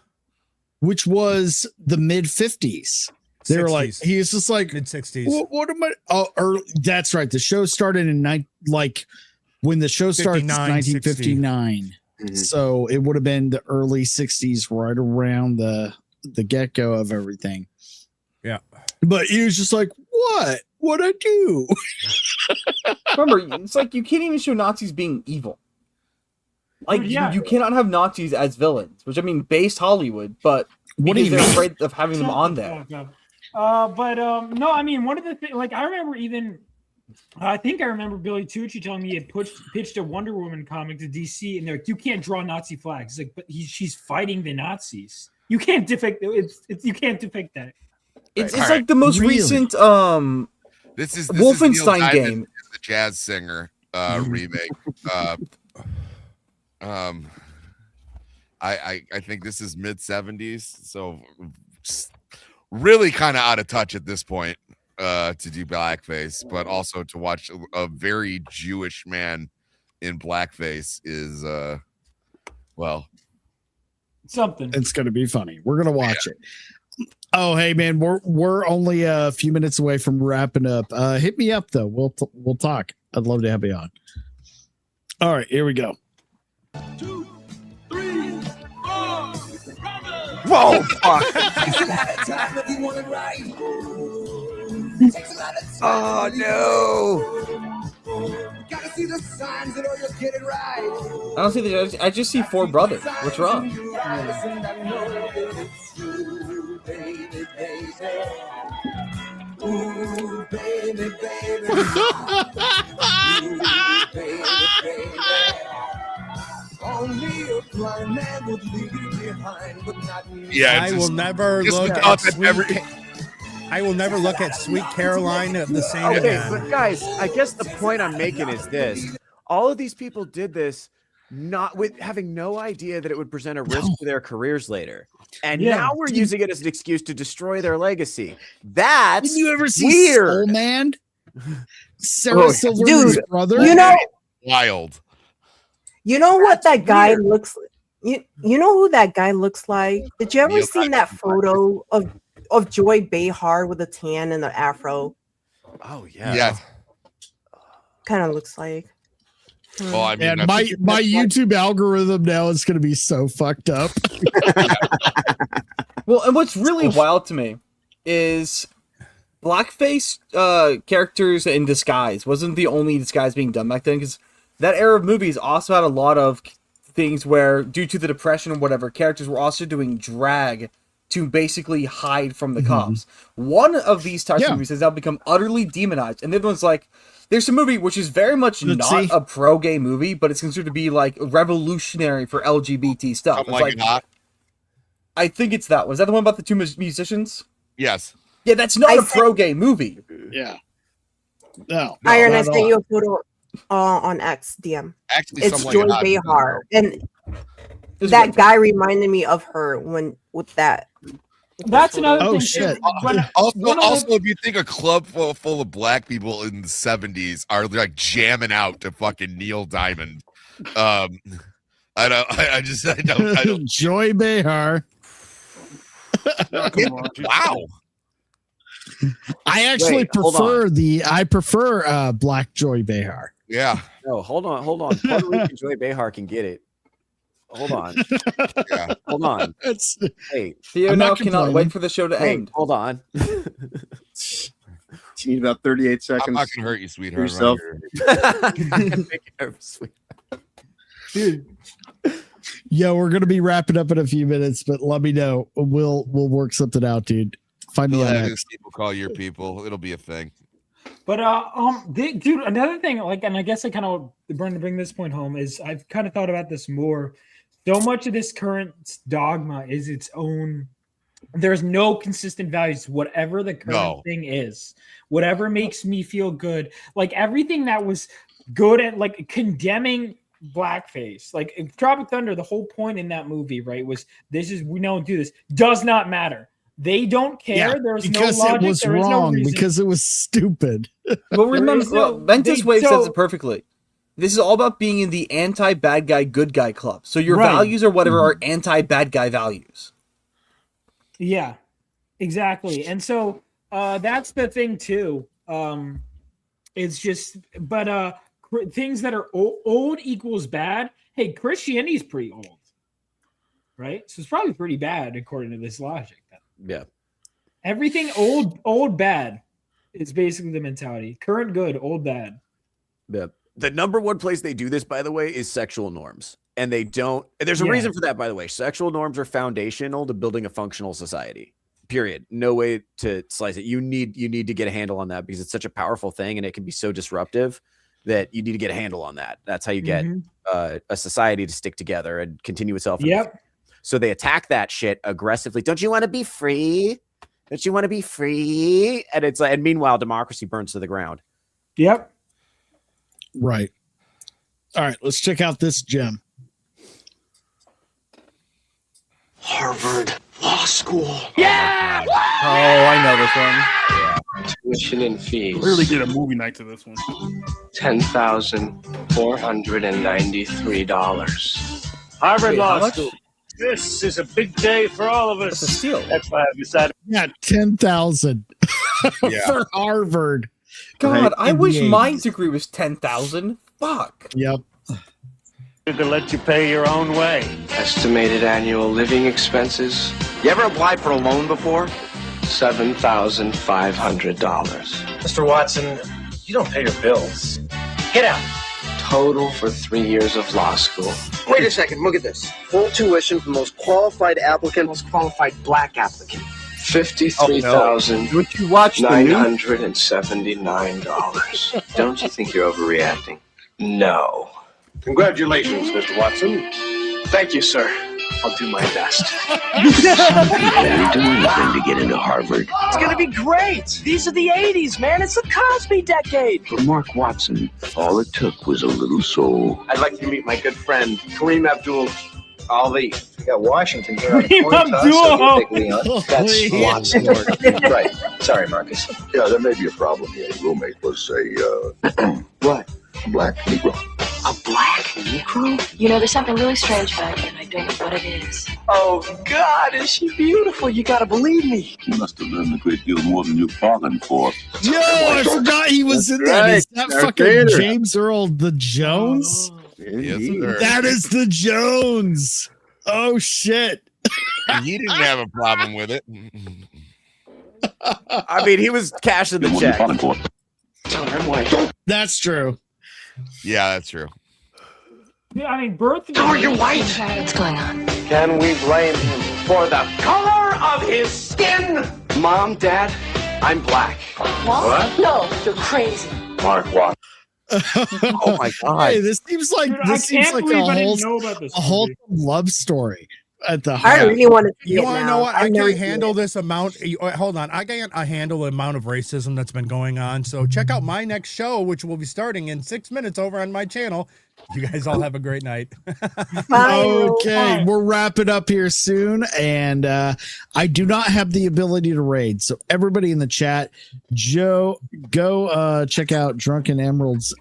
which was the mid 50s. They were like, he was just like mid 60s. What am I? Oh, early, that's right. The show started in when the show starts 1959. So it would have been the early 60s, right around the get-go of everything. Yeah. But he was just like, what'd I do? Remember, it's like you can't even show Nazis being evil. Like you cannot have Nazis as villains, which I mean, based Hollywood, but because they're afraid of having them on there. No, I mean, one of the things, like, I remember I think I remember Billy Tucci telling me he had pitched a Wonder Woman comic to DC, and they're like, you can't draw Nazi flags. It's like, but she's fighting the Nazis. You can't depict you can't depict that. It's like the most recent this is Wolfenstein Neil game. Diamond, the jazz singer. remake. I think this is mid 70s, so really kind of out of touch at this point to do blackface, but also to watch a very Jewish man in blackface is well, something. It's gonna be funny. We're gonna watch it. Oh, hey man, we're only a few minutes away from wrapping up. Hit me up though. We'll talk. I'd love to have you on. All right, here we go. 2, 3, 4. Whoa! Fuck. Oh no! Gotta see the signs that you're getting right. I don't see the. I just see 4 brothers. What's wrong? Ooh, baby, baby. Only a blind man would leave you behind, but not me. Yeah, I will never look at I will never look at Sweet Caroline the same Okay, again. but guys, I guess the point I'm making is this: all of these people did this not with having no idea that it would present a risk to their careers later, and now we're using it as an excuse to destroy their legacy. That's Did you ever see weird. Soul Man? Sarah Silverman's brother. You know, wild. You know what that guy looks like? You know who that guy looks like? Did you ever see that photo of Joy Behar with a tan and the afro? Oh yeah. Yeah. Kind of looks like. Well, I mean, And my YouTube algorithm now is going to be so fucked up. Well, and what's really wild to me is blackface characters in disguise wasn't the only disguise being done back then, because that era of movies also had a lot of things where, due to the Depression or whatever, characters were also doing drag to basically hide from the cops. One of these types of movies has now become utterly demonized, and the other one's like, there's a movie which is very much not a pro-gay movie, but it's considered to be like revolutionary for LGBT stuff. It's like I think it's that one. Is that the one about the 2 musicians? Yes. Yeah, that's not a pro-gay movie. Yeah. No. Iron, I sent you a photo on X DM. Actually, it's Joy Behar, and that guy reminded me of her with that. That's another thing. Shit. Also, if you think a club full of black people in the 70s are like jamming out to fucking Neil Diamond, I don't. Joy Behar. Wow. I actually prefer Black Joy Behar. Yeah. No, hold on. Puerto Rican Joy Behar can get it. Hold on. Yeah. Hold on. Hey, Theo now cannot wait for the show to end. Hold on. You need about 38 seconds. I'm not gonna hurt you, sweetheart. Yourself. Dude. Yeah, we're gonna be wrapping up in a few minutes, but let me know. We'll work something out, dude. Find me on X. People call your people. It'll be a thing. But dude, another thing, like, and I guess I kind of bring this point home is I've kind of thought about this more. So much of this current dogma is its own. There's no consistent values. Whatever the current thing is, whatever makes me feel good, like everything that was good at like condemning blackface, like Tropic Thunder. The whole point in that movie, right, was we don't do this. Does not matter. They don't care. Yeah, There's no because logic. it was there is wrong. no reason. Because it was stupid. Well, remember, Ventus Wave says it perfectly. This is all about being in the anti-bad guy, good guy club. So your values or whatever are anti-bad guy values. Yeah, exactly. And so that's the thing too. It's just, but things that are old equals bad. Hey, Christianity's pretty old, right? So it's probably pretty bad according to this logic. Yeah. Everything old, bad is basically the mentality. Current good, old bad. Yeah. The number one place they do this, by the way, is sexual norms. And they don't. There's a reason for that, by the way. Sexual norms are foundational to building a functional society. Period. No way to slice it. You need to get a handle on that because it's such a powerful thing and it can be so disruptive that you need to get a handle on that. That's how you get a society to stick together and continue itself. Yep. So they attack that shit aggressively. Don't you want to be free? Don't you want to be free? And it's like, and meanwhile, democracy burns to the ground. Yep. Right. All right, let's check out this gem. Harvard Law School. Yeah! Oh, I know this one. Tuition and fees. Really did a movie night to this one. $10,493. Harvard Wait, Law how much? School. This is a big day for all of us. That's a steal. That's why I've decided. Yeah, 10,000 for Harvard. God, I In wish the my 80s. degree was 10,000. Fuck. Yep. To let you pay your own way. Estimated annual living expenses. You ever applied for a loan before? $7,500. Mr. Watson, you don't pay your bills. Get out. Total for 3 years of law school. Wait a second, look at this. Full tuition for most qualified applicant, most qualified black applicant. $53,979. you watch the news? Don't you think you're overreacting? No. Congratulations, Mr. Watson. Thank you, sir. I'll do my best. Barely do anything to get into Harvard. It's gonna be great. These are the 80s, man. It's the Cosby decade. For Mark Watson, all it took was a little soul. I'd like to meet my good friend, Kareem Abdul-Ali. We got Washington here on the Kareem coin toss, so Abdul. we'll take Leon. That's Watson. Right. Sorry, Marcus. Yeah, there may be a problem here. Your roommate was a, What? black Negro. A black Negro? You know, there's something really strange about you, and I don't know what it is. Oh, God, is she beautiful? You gotta believe me. He must have learned a great deal more than you bargained for. Yo, I forgot he was in that. Is that Darth fucking Vader. James Earl the Jones? Yes, sir. That is the Jones. Oh shit. He didn't have a problem with it. I mean, he was cashing the What check. you for? That's true. Yeah, that's true. Yeah, I mean, birth. Oh, you're white. What's going on? Can we blame him for the color of his skin? Mom, Dad, I'm black. What? No, you're crazy. Mark Watson. Oh my god! Hey, this seems like Dude, I this seems can't like believe a I didn't whole know about this a wholesome love story at the I heart. really want to see You it want to now. know what? I I've never can't seen handle it. this amount. Hold on. I can't handle the amount of racism that's been going on. So check out my next show, which will be starting in 6 minutes over on my channel. You guys all have a great night. Okay, we're wrapping up here soon, and I do not have the ability to raid. So everybody in the chat, Joe, go check out Drunken Emerald's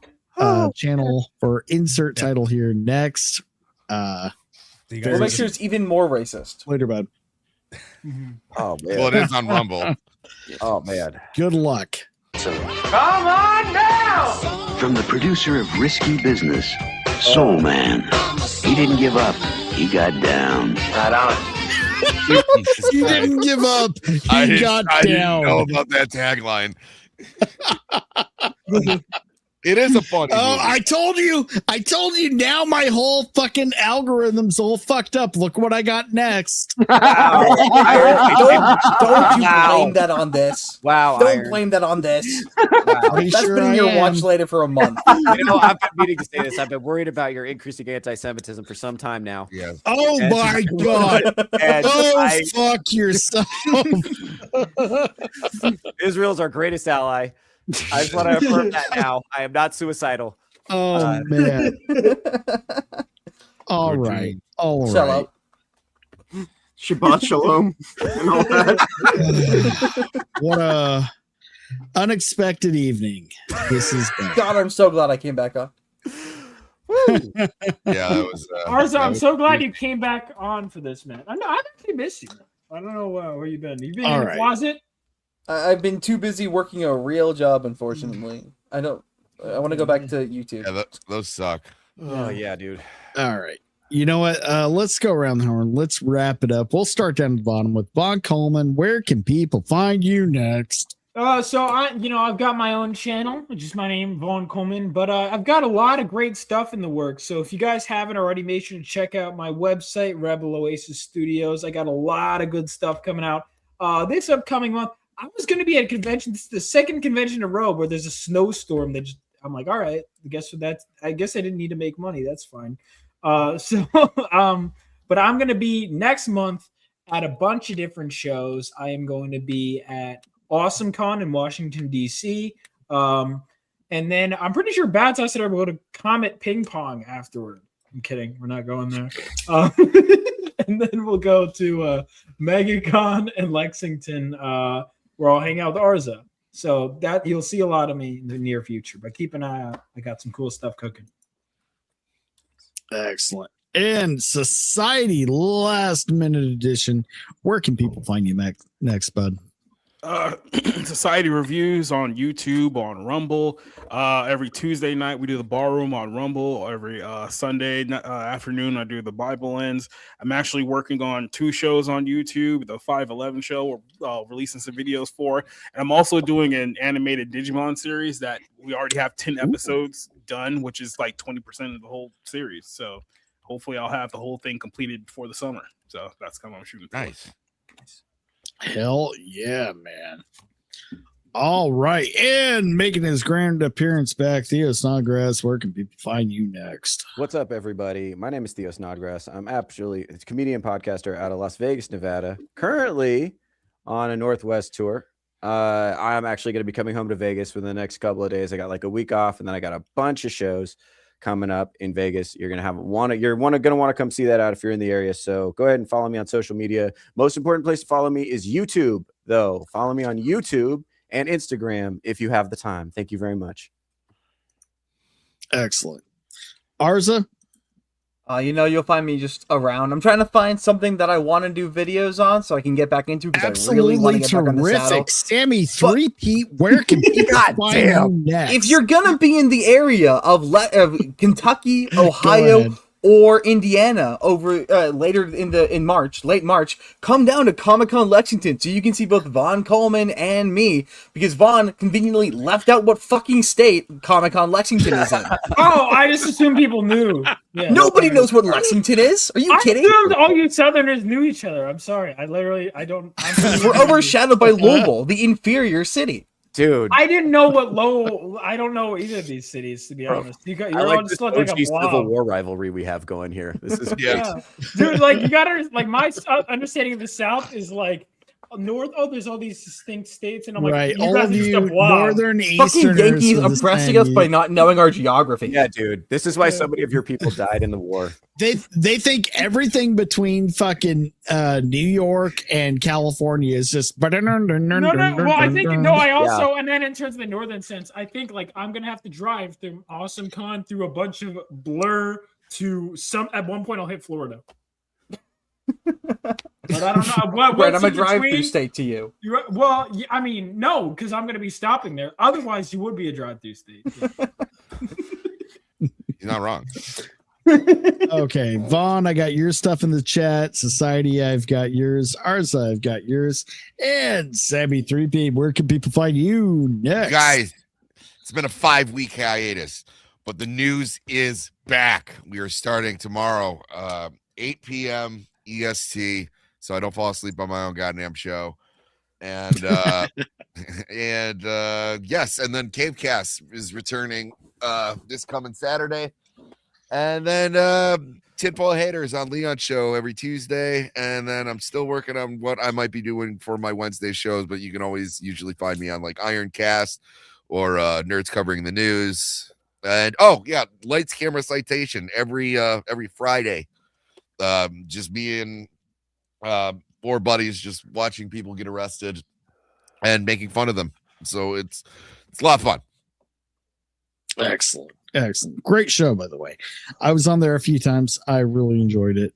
channel for insert title here next. We'll make sure it's even more racist. Later, bud. Oh man! Well, it is on Rumble. Oh man! Good luck. Come on now! From the producer of Risky Business, Soul Man. He didn't give up. He got down. Right on. He didn't give up. I He got didn't down. know about that tagline. It is a funny Oh, movie. I told you. Now my whole fucking algorithm's all fucked up. Look what I got next. Don't you blame that on this. Wow! Don't Iron. blame that on this. Pretty That's sure been in I your am. watch later for a month. You know, I've been meaning to say this. I've been worried about your increasing anti-Semitism for some time now. Yes. Oh And- my god. And Oh fuck yourself. Israel's our greatest ally. I just want to affirm that now. I am not suicidal. Oh man. All right. All Shut right. up. Shabbat shalom and all that. What a unexpected evening. This is God, I'm so glad I came back up. Yeah, that was. Arza, that I'm was so glad cute. you came back on for this, man. I know I've actually missed you. I don't know where you've been. You've been All in right. the closet. I've been too busy working a real job, unfortunately. I want to go back to YouTube. Yeah, those suck. Oh yeah, dude. all right. You know what? Let's go around the horn. Let's wrap it up. We'll start down at the bottom with Vaughn Coleman. Where can people find you next? So I've got my own channel, which is my name, Vaughn Coleman, but I've got a lot of great stuff in the works. So if you guys haven't already, make sure to check out my website, Rebel Oasis Studios. I got a lot of good stuff coming out this upcoming month. I was going to be at a convention. This is the second convention in a row where there's a snowstorm. I'm like, all right, I guess I didn't need to make money. That's fine. But I'm going to be next month at a bunch of different shows. I am going to be at AwesomeCon in Washington, D.C. And then I'm pretty sure Battsauce said we'll go to Comet Ping Pong afterward. I'm kidding. We're not going there. And then we'll go to MegaCon and Lexington, where I'll hang out with Arza. So that you'll see a lot of me in the near future. But keep an eye out. I got some cool stuff cooking. Excellent. And Society last minute edition. Where can people find you next, bud? Society Reviews on YouTube, on Rumble. Every Tuesday night we do the Ballroom on Rumble. Every Sunday afternoon I do the Bible Lens. I'm actually working on 2 shows on YouTube. The 511 show we're releasing some videos for, and I'm also doing an animated Digimon series that we already have 10 episodes done, which is like 20% of the whole series. So hopefully I'll have the whole thing completed before the summer. So that's kind of what I'm shooting for. Nice. Hell yeah, man. All right. And making his grand appearance back, Theo Snodgrass, where can people find you next? What's up, everybody? My name is Theo Snodgrass. I'm actually a comedian podcaster out of Las Vegas, Nevada, currently on a Northwest tour. I'm actually going to be coming home to Vegas within the next couple of days. I got like a week off, and then I got a bunch of shows coming up in Vegas. You're going to want to come see that out if you're in the area. So go ahead and follow me on social media. Most important place to follow me is YouTube, though. Follow me on YouTube and Instagram if you have the time. Thank you very much. Excellent. Arza? You'll find me just around. I'm trying to find something that I want to do videos on so I can get back into, because I really want to get back on the saddle. Sammy 3-Pete, where can people find you next? If you're going to be in the area of Kentucky, Ohio, or Indiana over later late March, come down to Comic-Con Lexington so you can see both Vaughn Coleman and me, because Vaughn conveniently left out what fucking state Comic-Con Lexington is in. Oh, I just assumed people knew. Yeah, Nobody knows what Lexington is. Are you kidding? I assumed all you Southerners knew each other. I'm sorry. We're overshadowed by Louisville, the inferior city. Dude, I didn't know I don't know either of these cities, to be honest. You're on just like a Civil War rivalry we have going here. This is yeah. Dude, like you gotta my understanding of the South is like north. Oh, there's all these distinct states, and I'm like, right. You All guys of are just you northern fucking Yankees oppressing us by not knowing our geography. Yeah, dude. This is why so many of your people died in the war. They think everything between fucking New York and California is just no. Well, I think I also and then in terms of the northern sense, I think like I'm gonna have to drive through Awesome Con through a bunch of Blur to some. At one point, I'll hit Florida. But I don't know. Right, I'm a drive-through state to you. Well, I mean, no, because I'm going to be stopping there. Otherwise, you would be a drive-through state. Yeah. You're not wrong. Okay, Vaughn, I got your stuff in the chat. Society, I've got yours. Arza, I've got yours. And Sammy 3P, where can people find you next? Guys, it's been a 5-week hiatus, but the news is back. We are starting tomorrow, 8 p.m. EST, so I don't fall asleep on my own goddamn show. And yes, and then Cavecast is returning this coming Saturday. And then Titpole Haters on Leon's show every Tuesday. And then I'm still working on what I might be doing for my Wednesday shows, but you can always usually find me on like Ironcast or Nerds Covering the News. And Lights Camera Citation every Friday. Just me and 4 buddies just watching people get arrested and making fun of them. So it's a lot of fun. Excellent. Great show, by the way. I was on there a few times. I really enjoyed it.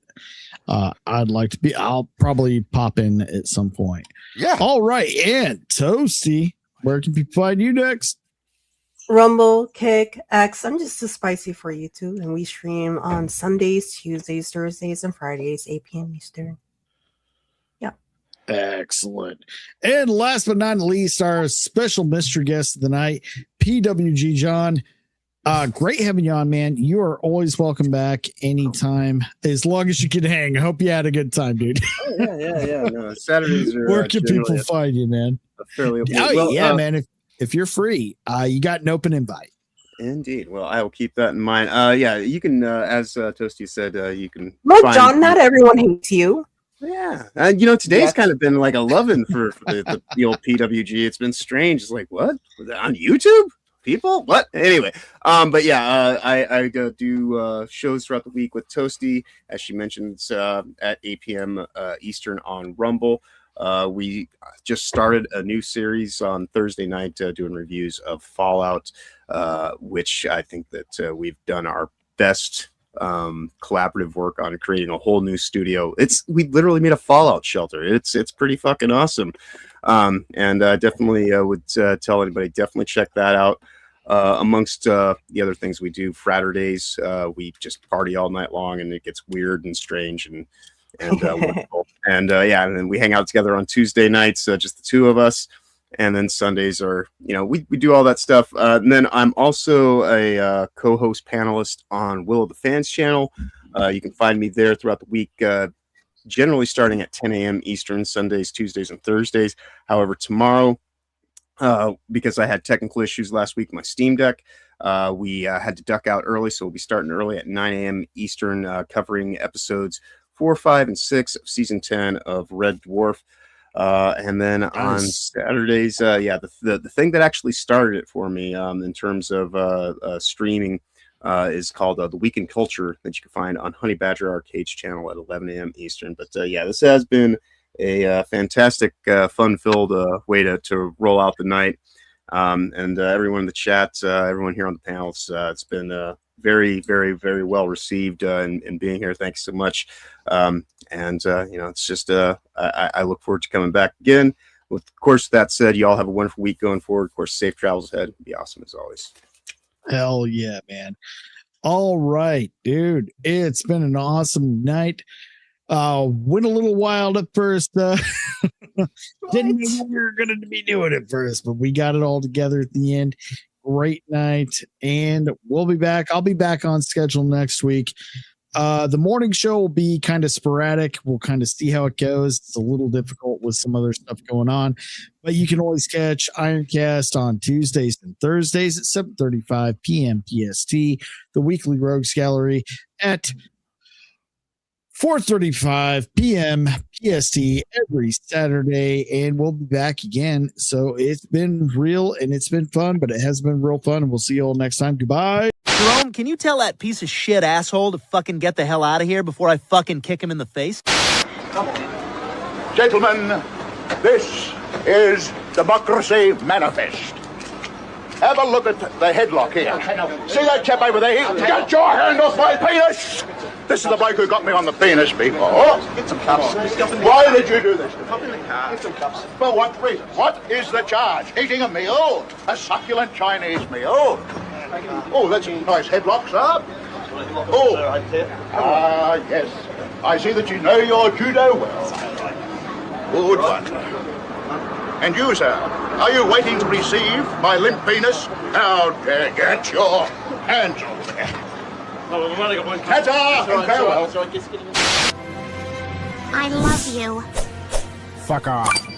I'll probably pop in at some point. Yeah. All right. And Toasty, where can people find you next? Rumble, Kick, X. I'm just too spicy for you too. And we stream on Sundays, Tuesdays, Thursdays, and Fridays, 8 p.m. Eastern. Yeah. Excellent. And last but not least, our special mystery guest of the night, PWG John. Great having you on, man. You are always welcome back anytime, as long as you can hang. I hope you had a good time, dude. Oh, yeah. No, Saturdays are. Where can people find you, man? Fairly. Man. If you're free, you got an open invite. Indeed. Well, I will keep that in mind. You can, as Toasty said, you can. Look, John, not everyone hates you. Yeah, and today's kind of been like a loving for the old PWG. It's been strange. It's like, what? Was that on YouTube? people? What? Anyway, but yeah, I do shows throughout the week with Toasty, as she mentioned, at 8 p.m. Eastern on Rumble. We just started a new series on Thursday night doing reviews of Fallout, which I think that we've done our best collaborative work on creating a whole new studio. We literally made a Fallout shelter. It's pretty fucking awesome. And definitely would tell anybody, definitely check that out. Amongst the other things we do, Fraturdays, we just party all night long, and it gets weird and strange and wonderful. And yeah, and then we hang out together on Tuesday nights, just the two of us. And then Sundays are, we do all that stuff. And then I'm also a co-host panelist on Will of the Fans channel. You can find me there throughout the week, generally starting at 10 a.m. Eastern, Sundays, Tuesdays, and Thursdays. However, tomorrow, because I had technical issues last week, my Steam Deck, we had to duck out early, so we'll be starting early at 9 a.m. Eastern, covering episodes 4, 5, and 6 of season 10 of Red Dwarf. And then on Saturdays, the thing that actually started it for me in terms of streaming is called The Week in Culture, that you can find on Honey Badger Arcade's channel at 11 a.m. Eastern. But yeah, this has been a fantastic, fun-filled way to roll out the night. And everyone in the chat, everyone here on the panels, it's been very, very, very well received in being here. Thanks so much. And it's just I look forward to coming back again. With, of course, that said, you all have a wonderful week going forward. Of course, safe travels ahead. Be awesome as always. Hell yeah, man. All right, dude. It's been an awesome night. Went a little wild at first. Didn't know we were going to be doing it first, but we got it all together at the end. Great night, and we'll be back. I'll be back on schedule next week. The morning show will be kind of sporadic. We'll kind of see how it goes. It's a little difficult with some other stuff going on, but you can always catch Ironcast on Tuesdays and Thursdays at 7:35 p.m. PST. The weekly Rogues Gallery at 4:35 p.m. PST every Saturday, and we'll be back again. So it's been real and it's been fun, but it has been real fun, and we'll see you all next time. Goodbye. Jerome, can you tell that piece of shit asshole to fucking get the hell out of here before I fucking kick him in the face? Gentlemen, this is Democracy Manifest. Have a look at the headlock here. See that chap over there? Get your hand off my penis! This is the bloke who got me on the penis before. Get some cups. Why did you do this? Pop in the car. Get some cups. For what reason? What is the charge? Eating a meal? A succulent Chinese meal? Oh, that's a nice headlock, sir. Oh, yes. I see that you know your judo well. Good one. And you, sir, are you waiting to receive my limp penis? How dare get your hands off there. Ta-ta and farewell. I love you. Fuck off.